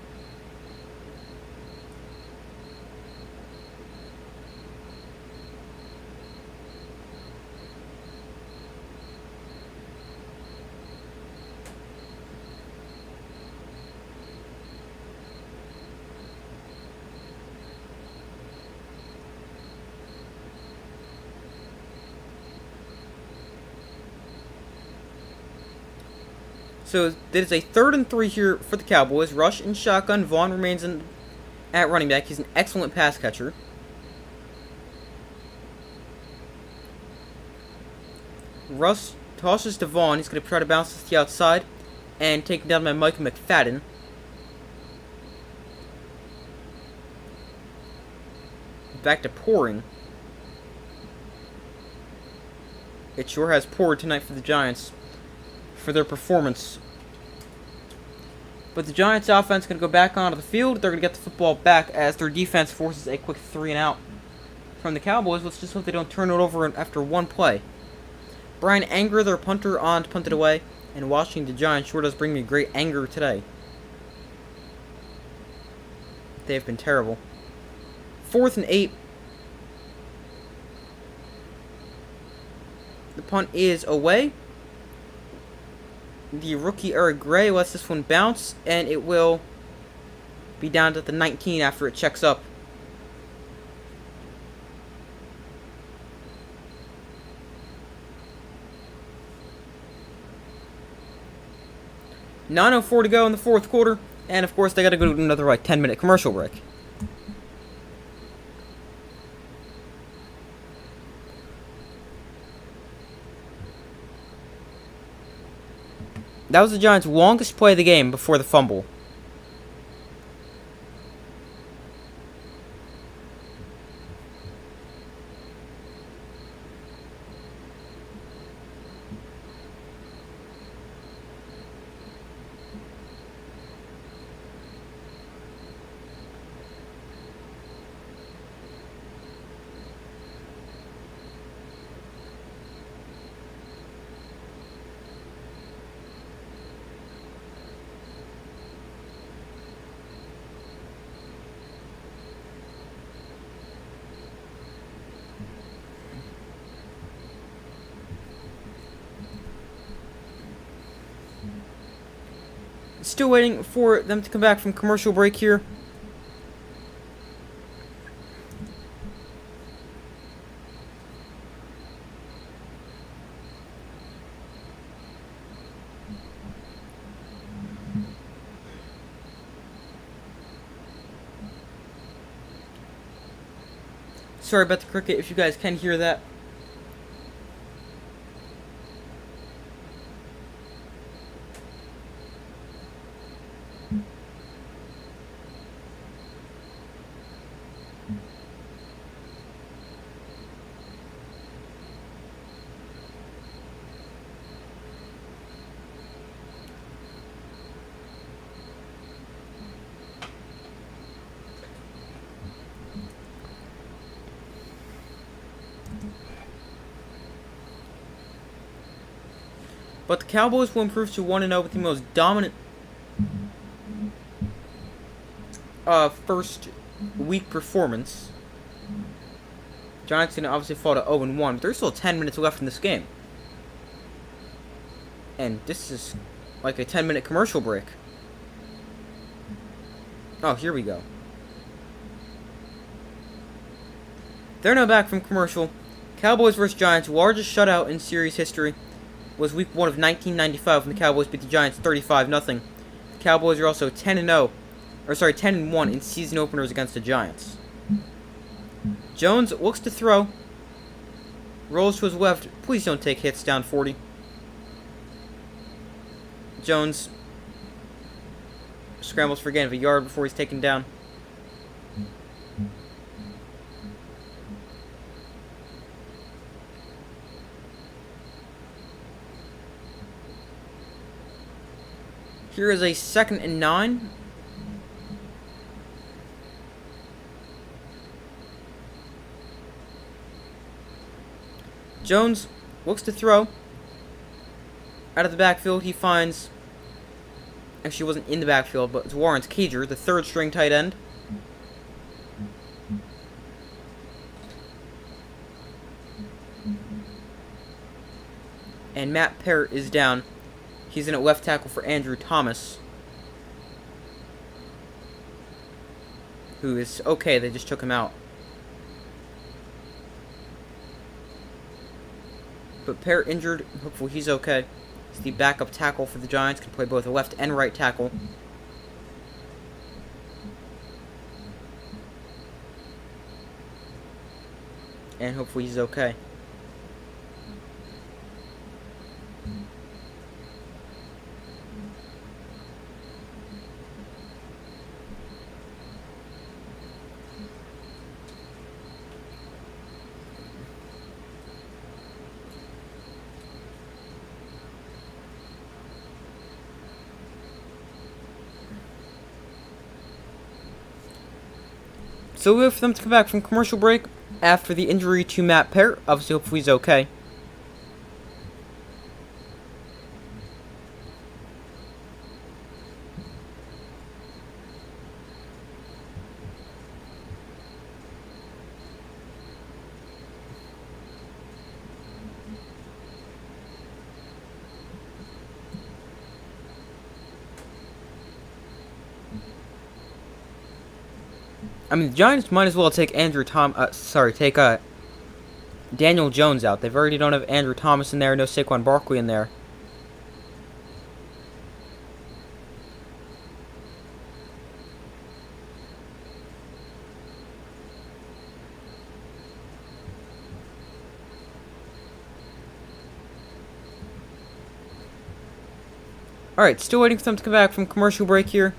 So it is a 3rd and 3 here for the Cowboys. Rush in shotgun. Vaughn remains at running back. He's an excellent pass catcher. Russ tosses to Vaughn. He's going to try to bounce this to the outside and take down by Mike McFadden. Back to pouring. It sure has poured tonight for the Giants for their performance. But the Giants offense is going to go back onto the field. They're going to get the football back as their defense forces a quick 3 and out from the Cowboys. Let's just hope they don't turn it over after one play. Brian Anger, their punter, on to punt it away. And watching the Giants sure does bring me great anger today. They have been terrible. 4th and 8. The punt is away. The rookie Eric Gray lets this one bounce, and it will be down to the 19 after it checks up. .904 to go in the fourth quarter, and of course they got to go to another 10-minute commercial break. That was the Giants' longest play of the game before the fumble. Still waiting for them to come back from commercial break here. Sorry about the cricket if you guys can hear that. But the Cowboys will improve to 1-0 with the most dominant first week performance. Giants going to obviously fall to 0-1, but there's still 10 minutes left in this game. And this is like a 10-minute commercial break. Oh, here we go. They're now back from commercial. Cowboys vs. Giants, largest shutout in series history, was week 1 of 1995 when the Cowboys beat the Giants 35-0. The Cowboys are also 10-1 in season openers against the Giants. Jones looks to throw. Rolls to his left. Please don't take hits down 40. Jones scrambles for a gain of a yard before he's taken down. Here is a 2nd and 9. Jones looks to throw. Out of the backfield, he finds... Actually, he wasn't in the backfield, but it's Lawrence Cager, the 3rd-string tight end. And Matt Parrott is down. He's in at left tackle for Andrew Thomas, who is okay. They just took him out. But Parrott injured. Hopefully he's okay. He's the backup tackle for the Giants. Can play both a left and right tackle. And hopefully he's okay. So we wait for them to come back from commercial break after the injury to Matt Parrott. Obviously, hopefully he's okay. I mean, the Giants might as well take Daniel Jones out. They've already don't have Andrew Thomas in there, no Saquon Barkley in there. Alright, still waiting for them to come back from commercial break here.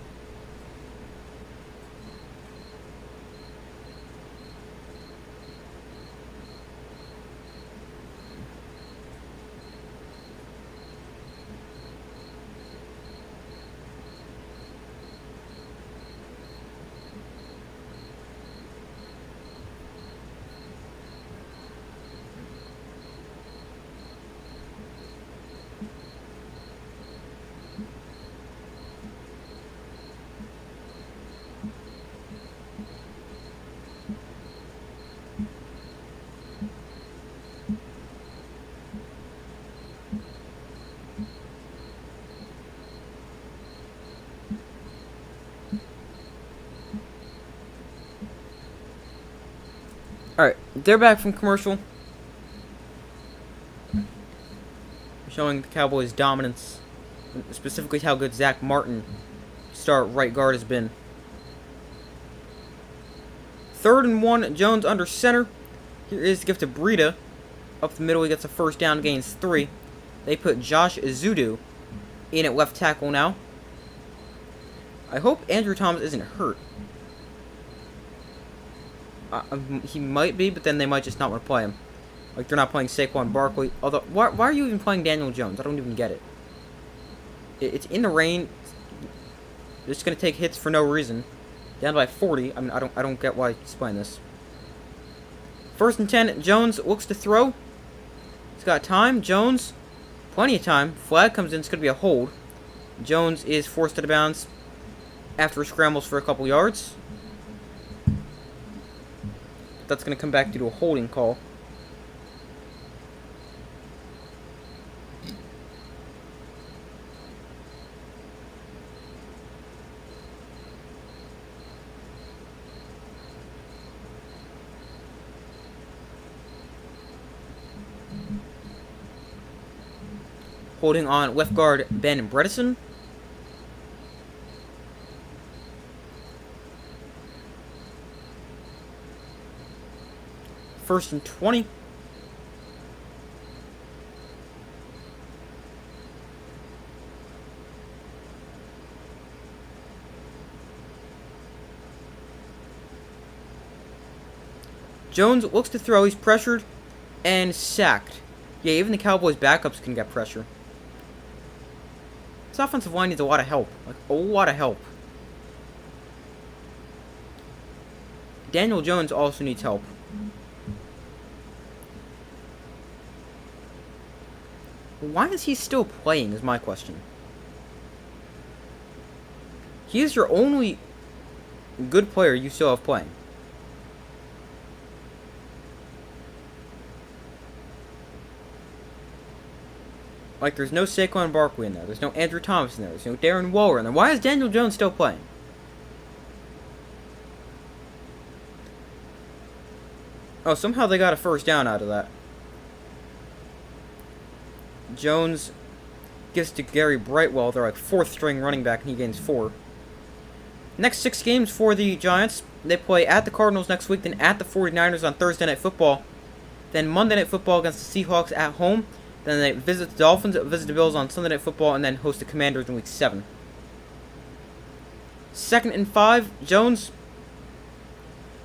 Alright, they're back from commercial. Showing the Cowboys' dominance. Specifically how good Zach Martin, star right guard, has been. 3rd and 1, Jones under center. Here is the gift to Breida. Up the middle, he gets a first down, gains 3. They put Josh Zudu in at left tackle now. I hope Andrew Thomas isn't hurt. He might be, but then they might just not want to play him. Like, they're not playing Saquon Barkley. Although, why are you even playing Daniel Jones? I don't even get it. It's in the rain. They're just going to take hits for no reason. Down by 40. I mean, I don't get why he's playing this. 1st and 10. Jones looks to throw. He's got time. Jones, plenty of time. Flag comes in. It's going to be a hold. Jones is forced out of bounds after he scrambles for a couple yards. That's going to come back due to a holding call. Holding on left guard Ben Bredesen. First and 20. Jones looks to throw. He's pressured and sacked. Yeah, even the Cowboys' backups can get pressure. This offensive line needs a lot of help. Like, a lot of help. Daniel Jones also needs help. Why is he still playing is my question. He is your only good player you still have playing. Like, there's no Saquon Barkley in there. There's no Andrew Thomas in there. There's no Darren Waller in there. Why is Daniel Jones still playing? Oh, somehow they got a first down out of that. Jones gives to Gary Brightwell. They're like 4th string running back, and he gains 4. Next 6 games for the Giants. They play at the Cardinals next week, then at the 49ers on Thursday Night Football. Then Monday Night Football against the Seahawks at home. Then they visit the Dolphins, visit the Bills on Sunday Night Football, and then host the Commanders in Week 7. 2nd and 5, Jones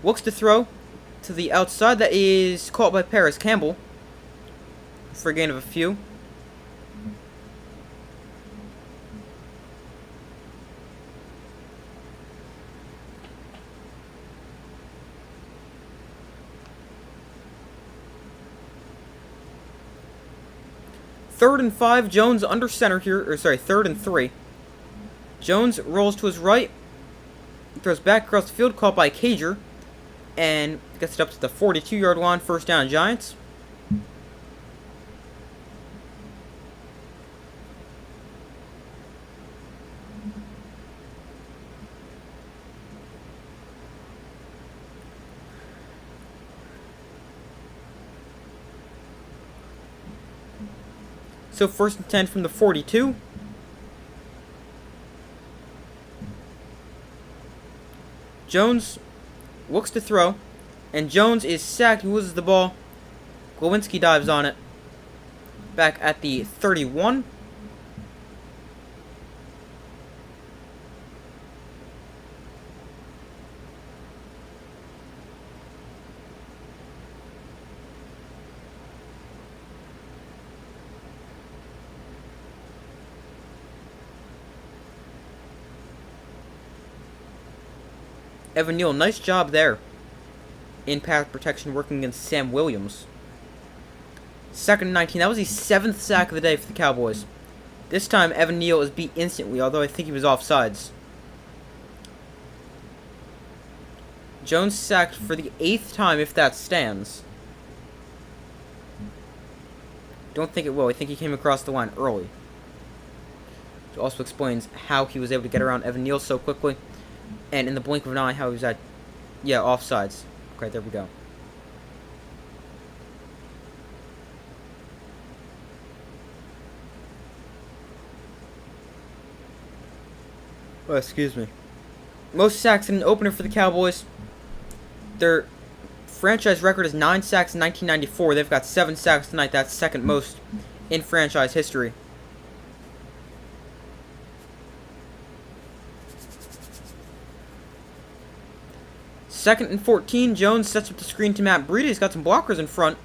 looks to throw to the outside. That is caught by Paris Campbell for a gain of a few. Third and 5, Jones under center here, or sorry, 3rd and 3. Jones rolls to his right, throws back across the field, caught by Cager, and gets it up to the 42-yard line, first down Giants. So 1st and 10 from the 42. Jones looks to throw, and Jones is sacked. He loses the ball. Glowinski dives on it. Back at the 31. Evan Neal, nice job there in pass protection working against Sam Williams. 2nd and 19. That was the 7th sack of the day for the Cowboys. This time, Evan Neal is beat instantly, although I think he was offsides. Jones sacked for the 8th time, if that stands. Don't think it will. I think he came across the line early. It also explains how he was able to get around Evan Neal so quickly. And in the blink of an eye, how he was at, offsides. Okay, there we go. Oh, excuse me. Most sacks in an opener for the Cowboys. Their franchise record is 9 sacks in 1994. They've got 7 sacks tonight. That's second most in franchise history. Second and 14. Jones sets up the screen to Matt Breida. He's got some blockers in front.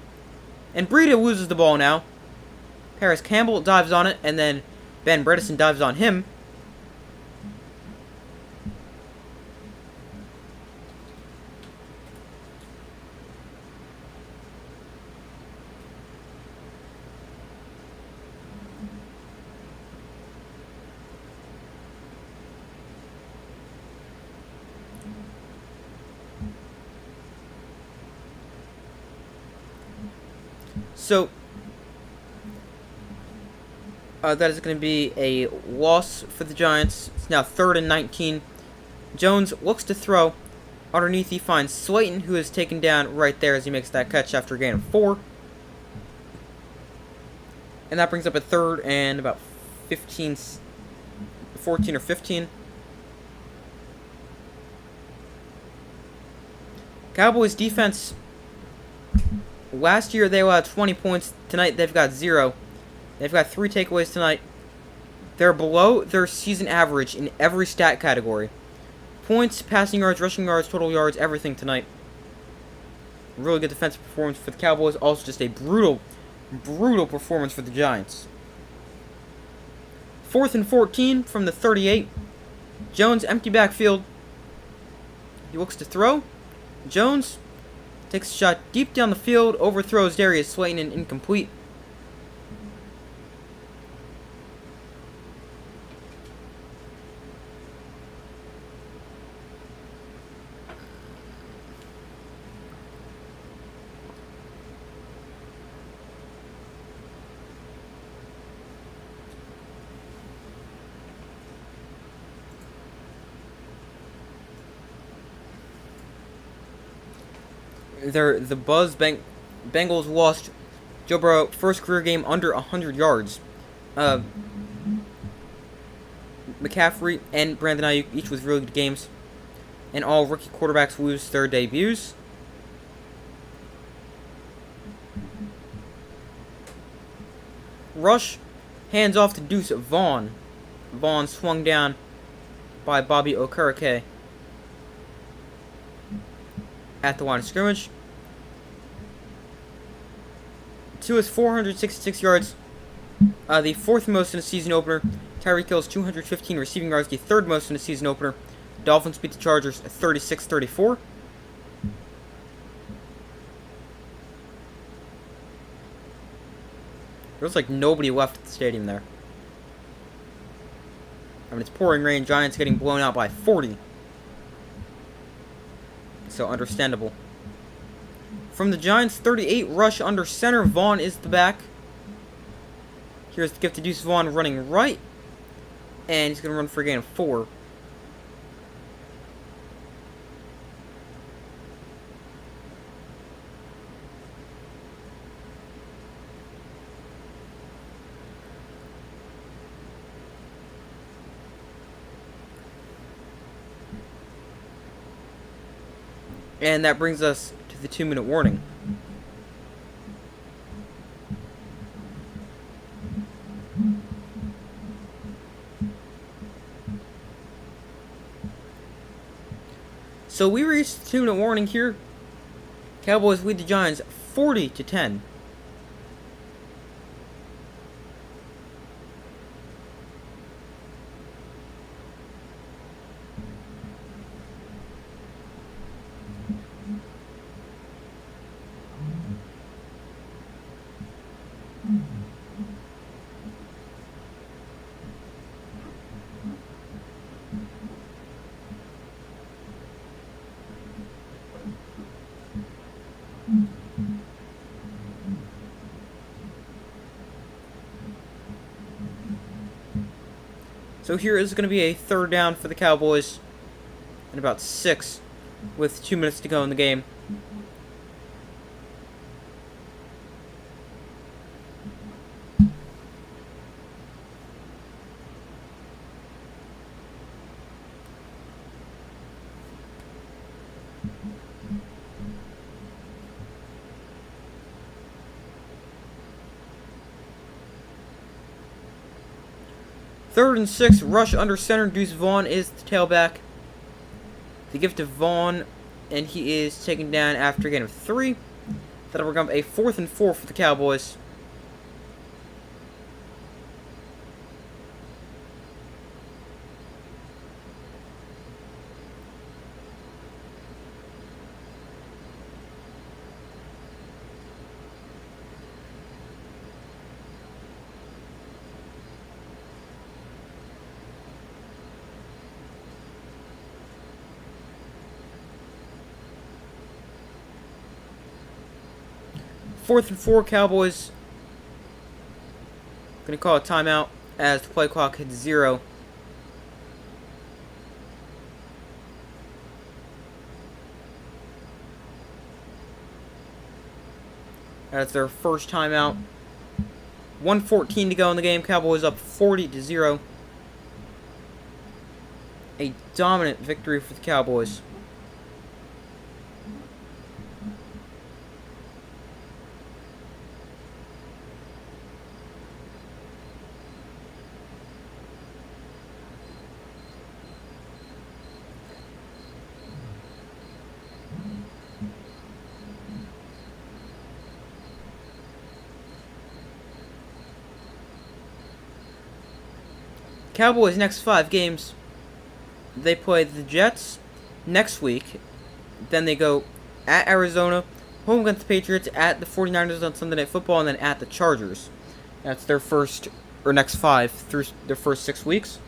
And Breida loses the ball now. Paris Campbell dives on it, and then Ben Bredesen dives on him. So, that is going to be a loss for the Giants. It's now 3rd and 19. Jones looks to throw. Underneath, he finds Slayton, who is taken down right there as he makes that catch after a gain of 4. And that brings up a 3rd and about 14 or 15. Cowboys defense, last year they allowed 20 points. Tonight they've got 0. They've got 3 takeaways tonight. They're below their season average in every stat category. Points, passing yards, rushing yards, total yards, everything tonight. Really good defensive performance for the Cowboys. Also just a brutal performance for the Giants. 4th and 14 from the 38. Jones, empty backfield. He looks to throw. Jones takes a shot deep down the field, overthrows Darius Slayton and incomplete. The Bengals lost Joe Burrow, first career game under 100 yards. McCaffrey and Brandon Ayuk each with really good games. And all rookie quarterbacks lose their debuts. Rush hands off to Deuce Vaughn. Vaughn swung down by Bobby Okereke at the line of scrimmage. To his 466 yards, the 4th most in a season opener. Tyreek Hill's 215 receiving yards, the 3rd most in a season opener. Dolphins beat the Chargers 36-34. There was like nobody left at the stadium there. I mean, it's pouring rain. Giants getting blown out by 40. So understandable. From the Giants, 38 rush under center. Vaughn is the back. Here's the gift to Deuce Vaughn running right. And he's going to run for a gain of 4. And that brings us to the 2-minute warning. So we reached the 2-minute warning here. Cowboys lead the Giants 40-10. So here is going to be a 3rd down for the Cowboys, and about 6 with 2 minutes to go in the game. Third and 6, rush under center. Deuce Vaughn is the tailback. They give to Vaughn, and he is taken down after a gain of 3. That'll become a 4th and 4 for the Cowboys. Fourth and 4, Cowboys going to call a timeout as the play clock hits 0. That's their first timeout. 1:14 to go in the game. Cowboys up 40-0. A dominant victory for the Cowboys. Cowboys' next 5 games, they play the Jets next week. Then they go at Arizona, home against the Patriots, at the 49ers on Sunday Night Football, and then at the Chargers. That's their next 5 through their first 6 weeks.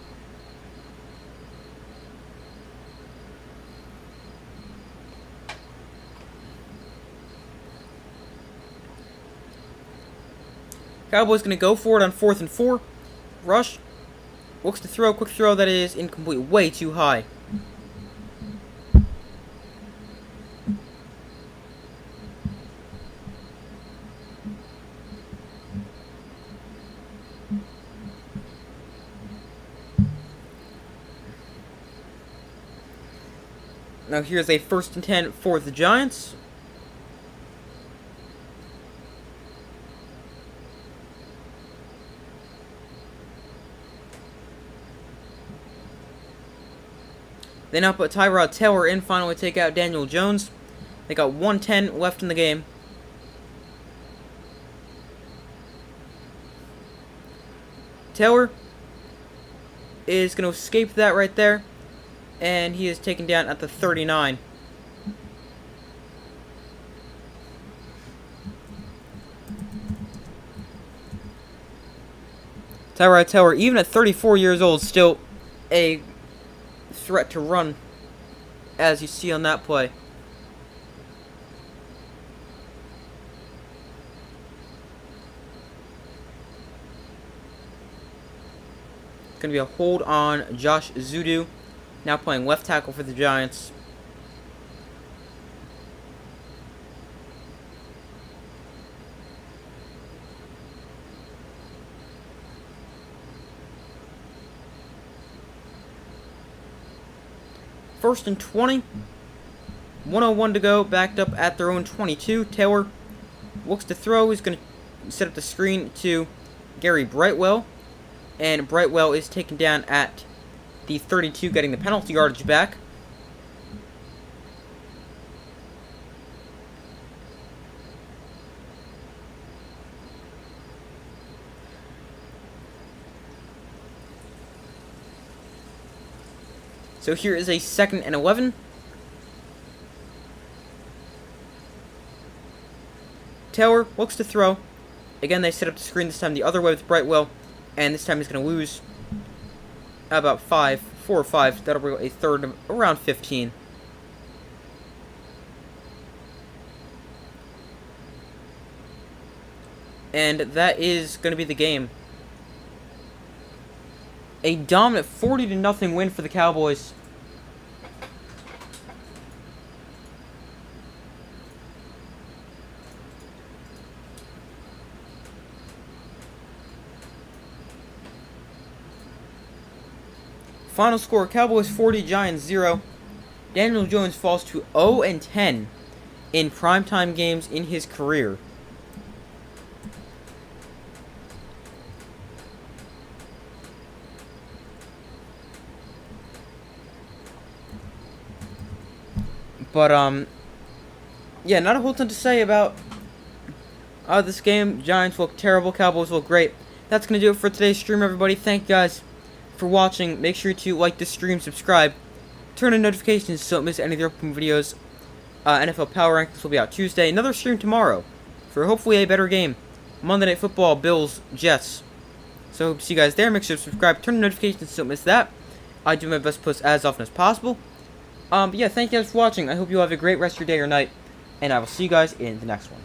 Cowboys going to go for it on 4th and 4. Rush. Looks to throw, quick throw that is incomplete, way too high. Now here's a 1st and 10 for the Giants. They now put Tyrod Taylor in, finally take out Daniel Jones. They got 1:10 left in the game. Taylor is going to escape that right there, and he is taken down at the 39. Tyrod Taylor, even at 34 years old, still a threat to run, as you see on that play. Going to be a hold on Josh Zudu, now playing left tackle for the Giants. First and 20. 1:01 to go, backed up at their own 22. Taylor looks to throw. He's going to set up the screen to Gary Brightwell. And Brightwell is taken down at the 32, getting the penalty yardage back. So here is a 2nd and 11. Taylor looks to throw. Again, they set up the screen, this time the other way with Brightwell. And this time he's going to lose about 4 or 5. That'll bring a third of around 15. And that is going to be the game. A dominant 40-0 win for the Cowboys. Final score, Cowboys 40, Giants 0. Daniel Jones falls to 0-10 in primetime games in his career. But, yeah, not a whole ton to say about this game. Giants look terrible, Cowboys look great. That's going to do it for today's stream, everybody. Thank you guys for watching. Make sure to like this stream, subscribe, turn on notifications so don't miss any of the upcoming videos. NFL Power Rankings will be out Tuesday. Another stream tomorrow for hopefully a better game. Monday Night Football, Bills, Jets. So hope to see you guys there. Make sure to subscribe, turn on notifications so don't miss that. I do my best to post as often as possible. But yeah, thank you guys for watching. I hope you all have a great rest of your day or night, and I will see you guys in the next one.